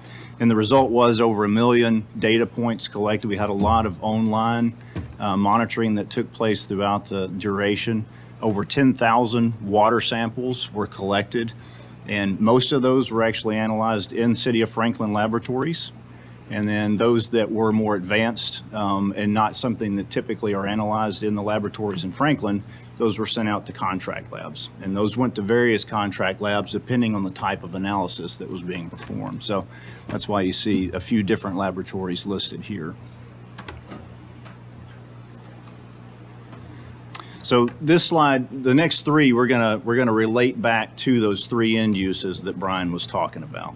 And the result was over 1 million data points collected. We had a lot of online monitoring that took place throughout the duration. Over 10,000 water samples were collected, and most of those were actually analyzed in City of Franklin laboratories. And then those that were more advanced and not something that typically are analyzed in the laboratories in Franklin, those were sent out to contract labs. And those went to various contract labs depending on the type of analysis that was being performed. So that's why you see a few different laboratories listed here. So this slide, the next three, we're gonna relate back to those three end uses that Brian was talking about.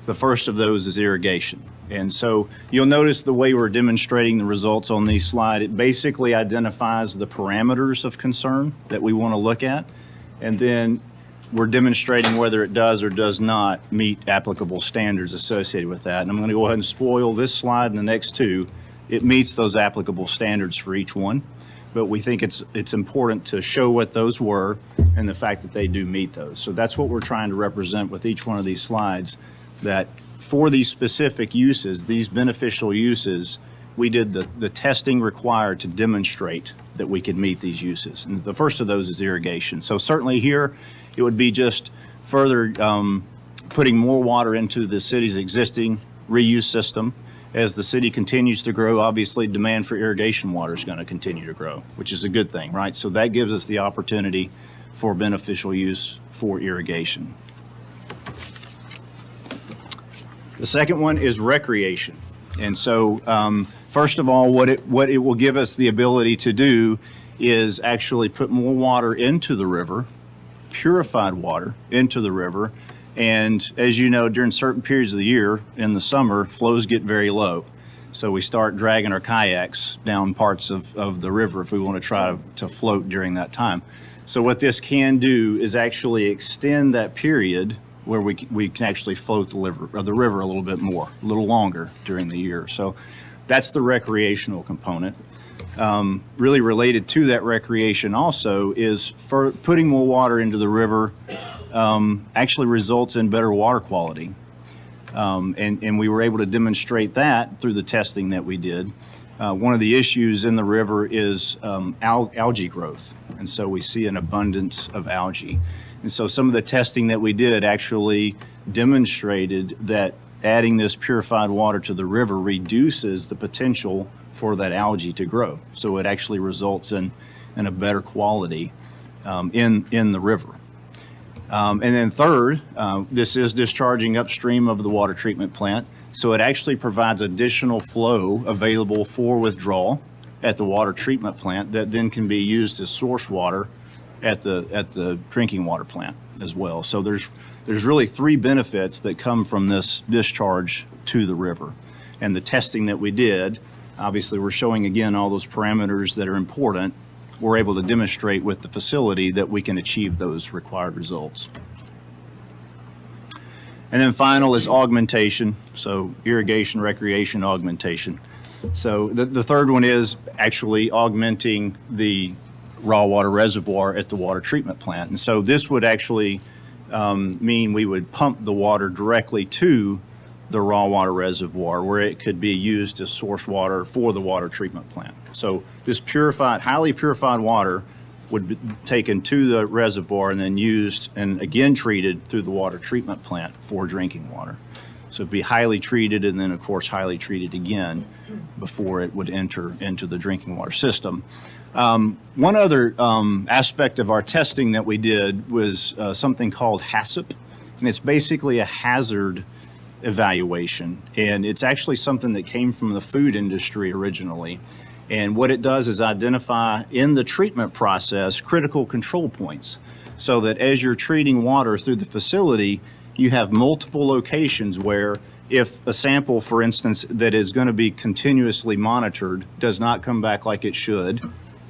The first of those is irrigation. And so you'll notice the way we're demonstrating the results on these slide, it basically identifies the parameters of concern that we want to look at. And then we're demonstrating whether it does or does not meet applicable standards associated with that. And I'm going to go ahead and spoil this slide and the next two. It meets those applicable standards for each one, but we think it's important to show what those were and the fact that they do meet those. So that's what we're trying to represent with each one of these slides, that for these specific uses, these beneficial uses, we did the testing required to demonstrate that we could meet these uses. And the first of those is irrigation. So certainly here, it would be just further putting more water into the city's existing reuse system. As the city continues to grow, obviously demand for irrigation water is going to continue to grow, which is a good thing, right? So that gives us the opportunity for beneficial use for irrigation. The second one is recreation. And so, first of all, what it will give us the ability to do is actually put more water into the river, purified water into the river. And as you know, during certain periods of the year, in the summer, flows get very low. So we start dragging our kayaks down parts of the river if we want to try to float during that time. So what this can do is actually extend that period where we can actually float the river a little bit more, a little longer during the year. So that's the recreational component. Really related to that recreation also is for putting more water into the river actually results in better water quality. And we were able to demonstrate that through the testing that we did. One of the issues in the river is algae growth. And so we see an abundance of algae. And so some of the testing that we did actually demonstrated that adding this purified water to the river reduces the potential for that algae to grow. So it actually results in a better quality in the river. And then third, this is discharging upstream of the water treatment plant. So it actually provides additional flow available for withdrawal at the water treatment plant that then can be used as source water at the drinking water plant as well. So there's really three benefits that come from this discharge to the river. And the testing that we did, obviously we're showing again all those parameters that are important. We're able to demonstrate with the facility that we can achieve those required results. And then final is augmentation. So irrigation, recreation, augmentation. So the third one is actually augmenting the raw water reservoir at the water treatment plant. And so this would actually mean we would pump the water directly to the raw water reservoir where it could be used as source water for the water treatment plant. So this purified, highly purified water would be taken to the reservoir and then used and again treated through the water treatment plant for drinking water. So it'd be highly treated and then of course highly treated again before it would enter into the drinking water system. One other aspect of our testing that we did was something called HACCP, and it's basically a hazard evaluation, and it's actually something that came from the food industry originally. And what it does is identify in the treatment process critical control points so that as you're treating water through the facility, you have multiple locations where if a sample, for instance, that is going to be continuously monitored does not come back like it should,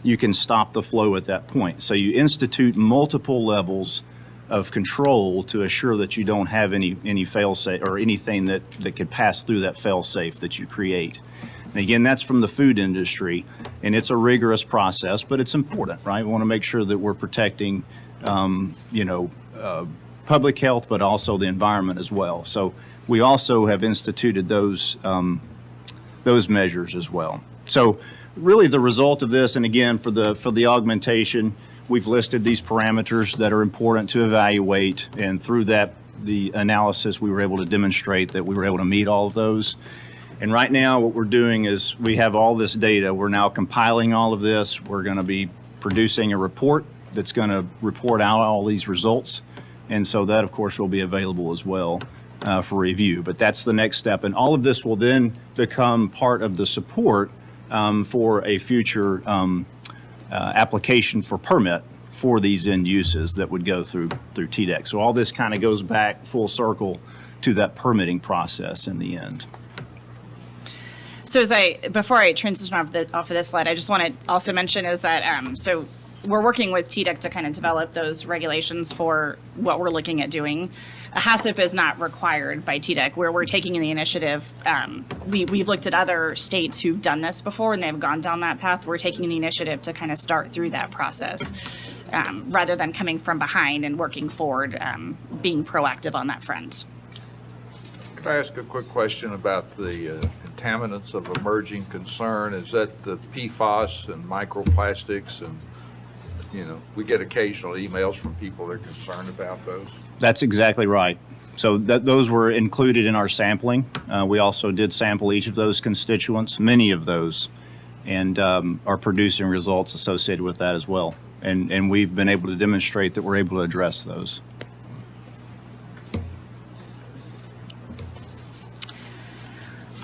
you can stop the flow at that point. So you institute multiple levels of control to assure that you don't have any fail-safe or anything that could pass through that fail-safe that you create. And again, that's from the food industry, and it's a rigorous process, but it's important, right? We want to make sure that we're protecting, public health, but also the environment as well. So we also have instituted those measures as well. So really the result of this, and again, for the augmentation, we've listed these parameters that are important to evaluate, and through that, the analysis, we were able to demonstrate that we were able to meet all of those. And right now, what we're doing is we have all this data. We're now compiling all of this. We're going to be producing a report that's going to report out all these results. And so that, of course, will be available as well for review. But that's the next step. And all of this will then become part of the support for a future application for permit for these end uses that would go through TDEC. So all this kind of goes back full circle to that permitting process in the end. So before I transition off of this slide, I just want to also mention is that, so we're working with TDEC to kind of develop those regulations for what we're looking at doing. A HACCP is not required by TDEC. Where we're taking the initiative, we've looked at other states who've done this before and they've gone down that path. We're taking the initiative to kind of start through that process rather than coming from behind and working forward, being proactive on that front. Could I ask a quick question about the contaminants of emerging concern? Is that the PFAS and microplastics? And, you know, we get occasional emails from people that are concerned about those. That's exactly right. So those were included in our sampling. We also did sample each of those constituents, many of those, and are producing results associated with that as well. And we've been able to demonstrate that we're able to address those.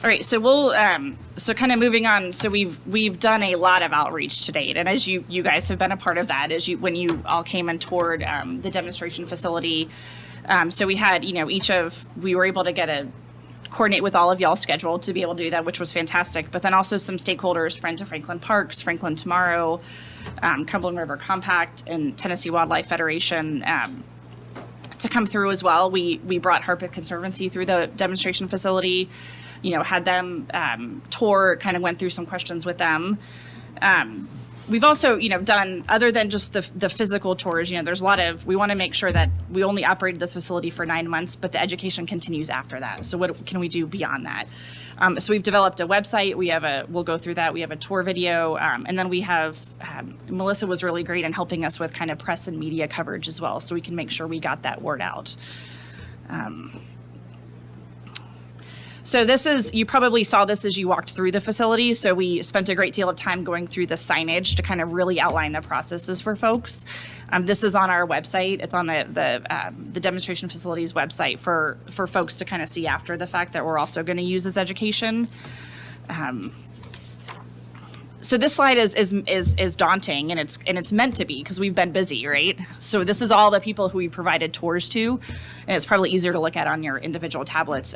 All right, so we'll so kind of moving on. So we've done a lot of outreach to date, and as you guys have been a part of that, when you all came and toured the demonstration facility. So we had we were able to coordinate with all of y'all scheduled to be able to do that, which was fantastic. But then also some stakeholders, Friends of Franklin Parks, Franklin Tomorrow, Cumberland River Compact, and Tennessee Wildlife Federation. To come through as well. We brought Harpeth Conservancy through the demonstration facility. Had them tour, kind of went through some questions with them. We've also, done, other than just the physical tours, there's a lot of, we want to make sure that we only operated this facility for 9 months, but the education continues after that. So what can we do beyond that? So we've developed a website. We'll go through that. We have a tour video. And then we have, Melissa was really great in helping us with kind of press and media coverage as well. So we can make sure we got that word out. So you probably saw this as you walked through the facility. So we spent a great deal of time going through the signage to kind of really outline the processes for folks. This is on our website. It's on the demonstration facility's website for folks to kind of see after the fact that we're also going to use as education. So this slide is daunting, and it's meant to be because we've been busy, right? So this is all the people who we provided tours to, and it's probably easier to look at on your individual tablets.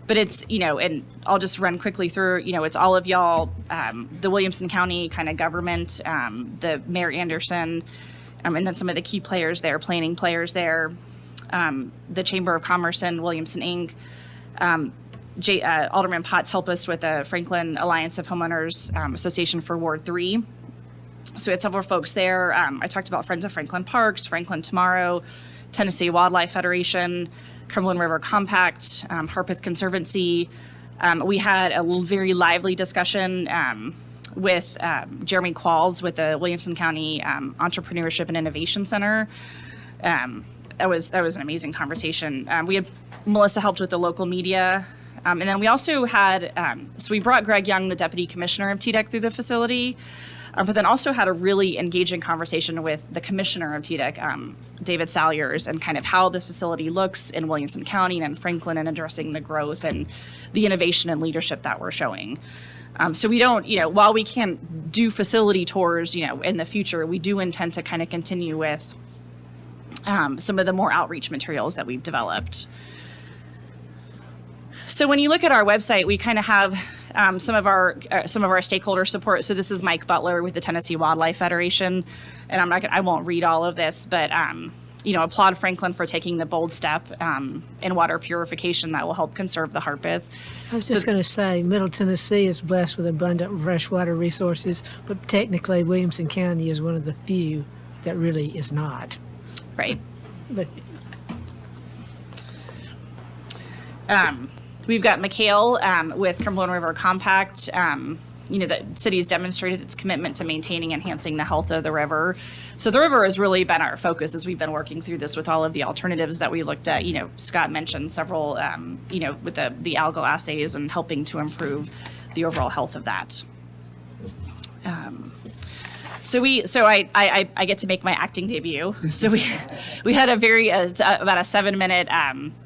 But it's, and I'll just run quickly through, it's all of y'all, the Williamson County kind of government, the Mayor Anderson, and then some of the key players there, planning players there, the Chamber of Commerce and Williamson Inc. Alderman Potts helped us with the Franklin Alliance of Homeowners Association for Ward 3. So we had several folks there. I talked about Friends of Franklin Parks, Franklin Tomorrow, Tennessee Wildlife Federation, Cumberland River Compact, Harpeth Conservancy. We had a very lively discussion with Jeremy Qualls with the Williamson County Entrepreneurship and Innovation Center. That was an amazing conversation. We had Melissa helped with the local media. And then we also had, so we brought Greg Young, the Deputy Commissioner of TDEC, through the facility. But then also had a really engaging conversation with the commissioner of TDEC, David Salyers, and kind of how the facility looks in Williamson County and in Franklin and addressing the growth and the innovation and leadership that we're showing. So we don't, while we can't do facility tours, in the future, we do intend to kind of continue with some of the more outreach materials that we've developed. So when you look at our website, we kind of have some of our stakeholder support. So this is Mike Butler with the Tennessee Wildlife Federation, and I won't read all of this, but applaud Franklin for taking the bold step in water purification that will help conserve the Harpeth. I was just going to say, Middle Tennessee is blessed with abundant freshwater resources, but technically Williamson County is one of the few that really is not. Right. But we've got McHale with Cumberland River Compact. The city's demonstrated its commitment to maintaining and enhancing the health of the river. So the river has really been our focus as we've been working through this with all of the alternatives that we looked at. Scott mentioned several, with the algal assays and helping to improve the overall health of that. So I get to make my acting debut. So we had a very about a 7-minute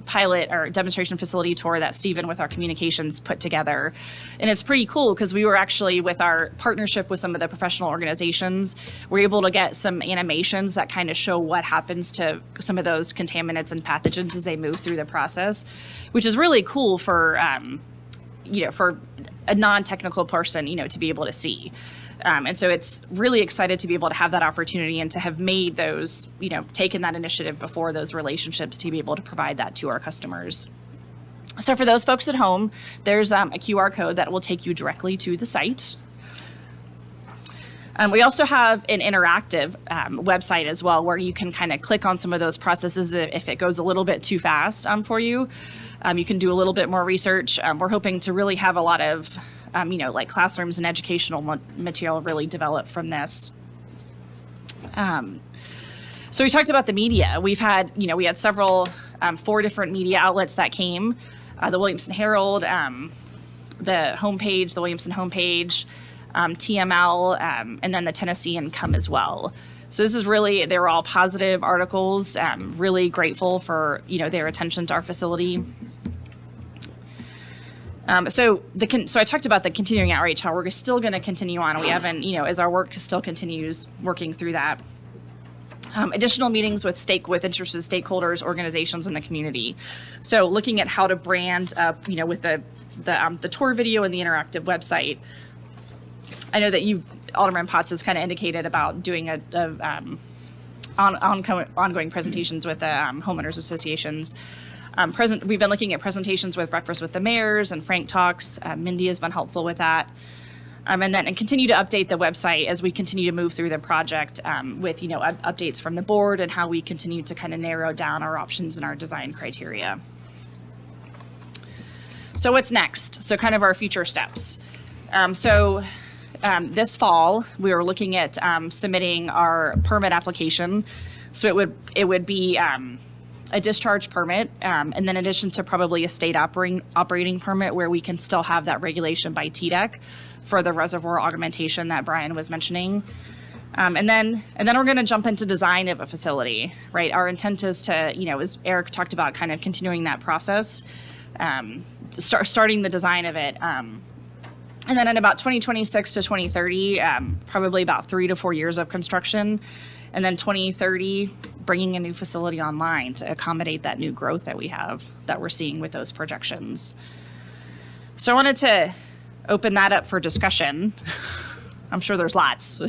pilot or demonstration facility tour that Stephen with our communications put together, and it's pretty cool because we were actually, with our partnership with some of the professional organizations, we're able to get some animations that kind of show what happens to some of those contaminants and pathogens as they move through the process, which is really cool for for a non-technical person, to be able to see. And so it's really excited to be able to have that opportunity and to have made those, taken that initiative before those relationships to be able to provide that to our customers. So for those folks at home, there's a QR code that will take you directly to the site. We also have an interactive website as well, where you can kind of click on some of those processes if it goes a little bit too fast for you. You can do a little bit more research. We're hoping to really have a lot of, like classrooms and educational material really develop from this. So we talked about the media. We've had, we had several, 4 different media outlets that came, the Williamson Herald, the homepage, the Williamson homepage, TML, and then the Tennessee Income as well. So this is really, they were all positive articles, really grateful for, their attention to our facility. So I talked about the continuing outreach, how we're still going to continue on. We haven't, as our work still continues working through that. Additional meetings with interested stakeholders, organizations in the community. So looking at how to brand, with the tour video and the interactive website. I know that Alderman Potts has kind of indicated about doing ongoing presentations with the homeowners associations. We've been looking at presentations with Breakfast with the Mayors and Frank Talks. Mindy has been helpful with that. And continue to update the website as we continue to move through the project with, updates from the board and how we continue to kind of narrow down our options and our design criteria. So what's next? So kind of our future steps. This fall, we were looking at submitting our permit application. So it would be a discharge permit, and then in addition to probably a state operating permit where we can still have that regulation by TDEC for the reservoir augmentation that Brian was mentioning. And then we're going to jump into design of a facility, right? Our intent is to, as Eric talked about, kind of continuing that process, starting the design of it. And then in about 2026 to 2030, probably about 3 to 4 years of construction. And then 2030, bringing a new facility online to accommodate that new growth that we're seeing with those projections. So I wanted to open that up for discussion. I'm sure there's lots.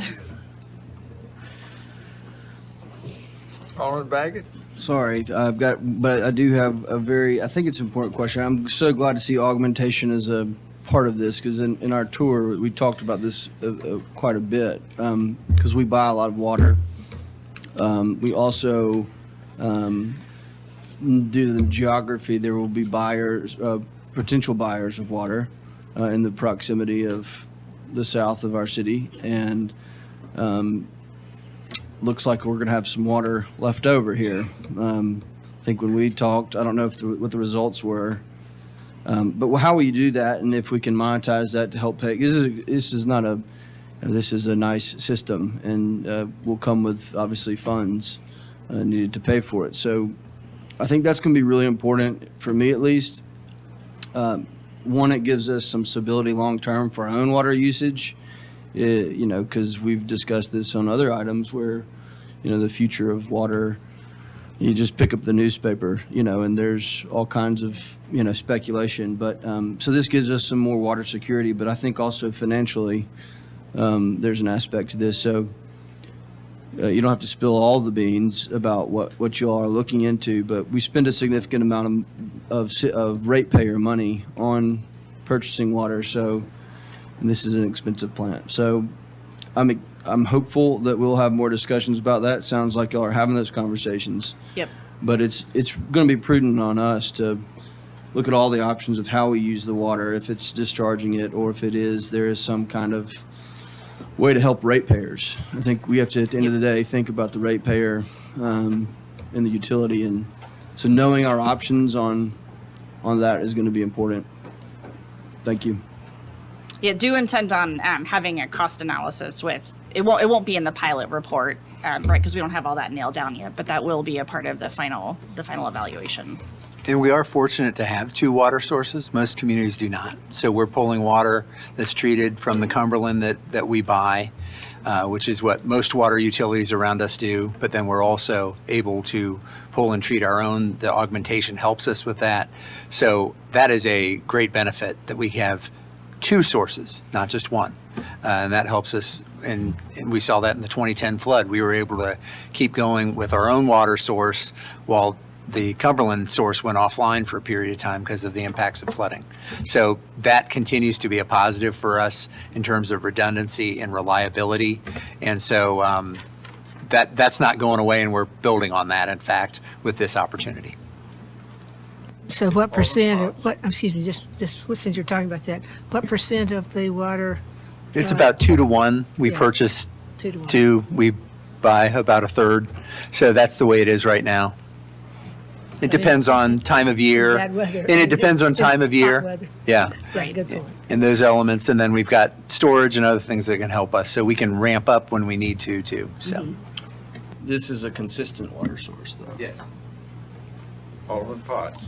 Alderman Baggett? Sorry, but I do have I think it's an important question. I'm so glad to see augmentation as a part of this, because in our tour, we talked about this quite a bit, because we buy a lot of water. We also, due to the geography, there will be potential buyers of water in the proximity of the south of our city, and looks like we're going to have some water left over here. I think when we talked, I don't know what the results were, but how will you do that, and if we can monetize that to help pay? This is a nice system, and will come with obviously funds needed to pay for it. So I think that's going to be really important for me, at least. One, it gives us some stability long term for our own water usage. Because we've discussed this on other items where, the future of water, you just pick up the newspaper, and there's all kinds of, speculation. But so this gives us some more water security, but I think also financially, there's an aspect to this. So you don't have to spill all the beans about what you all are looking into, but we spend a significant amount of ratepayer money on purchasing water. So, and this is an expensive plant. So I'm hopeful that we'll have more discussions about that. Sounds like y'all are having those conversations. Yep. But it's going to be prudent on us to look at all the options of how we use the water, if it's discharging it, or if there is some kind of way to help ratepayers. I think we have to, at the end of the day, think about the ratepayer and the utility. And so knowing our options on that is going to be important. Thank you. Yeah, do intend on having a cost analysis with it won't be in the pilot report, right? Because we don't have all that nailed down yet, but that will be a part of the final evaluation. And we are fortunate to have 2 water sources. Most communities do not. So we're pulling water that's treated from the Cumberland that we buy, which is what most water utilities around us do. But then we're also able to pull and treat our own. The augmentation helps us with that. So that is a great benefit that we have 2 sources, not just one. And that helps us. And we saw that in the 2010 flood. We were able to keep going with our own water source while the Cumberland source went offline for a period of time because of the impacts of flooding. So that continues to be a positive for us in terms of redundancy and reliability. And so that's not going away, and we're building on that, in fact, with this opportunity. So what percent, excuse me, just since you're talking about that, what percent of the water? It's about 2 to 1. We purchase 2 to 1. 2, we buy about a third. So that's the way it is right now. It depends on time of year. Bad weather. And it depends on time of Hot year. weather. Yeah. Right, good point. And those elements. And then we've got storage and other things that can help us. So we can ramp up when we need to, too. So. This is a consistent water source, though. Yes. Alderman Potts.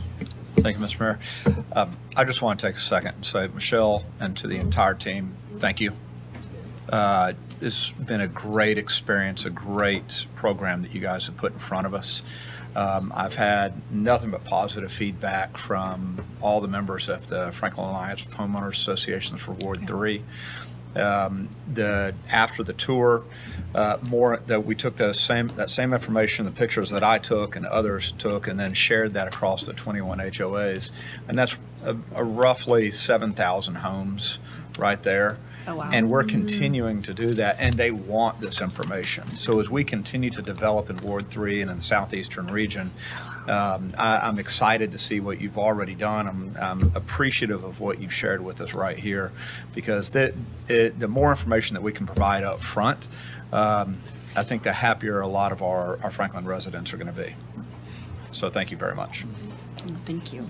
Thank you, Mr. Mayor. I just want to take a second and say, Michelle, and to the entire team, thank you. It's been a great experience, a great program that you guys have put in front of us. I've had nothing but positive feedback from all the members of the Franklin Alliance of Homeowners Associations for Ward 3. After the tour, we took that same information, the pictures that I took and others took, and then shared that across the 21 HOAs, and that's a roughly 7,000 homes right there. Oh, wow. And we're continuing to do that, and they want this information. So as we continue to develop in Ward 3 and in the southeastern region, I'm excited to see what you've already done. I'm appreciative of what you've shared with us right here, because the more information that we can provide up front, I think the happier a lot of our Franklin residents are going to be. So thank you very much. Thank you.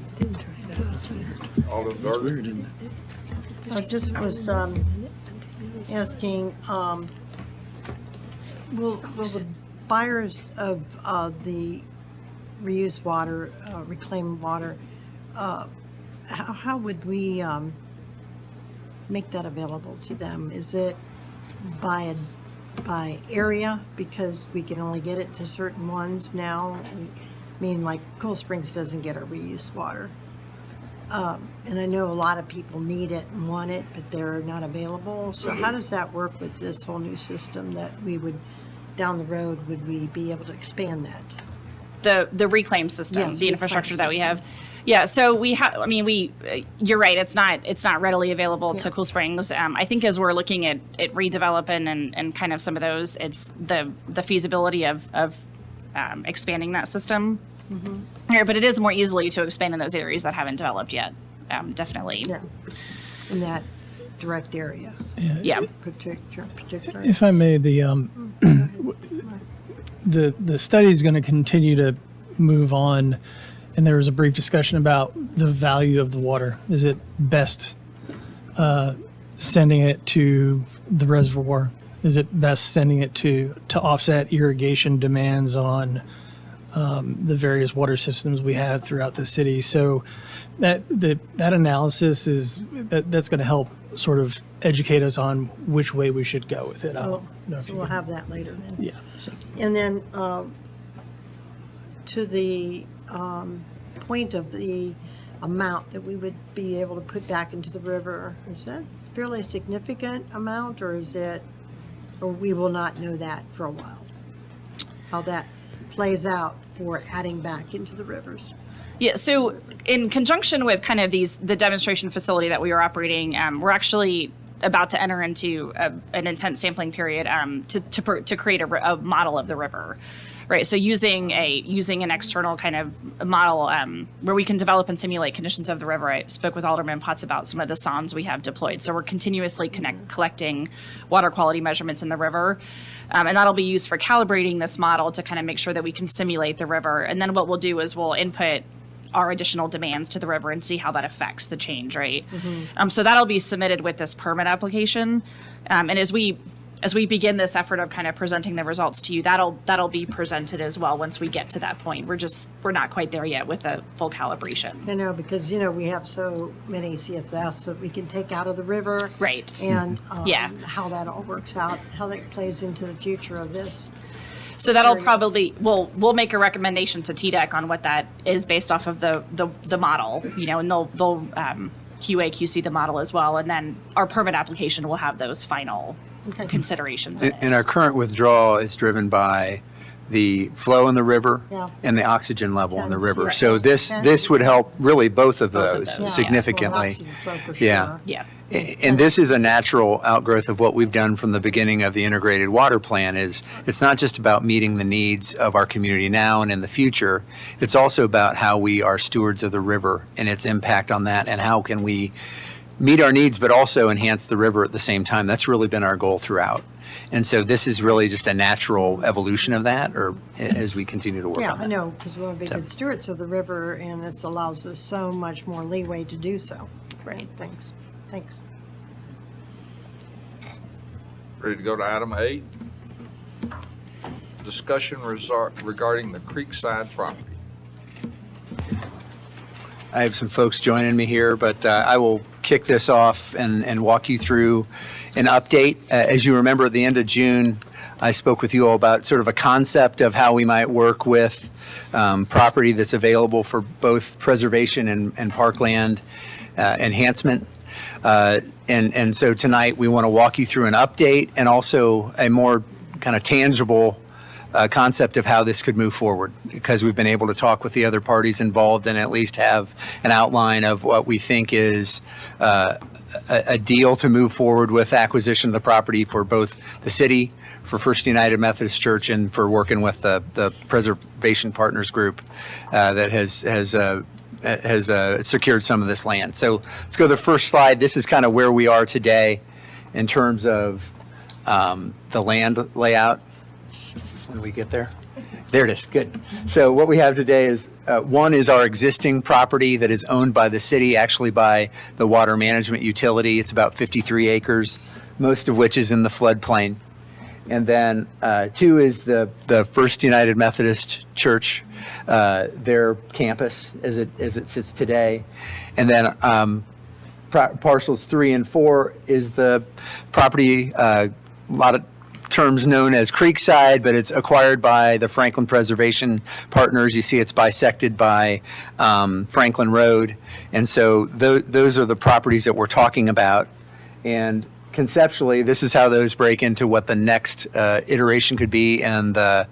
Alderman Gardner. Weird, isn't it? I just was asking, will the buyers of the reused water, reclaimed water, how would we make that available to them? Is it by area, because we can only get it to certain ones now? I mean, like Cool Springs doesn't get our reused water. And I know a lot of people need it and want it, but they're not available. So how does that work with this whole new system that we would, down the road, would we be able to expand that? The reclaim system, Yeah, the reclaim infrastructure that we system. have. Yeah, so we have, I mean, you're right, it's not readily available to Cool Springs. I think as we're looking at redeveloping and kind of some of those, it's the feasibility of expanding that system. Here, but it is more easily to expand in those areas that haven't developed yet, definitely. Yeah, in that direct area. Yeah. Particular. If I may, the study is going to continue to move on, and there was a brief discussion about the value of the water. Is it best sending it to the reservoir? Is it best sending it to offset irrigation demands on the various water systems we have throughout the city? So that analysis that's going to help sort of educate us on which way we should go with it. I don't know if So you we'll can- have that later then. Yeah. So. And then to the point of the amount that we would be able to put back into the river, is that a fairly significant amount, or is it, or we will not know that for a while? How that plays out for adding back into the rivers? Yeah, so in conjunction with kind of the demonstration facility that we are operating, we're actually about to enter into an intense sampling period to create a model of the river, right? So using an external kind of model where we can develop and simulate conditions of the river. I spoke with Alderman Potts about some of the sondes we have deployed. So we're continuously collecting water quality measurements in the river. And that'll be used for calibrating this model to kind of make sure that we can simulate the river. And then what we'll do is we'll input our additional demands to the river and see how that affects the change, right? So that'll be submitted with this permit application. And as we as we begin this effort of kind of presenting the results to you, that'll be presented as well once we get to that point. We're not quite there yet with the full calibration. I know, because, we have so many CFS that we can take out of the river. Right. And Yeah. how that all works out, how that plays into the future of this. So that'll Curious. probably, we'll make a recommendation to TDEC on what that is based off of the model, and they'll QA/QC the model as well, and then our permit application will have those final considerations in it. And our current withdrawal is driven by the flow in the river Yeah. and the oxygen level in the river. Yes. So this would help really both of those Yeah. significantly. Well, oxygen flow for Yeah. sure. Yeah. And this is a natural outgrowth of what we've done from the beginning of the integrated water plan. Is it's not just about meeting the needs of our community now and in the future. It's also about how we are stewards of the river and its impact on that, and how can we meet our needs but also enhance the river at the same time. That's really been our goal throughout. And so this is really just a natural evolution of that, or as we continue to work Yeah, on I that. know, because we want to be good stewards of the river, and this allows us so much more leeway to do so. Right. Thanks. Ready to go to item 8? Discussion regarding the Creekside property. I have some folks joining me here, but I will kick this off and walk you through an update. As you remember, at the end of June, I spoke with you all about sort of a concept of how we might work with property that's available for both preservation and parkland enhancement. And so tonight, we want to walk you through an update and also a more kind of tangible concept of how this could move forward, because we've been able to talk with the other parties involved and at least have an outline of what we think is a deal to move forward with acquisition of the property for both the city, for First United Methodist Church, and for working with the Preservation Partners Group that has secured some of this land. So let's go to the first slide. This is kind of where we are today in terms of the land layout. When we get there? There it is. Good. So what we have today is, one is our existing property that is owned by the city, actually by the water management utility. It's about 53 acres, most of which is in the floodplain. And then two is the First United Methodist Church, their campus as it sits today. And then parcels 3 and 4 is the property, a lot of terms known as Creekside, but it's acquired by the Franklin Preservation Partners. You see it's bisected by Franklin Road. And so those are the properties that we're talking about. And conceptually, this is how those break into what the next iteration could be, and the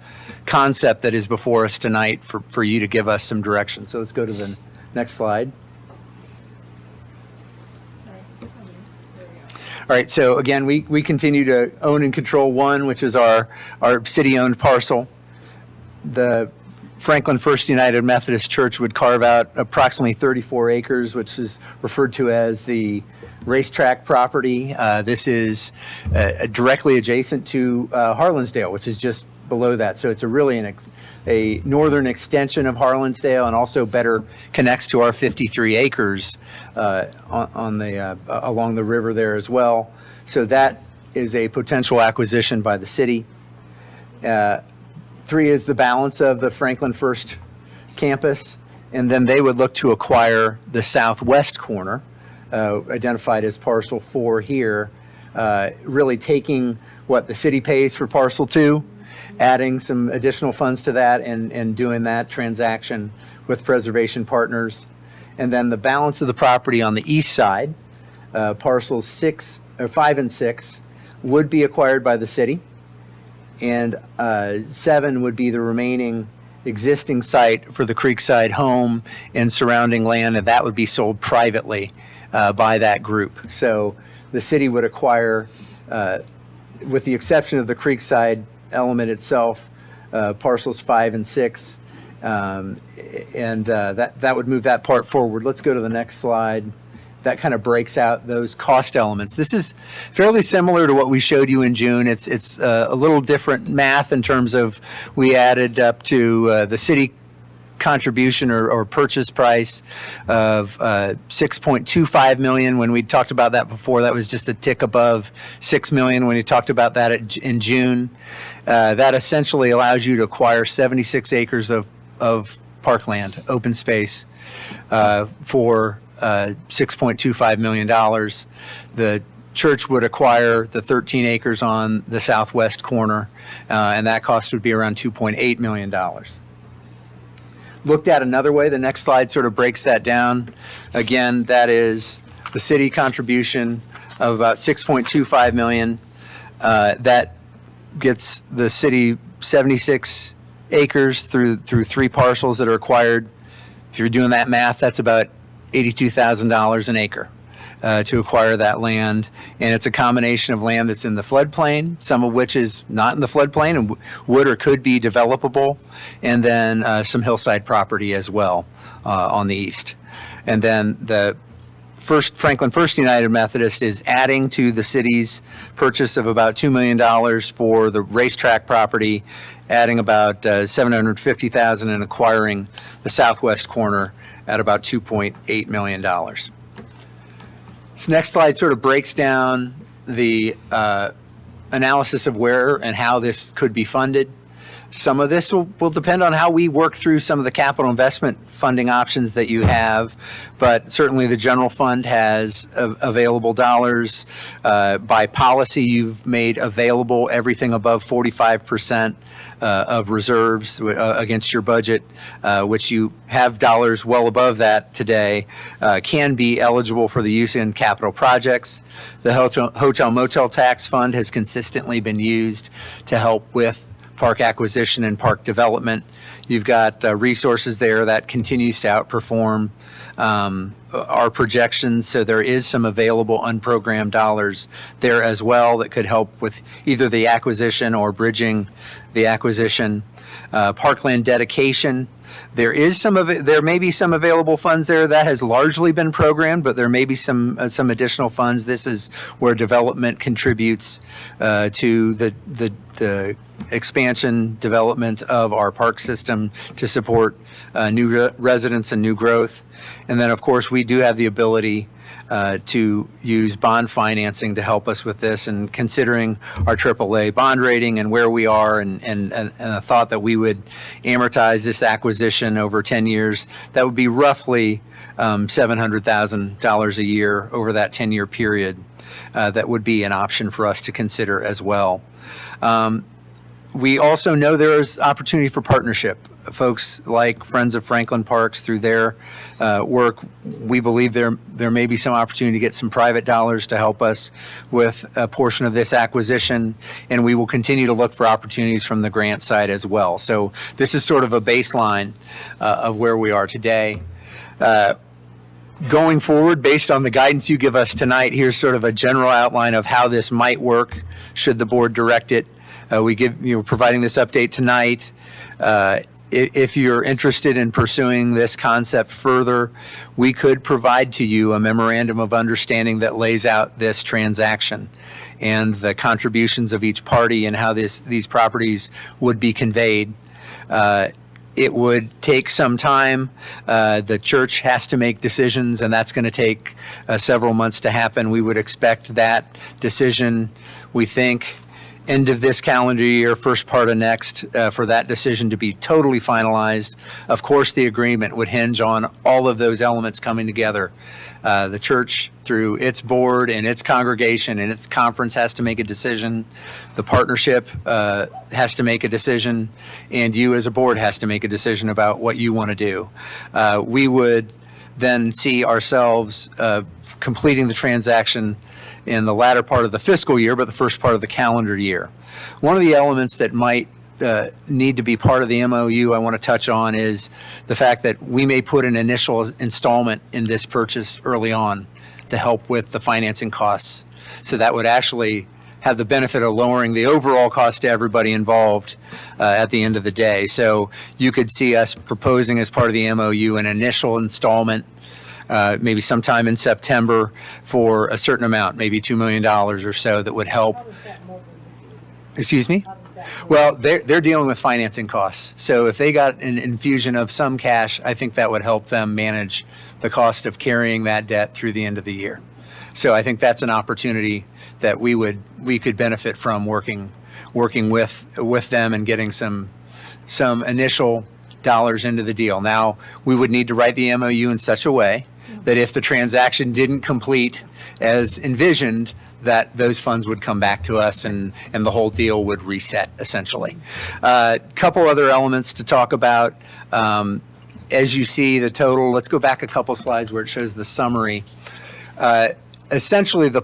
concept that is before us tonight for you to give us some direction. So let's go to the next slide. All right, so again, we continue to own and control one, which is our city-owned parcel. The Franklin First United Methodist Church would carve out approximately 34 acres, which is referred to as the racetrack property. This is directly adjacent to Harlansdale, which is just below that. So it's a northern extension of Harlansdale, and also better connects to our 53 acres along the river there as well. So that is a potential acquisition by the city. 3 is the balance of the Franklin First campus, and then they would look to acquire the southwest corner, identified as parcel 4 here, really taking what the city pays for parcel 2, adding some additional funds to that, and doing that transaction with Preservation Partners. And then the balance of the property on the east side, parcels 5 and 6, would be acquired by the city, and 7 would be the remaining existing site for the Creekside home and surrounding land, and that would be sold privately by that group. So the city would acquire, with the exception of the Creekside element itself, parcels 5 and 6, and that would move that part forward. Let's go to the next slide. That kind of breaks out those cost elements. This is fairly similar to what we showed you in June. It's a little different math in terms of we added up to the city contribution or purchase price of $6.25 million. When we talked about that before, that was just a tick above $6 million when we talked about that in June. That essentially allows you to acquire 76 acres of parkland, open space, for $6.25 million. The church would acquire the 13 acres on the southwest corner, and that cost would be around $2.8 million. Looked at another way, the next slide sort of breaks that down. Again, that is the city contribution of about $6.25 million. That gets the city 76 acres through 3 parcels that are acquired. If you're doing that math, that's about $82,000 an acre to acquire that land. And it's a combination of land that's in the floodplain, some of which is not in the floodplain and would or could be developable, and then some hillside property as well on the east. And then the Franklin First United Methodist is adding to the city's purchase of about $2 million for the racetrack property, adding about $750,000 and acquiring the southwest corner at about $2.8 million. This next slide sort of breaks down the analysis of where and how this could be funded. Some of this will depend on how we work through some of the capital investment funding options that you have, but certainly the general fund has available dollars. By policy, you've made available everything above 45% of reserves against your budget, which you have dollars well above that today, can be eligible for the use in capital projects. The hotel motel tax fund has consistently been used to help with park acquisition and park development. You've got resources there that continues to outperform our projections, so there is some available unprogrammed dollars there as well that could help with either the acquisition or bridging the acquisition. Parkland dedication, there may be some available funds there. That has largely been programmed, but there may be some additional funds. This is where development contributes to the expansion development of our park system to support new residents and new growth. And then, of course, we do have the ability to use bond financing to help us with this. And considering our AAA bond rating and where we are and a thought that we would amortize this acquisition over 10 years, that would be roughly $700,000 a year over that 10-year period. That would be an option for us to consider as well. We also know there is opportunity for partnership. Folks like Friends of Franklin Parks, through their work, we believe there may be some opportunity to get some private dollars to help us with a portion of this acquisition, and we will continue to look for opportunities from the grant side as well. So this is sort of a baseline of where we are today. Going forward, based on the guidance you give us tonight, here's sort of a general outline of how this might work should the board direct it. We're providing this update tonight. If you're interested in pursuing this concept further, we could provide to you a memorandum of understanding that lays out this transaction and the contributions of each party and how these properties would be conveyed. It would take some time. The church has to make decisions, and that's going to take several months to happen. We would expect that decision, we think, end of this calendar year, first part of next, for that decision to be totally finalized. Of course, the agreement would hinge on all of those elements coming together. The church, through its board and its congregation and its conference, has to make a decision. The partnership has to make a decision, and you as a board has to make a decision about what you want to do. We would then see ourselves completing the transaction in the latter part of the fiscal year, but the first part of the calendar year. One of the elements that might need to be part of the MOU I want to touch on is the fact that we may put an initial installment in this purchase early on to help with the financing costs. So that would actually have the benefit of lowering the overall cost to everybody involved at the end of the day. So you could see us proposing as part of the MOU an initial installment maybe sometime in September for a certain amount, maybe $2 million or so, that would help. Excuse me? Well, they're dealing with financing costs. So if they got an infusion of some cash, I think that would help them manage the cost of carrying that debt through the end of the year. So I think that's an opportunity that we could benefit from working with them and getting some initial dollars into the deal. Now, we would need to write the MOU in such a way that if the transaction didn't complete as envisioned, that those funds would come back to us and the whole deal would reset, essentially. Couple other elements to talk about. As you see the total, let's go back a couple slides where it shows the summary. Essentially, the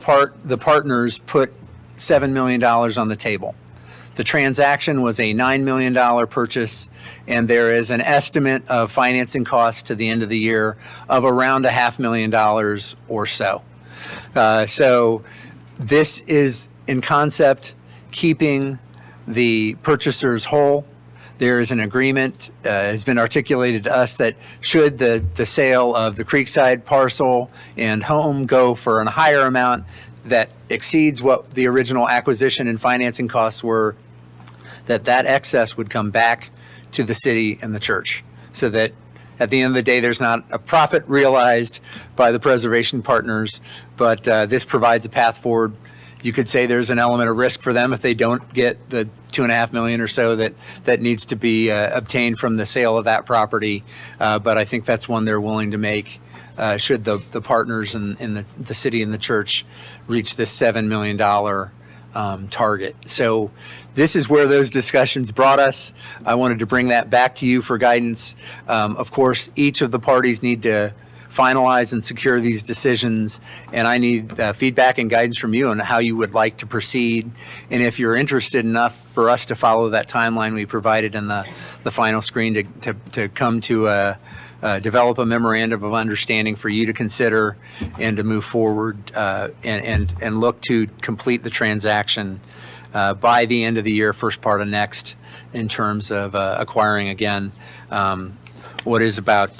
partners put $7 million on the table. The transaction was a $9 million purchase, and there is an estimate of financing costs to the end of the year of around $500,000 or so. So this is, in concept, keeping the purchasers whole. There is an agreement, has been articulated to us that should the sale of the Creekside parcel and home go for a higher amount that exceeds what the original acquisition and financing costs were, that excess would come back to the city and the church, so that at the end of the day, there's not a profit realized by the preservation partners, but this provides a path forward. You could say there's an element of risk for them if they don't get the $2.5 million or so that needs to be obtained from the sale of that property. But I think that's one they're willing to make should the partners in the city and the church reach this $7 million target. So this is where those discussions brought us. I wanted to bring that back to you for guidance. Of course, each of the parties need to finalize and secure these decisions, and I need feedback and guidance from you on how you would like to proceed. And if you're interested enough for us to follow that timeline we provided in the final screen to come to develop a memorandum of understanding for you to consider and to move forward and look to complete the transaction by the end of the year, first part of next, in terms of acquiring again what is about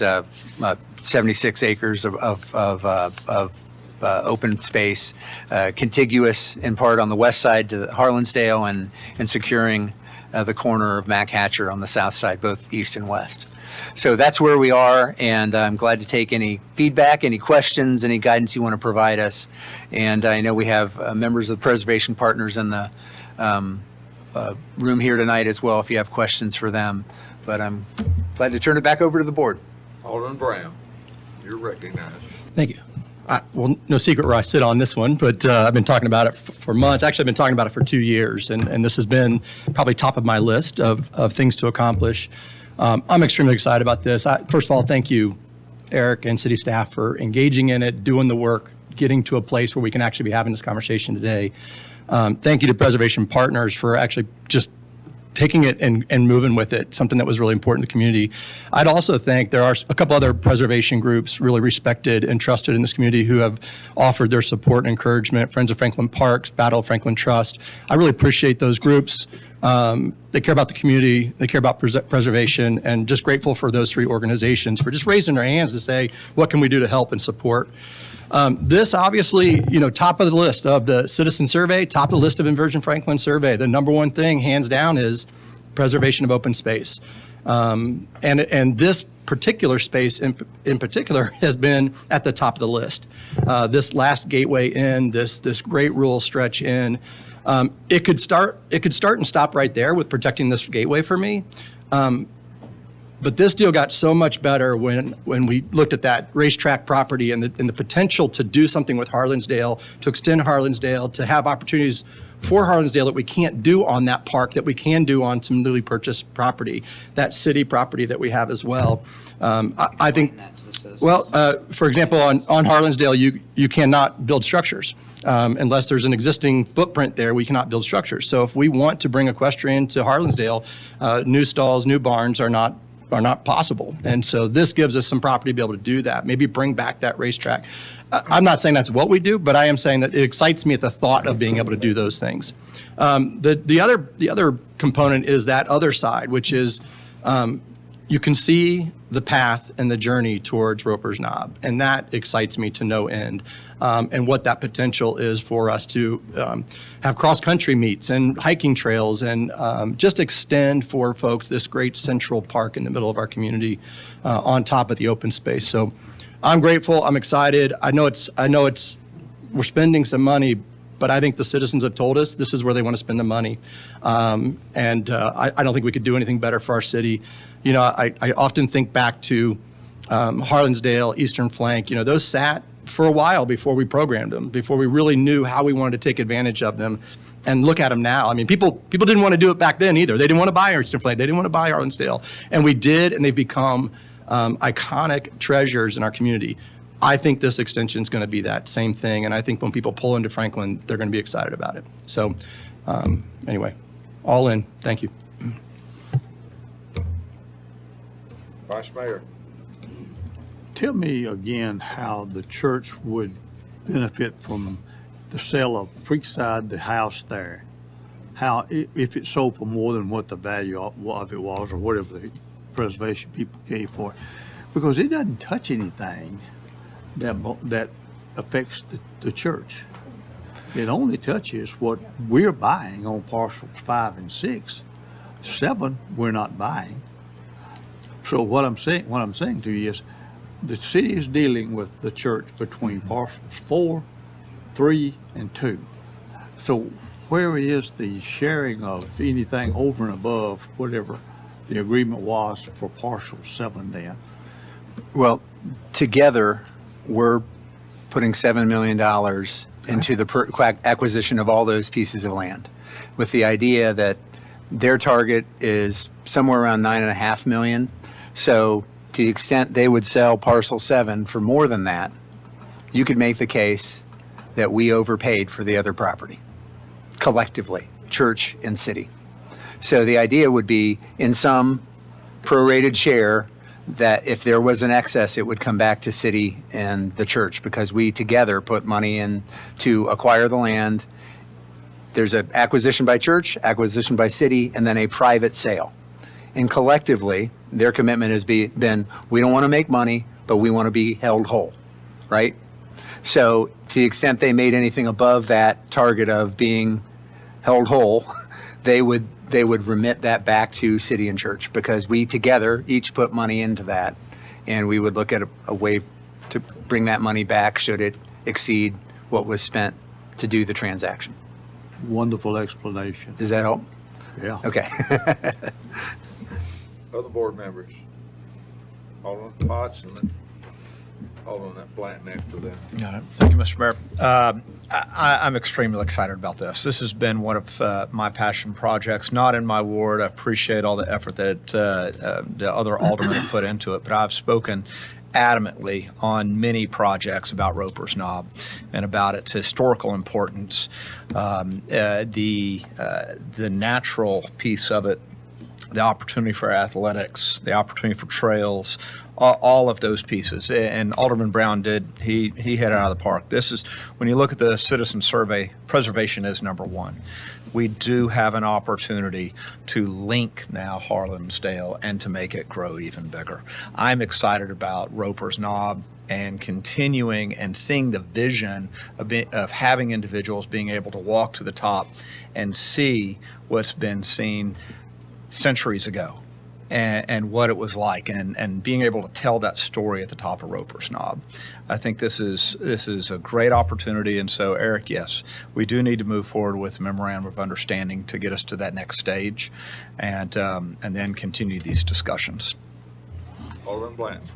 76 acres of open space, contiguous in part on the west side to Harlansdale and securing the corner of Mac Hatcher on the south side, both east and west. So that's where we are, and I'm glad to take any feedback, any questions, any guidance you want to provide us. And I know we have members of the Preservation Partners in the room here tonight as well if you have questions for them. But I'm glad to turn it back over to the board. Alderman Brown, you're recognized. Thank you. Well, no secret where I sit on this one, but I've been talking about it for months. Actually, I've been talking about it for 2 years, and this has been probably top of my list of things to accomplish. I'm extremely excited about this. First of all, thank you, Eric and city staff, for engaging in it, doing the work, getting to a place where we can actually be having this conversation today. Thank you to Preservation Partners for actually just taking it and moving with it, something that was really important to the community. I'd also think there are a couple other preservation groups really respected and trusted in this community who have offered their support and encouragement. Friends of Franklin Parks, Battle of Franklin Trust. I really appreciate those groups. They care about the community, they care about preservation, and just grateful for those three organizations for just raising their hands to say, what can we do to help and support? This obviously, top of the list of the citizen survey, top of the list of Inversion Franklin survey. The number one thing, hands down, is preservation of open space. And this particular space in particular has been at the top of the list. This last gateway in, this great rural stretch in, it could start and stop right there with protecting this gateway for me. But this deal got so much better when we looked at that racetrack property and the potential to do something with Harlansdale, to extend Harlansdale, to have opportunities for Harlansdale that we can't do on that park, that we can do on some newly purchased property, that city property that we have as well. I think, well, for example, on Harlansdale, you cannot build structures. Unless there's an existing footprint there, we cannot build structures. So if we want to bring equestrian to Harlansdale, new stalls, new barns are not possible. And so this gives us some property to be able to do that, maybe bring back that racetrack. I'm not saying that's what we do, but I am saying that it excites me at the thought of being able to do those things. The other component is that other side, which is you can see the path and the journey towards Roper's Knob, and that excites me to no end. And what that potential is for us to have cross-country meets and hiking trails and just extend for folks this great central park in the middle of our community on top of the open space. So I'm grateful. I'm excited. I know we're spending some money, but I think the citizens have told us this is where they want to spend the money. And I don't think we could do anything better for our city. You know, I often think back to Harlansdale, Eastern Flank. You know, those sat for a while before we programmed them, before we really knew how we wanted to take advantage of them. And look at them now. I mean, people didn't want to do it back then either. They didn't want to buy Eastern Flank. They didn't want to buy Harlansdale. And we did, and they've become iconic treasures in our community. I think this extension is going to be that same thing, and I think when people pull into Franklin, they're going to be excited about it. So anyway, all in. Thank you. Vice Mayor. Tell me again how the church would benefit from the sale of Creekside, the house there. How, if it sold for more than what the value of it was, or whatever the preservation people gave for it, because it doesn't touch anything that affects the church. It only touches what we're buying on parcels 5 and 6. 7, we're not buying. So what I'm saying to you is, the city is dealing with the church between parcels 4, 3, and 2. So where is the sharing of anything over and above whatever the agreement was for parcel 7 then? Well, together, we're putting $7 million into the acquisition of all those pieces of land, with the idea that their target is somewhere around $9.5 million. So to the extent they would sell parcel 7 for more than that, you could make the case that we overpaid for the other property, collectively, church and city. So the idea would be, in some prorated share, that if there was an excess, it would come back to city and the church, because we together put money in to acquire the land. There's an acquisition by church, acquisition by city, and then a private sale. And collectively, their commitment has been, we don't want to make money, but we want to be held whole, right? So to the extent they made anything above that target of being held whole, they would remit that back to city and church, because we together each put money into that, and we would look at a way to bring that money back should it exceed what was spent to do the transaction. Wonderful explanation. Does that help? Yeah. Okay. Other board members? Alderman Potts and then Alderman Blanton after that. Thank you, Mr. Mayor. I'm extremely excited about this. This has been one of my passion projects, not in my ward. I appreciate all the effort that the other aldermen have put into it, but I've spoken adamantly on many projects about Roper's Knob and about its historical importance, the natural piece of it, the opportunity for athletics, the opportunity for trails, all of those pieces. And Alderman Brown he hit it out of the park. This is, when you look at the citizen survey, preservation is number one. We do have an opportunity to link now Harlansdale and to make it grow even bigger. I'm excited about Roper's Knob and continuing and seeing the vision of having individuals being able to walk to the top and see what's been seen centuries ago and what it was like, and being able to tell that story at the top of Roper's Knob. I think this is a great opportunity, and so Eric, yes, we do need to move forward with a memorandum of understanding to get us to that next stage, and then continue these discussions. Alderman Blanton.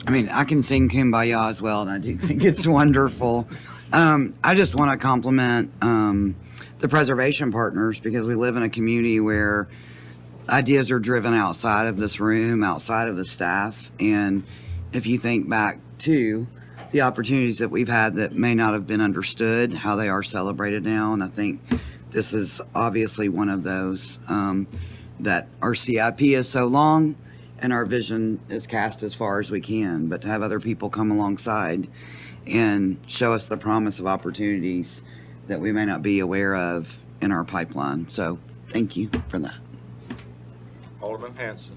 I mean, I can sing Kumbaya as well, and I do think it's wonderful. I just want to compliment the preservation partners, because we live in a community where ideas are driven outside of this room, outside of the staff. And if you think back to the opportunities that we've had that may not have been understood, how they are celebrated now. And I think this is obviously one of those, that our CIP is so long and our vision is cast as far as we can, but to have other people come alongside and show us the promise of opportunities that we may not be aware of in our pipeline. So thank you for that. Alderman Hanson.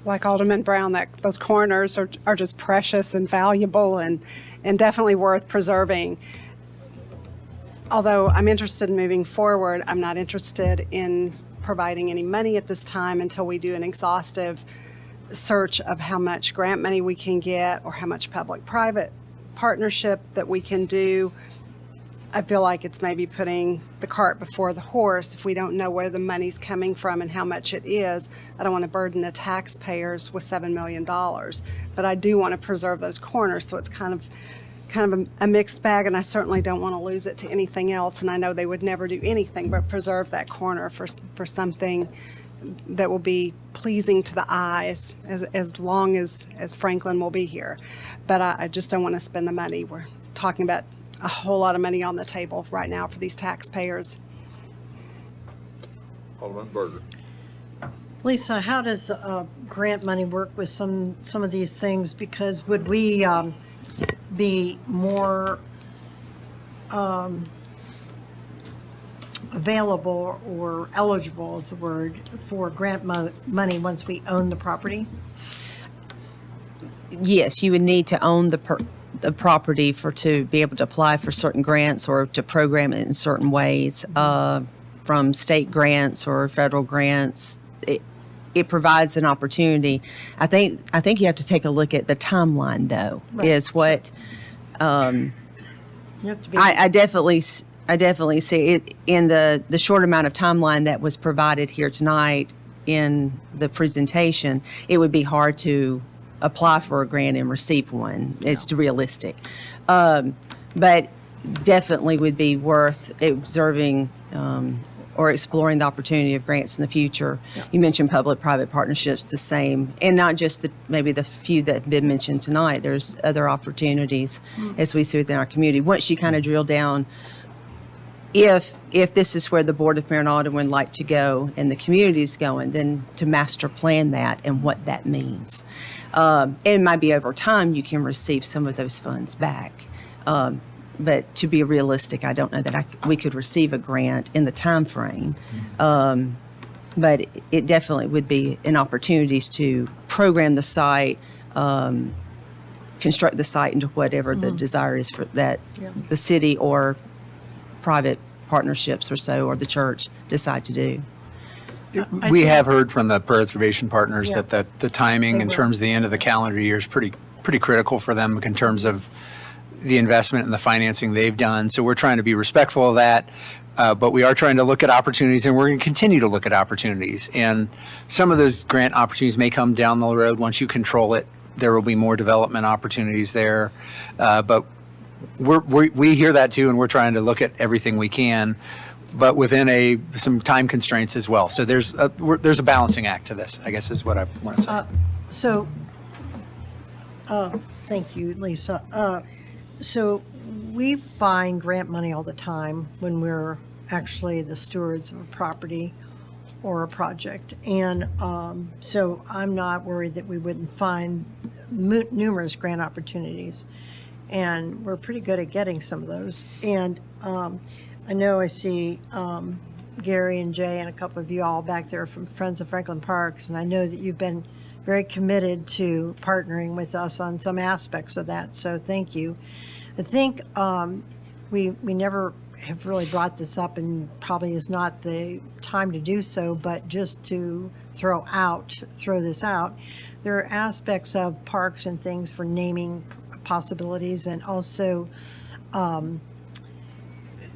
like Alderman Brown, that those corners are just precious and valuable and definitely worth preserving. Although I'm interested in moving forward, I'm not interested in providing any money at this time until we do an exhaustive search of how much grant money we can get or how much public-private partnership that we can do. I feel like it's maybe putting the cart before the horse if we don't know where the money's coming from and how much it is. I don't want to burden the taxpayers with $7 million, but I do want to preserve those corners, so it's kind of a mixed bag, and I certainly don't want to lose it to anything else, and I know they would never do anything but preserve that corner for something that will be pleasing to the eyes as long as Franklin will be here. But I just don't want to spend the money. We're talking about a whole lot of money on the table right now for these taxpayers. Alderman Berger. Lisa, how does grant money work with some of these things? Because would we be more available or eligible is the word for grant money once we own the property? Yes, you would need to own the property to be able to apply for certain grants or to program it in certain ways, from state grants or federal grants. It provides an opportunity. I think you have to take a look at the timeline, though. Right. Is what You have to be. I definitely see it in the short amount of timeline that was provided here tonight in the presentation. It would be hard to apply for a grant and receive one. It's realistic, but definitely would be worth observing or exploring the opportunity of grants in the future. You mentioned public-private partnerships, the same, and not just maybe the few that have been mentioned tonight. There's other opportunities as we see within our community. Once you kind of drill down, if this is where the Board of Mayor and Aldermen would like to go and the community's going, then to master plan that and what that means. It might be over time you can receive some of those funds back. But to be realistic, I don't know that we could receive a grant in the time frame. But it definitely would be an opportunity to program the site, construct the site into whatever the desire is for that the city or private partnerships or so, or the church decide to do. We have heard from the preservation partners Yeah. that the timing in terms of the end of the calendar year is pretty critical for them in terms of the investment and the financing they've done. So we're trying to be respectful of that, but we are trying to look at opportunities, and we're going to continue to look at opportunities. And some of those grant opportunities may come down the road. Once you control it, there will be more development opportunities there. But we hear that too, and we're trying to look at everything we can, but within some time constraints as well. So there's a balancing act to this, I guess is what I want to say. Thank you, Lisa. So we find grant money all the time when we're actually the stewards of a property or a project. And so I'm not worried that we wouldn't find numerous grant opportunities. And we're pretty good at getting some of those. And I know I see Gary and Jay and a couple of you all back there from Friends of Franklin Parks, and I know that you've been very committed to partnering with us on some aspects of that, so thank you. I think we never have really brought this up, and probably is not the time to do so, but just to throw this out, there are aspects of parks and things for naming possibilities, and also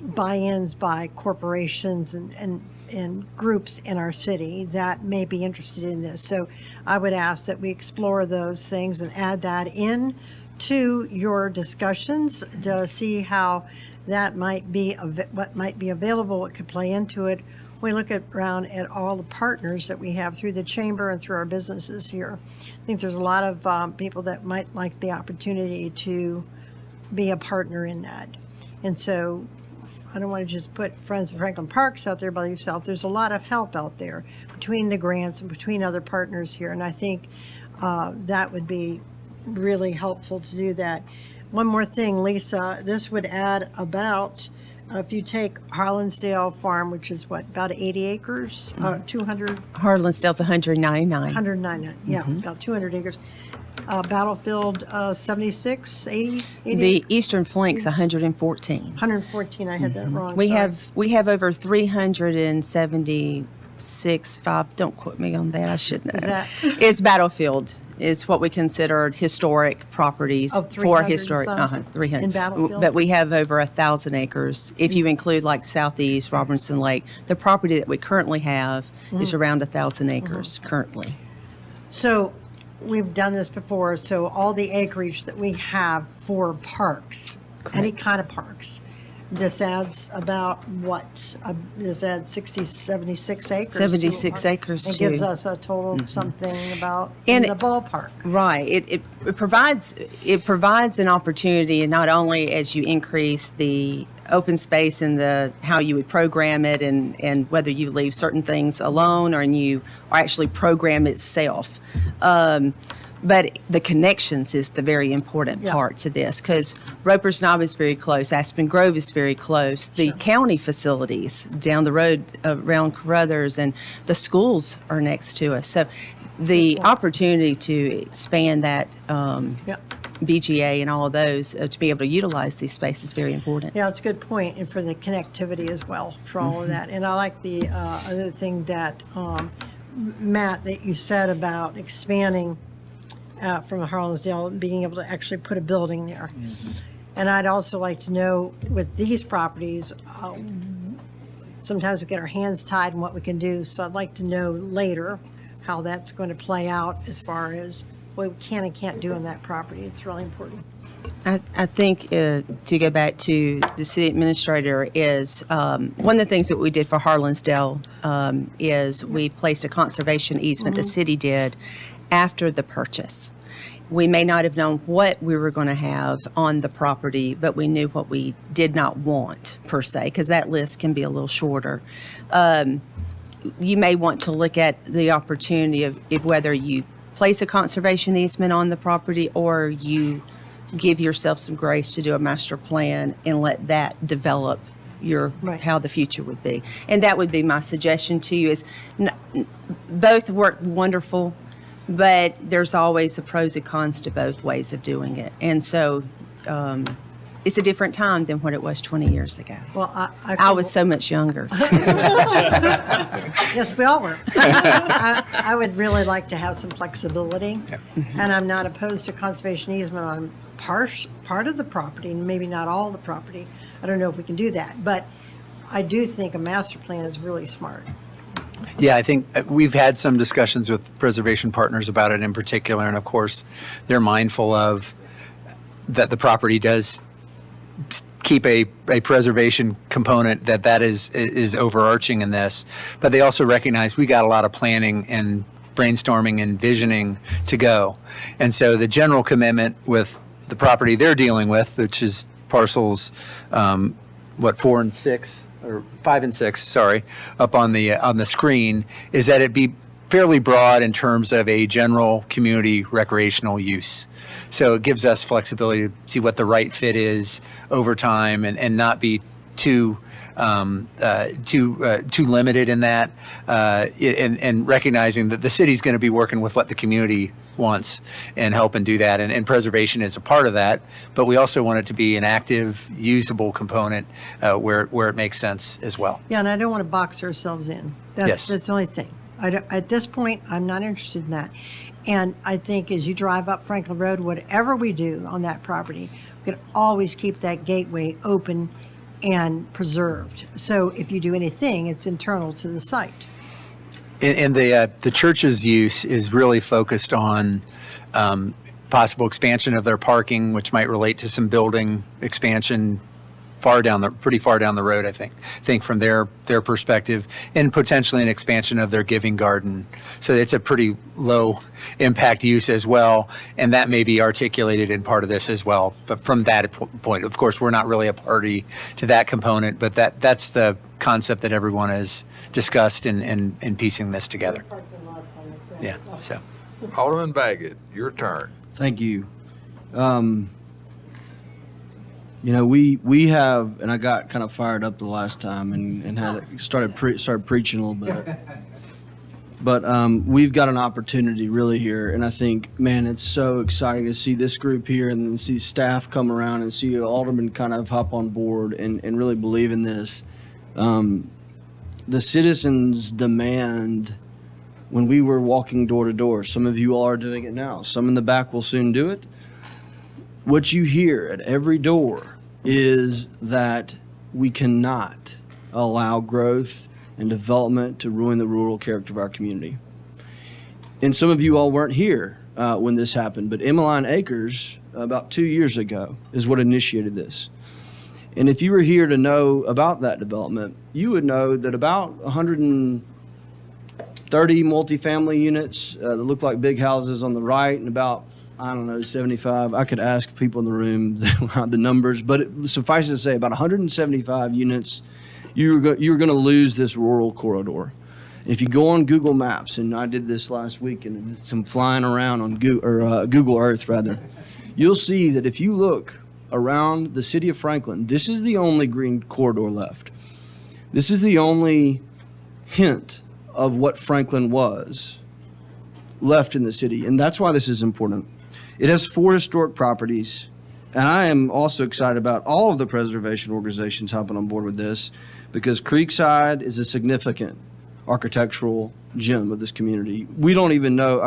buy-ins by corporations and groups in our city that may be interested in this. So I would ask that we explore those things and add that in to your discussions to see how that might be, what might be available, what could play into it. We look around at all the partners that we have through the chamber and through our businesses here. I think there's a lot of people that might like the opportunity to be a partner in that. And so I don't want to just put Friends of Franklin Parks out there by yourself. There's a lot of help out there between the grants and between other partners here. And I think that would be really helpful to do that. One more thing, Lisa, this would add about if you take Harlansdale Farm, which is what, about 80 acres, 200, Harlansdale's 199. 109, yeah, about 200 acres. Battlefield, 76, 80, 80? The eastern flank's 114. 114, I had that wrong. We sorry. have over 376, don't quote me on that, I should know. Is that- It's Battlefield, is what we consider historic properties. Of For 300 historic, some 300. in Battlefield? But we have over 1,000 acres. If you include like Southeast, Robertson Lake, the property that we currently have is around 1,000 acres currently. So we've done this before, so all the acreage that we have for parks, any kind of parks, this adds about what? This adds 60, 76 acres. to a 76 park. acres It gives to- us a total of something about And in the ballpark. Right. It provides an opportunity, and not only as you increase the open space and the how you would program it, and whether you leave certain things alone or you actually program itself. But the connections is the very important part to this, because Roper's Knob is very close, Aspen Grove is very close, the county facilities down the road around Carruthers, and the schools are next to us. So the opportunity to expand that BGA and all of those, to be able to utilize these spaces is very important. Yeah, it's a good point, and for the connectivity as well, for all of that. And I like the other thing that, Matt, that you said about expanding from Harlansdale, and being able to actually put a building there. And I'd also like to know, with these properties, sometimes we get our hands tied in what we can do, so I'd like to know later how that's going to play out as far as what we can and can't do on that property. It's really important. I think to go back to the city administrator is one of the things that we did for Harlansdale is we placed a conservation easement, the city did, after the purchase. We may not have known what we were going to have on the property, but we knew what we did not want, per se, because that list can be a little shorter. You may want to look at the opportunity of whether you place a conservation easement on the property or you give yourself some grace to do a master plan and let that develop how the future would be. And that would be my suggestion to you is both work wonderful, but there's always the pros and cons to both ways of doing it. And so it's a different time than what it was 20 years ago. Well, I was so much younger. Yes, we all were. I would really like to have some flexibility, and I'm not opposed to conservation easement on part of the property, and maybe not all the property. I don't know if we can do that, but I do think a master plan is really smart. Yeah, I think we've had some discussions with preservation partners about it in particular, and of course, they're mindful of that the property does keep a preservation component that is overarching in this, but they also recognize we got a lot of planning and brainstorming and visioning to go. And so the general commitment with the property they're dealing with, which is parcels, 4 and 6, or 5 and 6, sorry, up on the screen, is that it be fairly broad in terms of a general community recreational use. So it gives us flexibility to see what the right fit is over time and not be too limited in that, and recognizing that the city's going to be working with what the community wants and helping do that. And preservation is a part of that, but we also want it to be an active, usable component where it makes sense as well. Yeah, and I don't want to box ourselves in. Yes. That's the only thing. At this point, I'm not interested in that. And I think as you drive up Franklin Road, whatever we do on that property, we can always keep that gateway open and preserved. So if you do anything, it's internal to the site. And the church's use is really focused on possible expansion of their parking, which might relate to some building expansion pretty far down the road, I think from their perspective, and potentially an expansion of their giving garden. So it's a pretty low impact use as well, and that may be articulated in part of this as well. But from that point, of course, we're not really a party to that component, but that's the concept that everyone has discussed in piecing this together. Yeah, so. Alderman Baggett, your turn. Thank you. You know, we have, and I got kind of fired up the last time and started preaching a little bit. But we've got an opportunity really here, and I think, man, it's so exciting to see this group here and then see staff come around and see the aldermen kind of hop on board and really believe in this. The citizens demand, when we were walking door to door, some of you all are doing it now, some in the back will soon do it. What you hear at every door is that we cannot allow growth and development to ruin the rural character of our community. And some of you all weren't here when this happened, but Emmeline Acres, about 2 years ago, is what initiated this. And if you were here to know about that development, you would know that about 130 multifamily units that look like big houses on the right, and about, I don't know, 75. I could ask people in the room the numbers, but suffice it to say, about 175 units, you're going to lose this rural corridor. If you go on Google Maps, and I did this last week, and did some flying around on Google Earth, rather, you'll see that if you look around the city of Franklin, this is the only green corridor left. This is the only hint of what Franklin was left in the city, and that's why this is important. It has 4 historic properties, and I am also excited about all of the preservation organizations hopping on board with this, because Creekside is a significant architectural gem of this community. We don't even know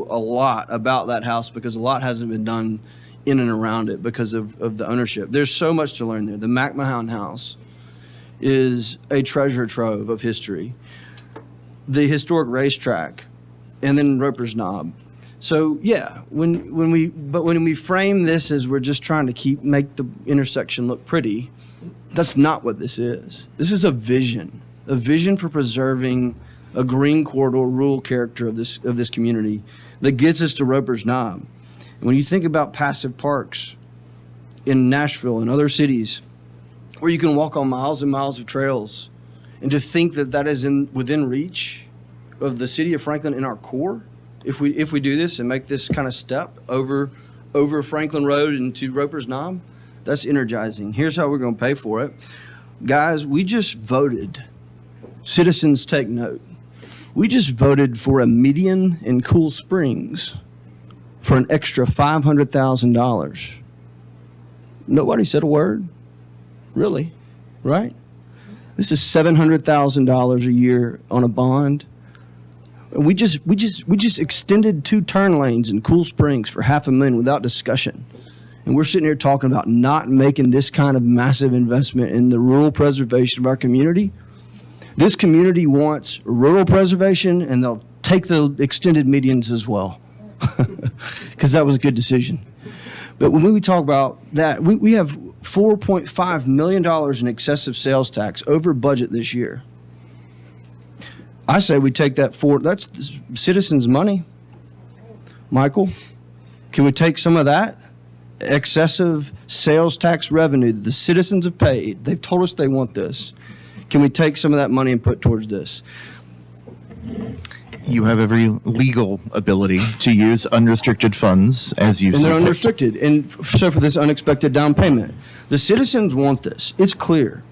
a lot about that house because a lot hasn't been done in and around it because of the ownership. There's so much to learn there. The McMahon House is a treasure trove of history. The historic racetrack, and then Roper's Knob. So yeah, when we frame this as we're just trying to make the intersection look pretty, that's not what this is. This is a vision for preserving a green corridor, rural character of this community that gets us to Roper's Knob. And when you think about passive parks in Nashville and other cities, where you can walk on miles and miles of trails, and to think that that is within reach of the city of Franklin in our core, if we do this and make this kind of step over Franklin Road into Roper's Knob, that's energizing. Here's how we're going to pay for it. Guys, we just voted. Citizens, take note. We just voted for a median in Cool Springs for an extra $500,000. Nobody said a word. Really, right? This is $700,000 a year on a bond. And we just extended 2 turn lanes in Cool Springs for $500,000 without discussion. And we're sitting here talking about not making this kind of massive investment in the rural preservation of our community. This community wants rural preservation, and they'll take the extended medians as well, because that was a good decision. But when we talk about that, we have $4.5 million in excessive sales tax over budget this year. I say we take that's citizens' money. Michael, can we take some of that excessive sales tax revenue that the citizens have paid? They've told us they want this. Can we take some of that money and put towards this? You have every legal ability to use unrestricted funds as you see And they're fit. unrestricted. And so for this unexpected down payment, the citizens want this. It's clear.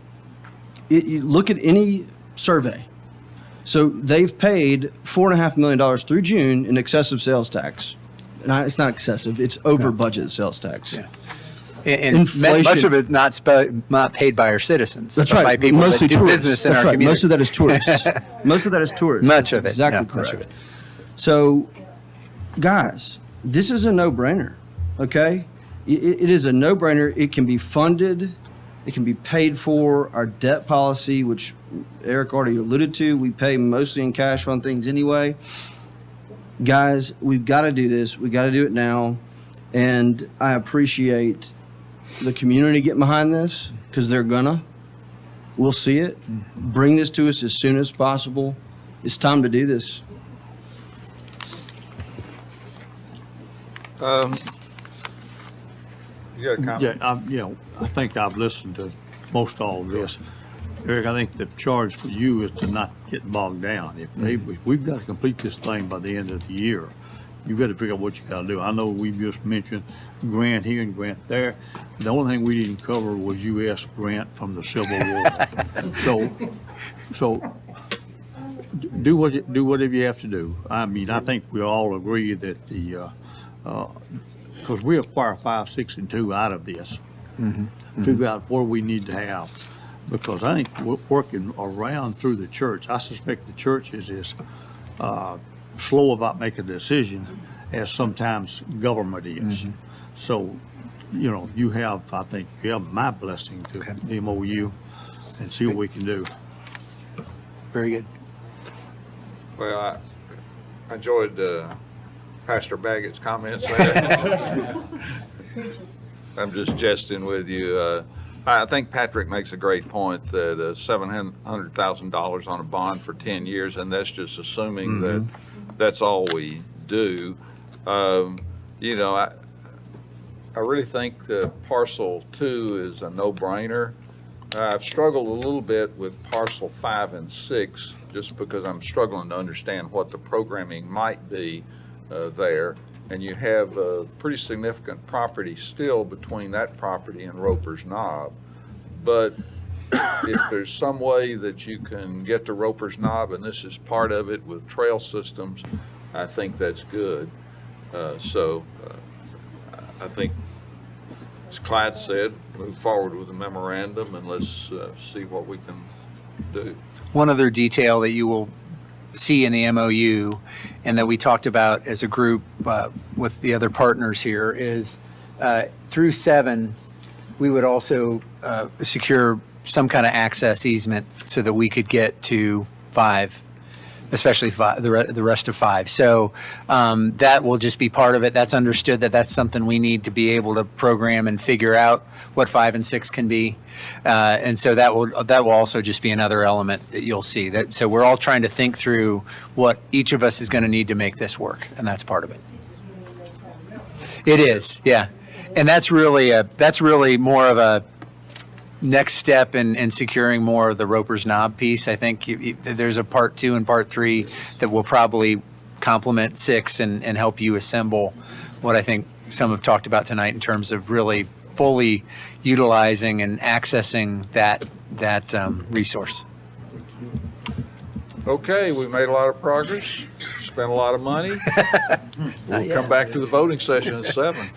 You look at any survey. So they've paid $4.5 million through June in excessive sales tax. And it's not excessive, it's over budget sales tax. Yeah. And Inflation. much of it not paid by our citizens. That's but right. By people Mostly that do tourists. business in That's our right. community. Most of that is tourists. Most of that is tourists. Much of it. That's exactly Yeah, correct. much of it. So, guys, this is a no-brainer, okay? It is a no-brainer. It can be funded. It can be paid for. Our debt policy, which Eric already alluded to, we pay mostly in cash on things anyway. Guys, we've got to do this. We've got to do it now. And I appreciate the community getting behind this, because they're gonna. We'll see it. Bring this to us as soon as possible. It's time to do this. You got a comment? Yeah, I think I've listened to most all of this. Eric, I think the charge for you is to not get bogged down. If we've got to complete this thing by the end of the year, you got to figure out what you got to do. I know we've just mentioned grant here and grant there. The only thing we didn't cover was U.S. grant from the Civil War. So do whatever you have to do. I mean, I think we all agree that because we acquire 5, 6, and 2 out of this. Figure out where we need to have. Because I think we're working around through the church. I suspect the church is as slow about making a decision as sometimes government is. So, you know, I think you have my blessing to the MOU and see what we can do. Very good. Well, I enjoyed Pastor Baggett's comments there. I'm just jesting with you. I think Patrick makes a great point that $700,000 on a bond for 10 years, and that's just assuming that that's all we do. You know, I really think the parcel 2 is a no-brainer. I've struggled a little bit with parcel 5 and 6 just because I'm struggling to understand what the programming might be there. And you have a pretty significant property still between that property and Roper's Knob. But if there's some way that you can get to Roper's Knob, and this is part of it with trail systems, I think that's good. I think, as Clyde said, move forward with the memorandum and let's see what we can do. One other detail that you will see in the MOU and that we talked about as a group with the other partners here is through 7, we would also secure some kind of access easement so that we could get to 5, especially 5, the rest of 5. So that will just be part of it. That's understood that that's something we need to be able to program and figure out what 5 and 6 can be. And so that will also just be another element that you'll see. So we're all trying to think through what each of us is going to need to make this work, and that's part of it. It is, yeah. And that's really more of a next step in securing more of the Roper's Knob piece. I think there's a part 2 and part 3 that will probably complement 6 and help you assemble what I think some have talked about tonight in terms of really fully utilizing and accessing that resource. Okay, we made a lot of progress, spent a lot of money. We'll come back to the voting session at 7.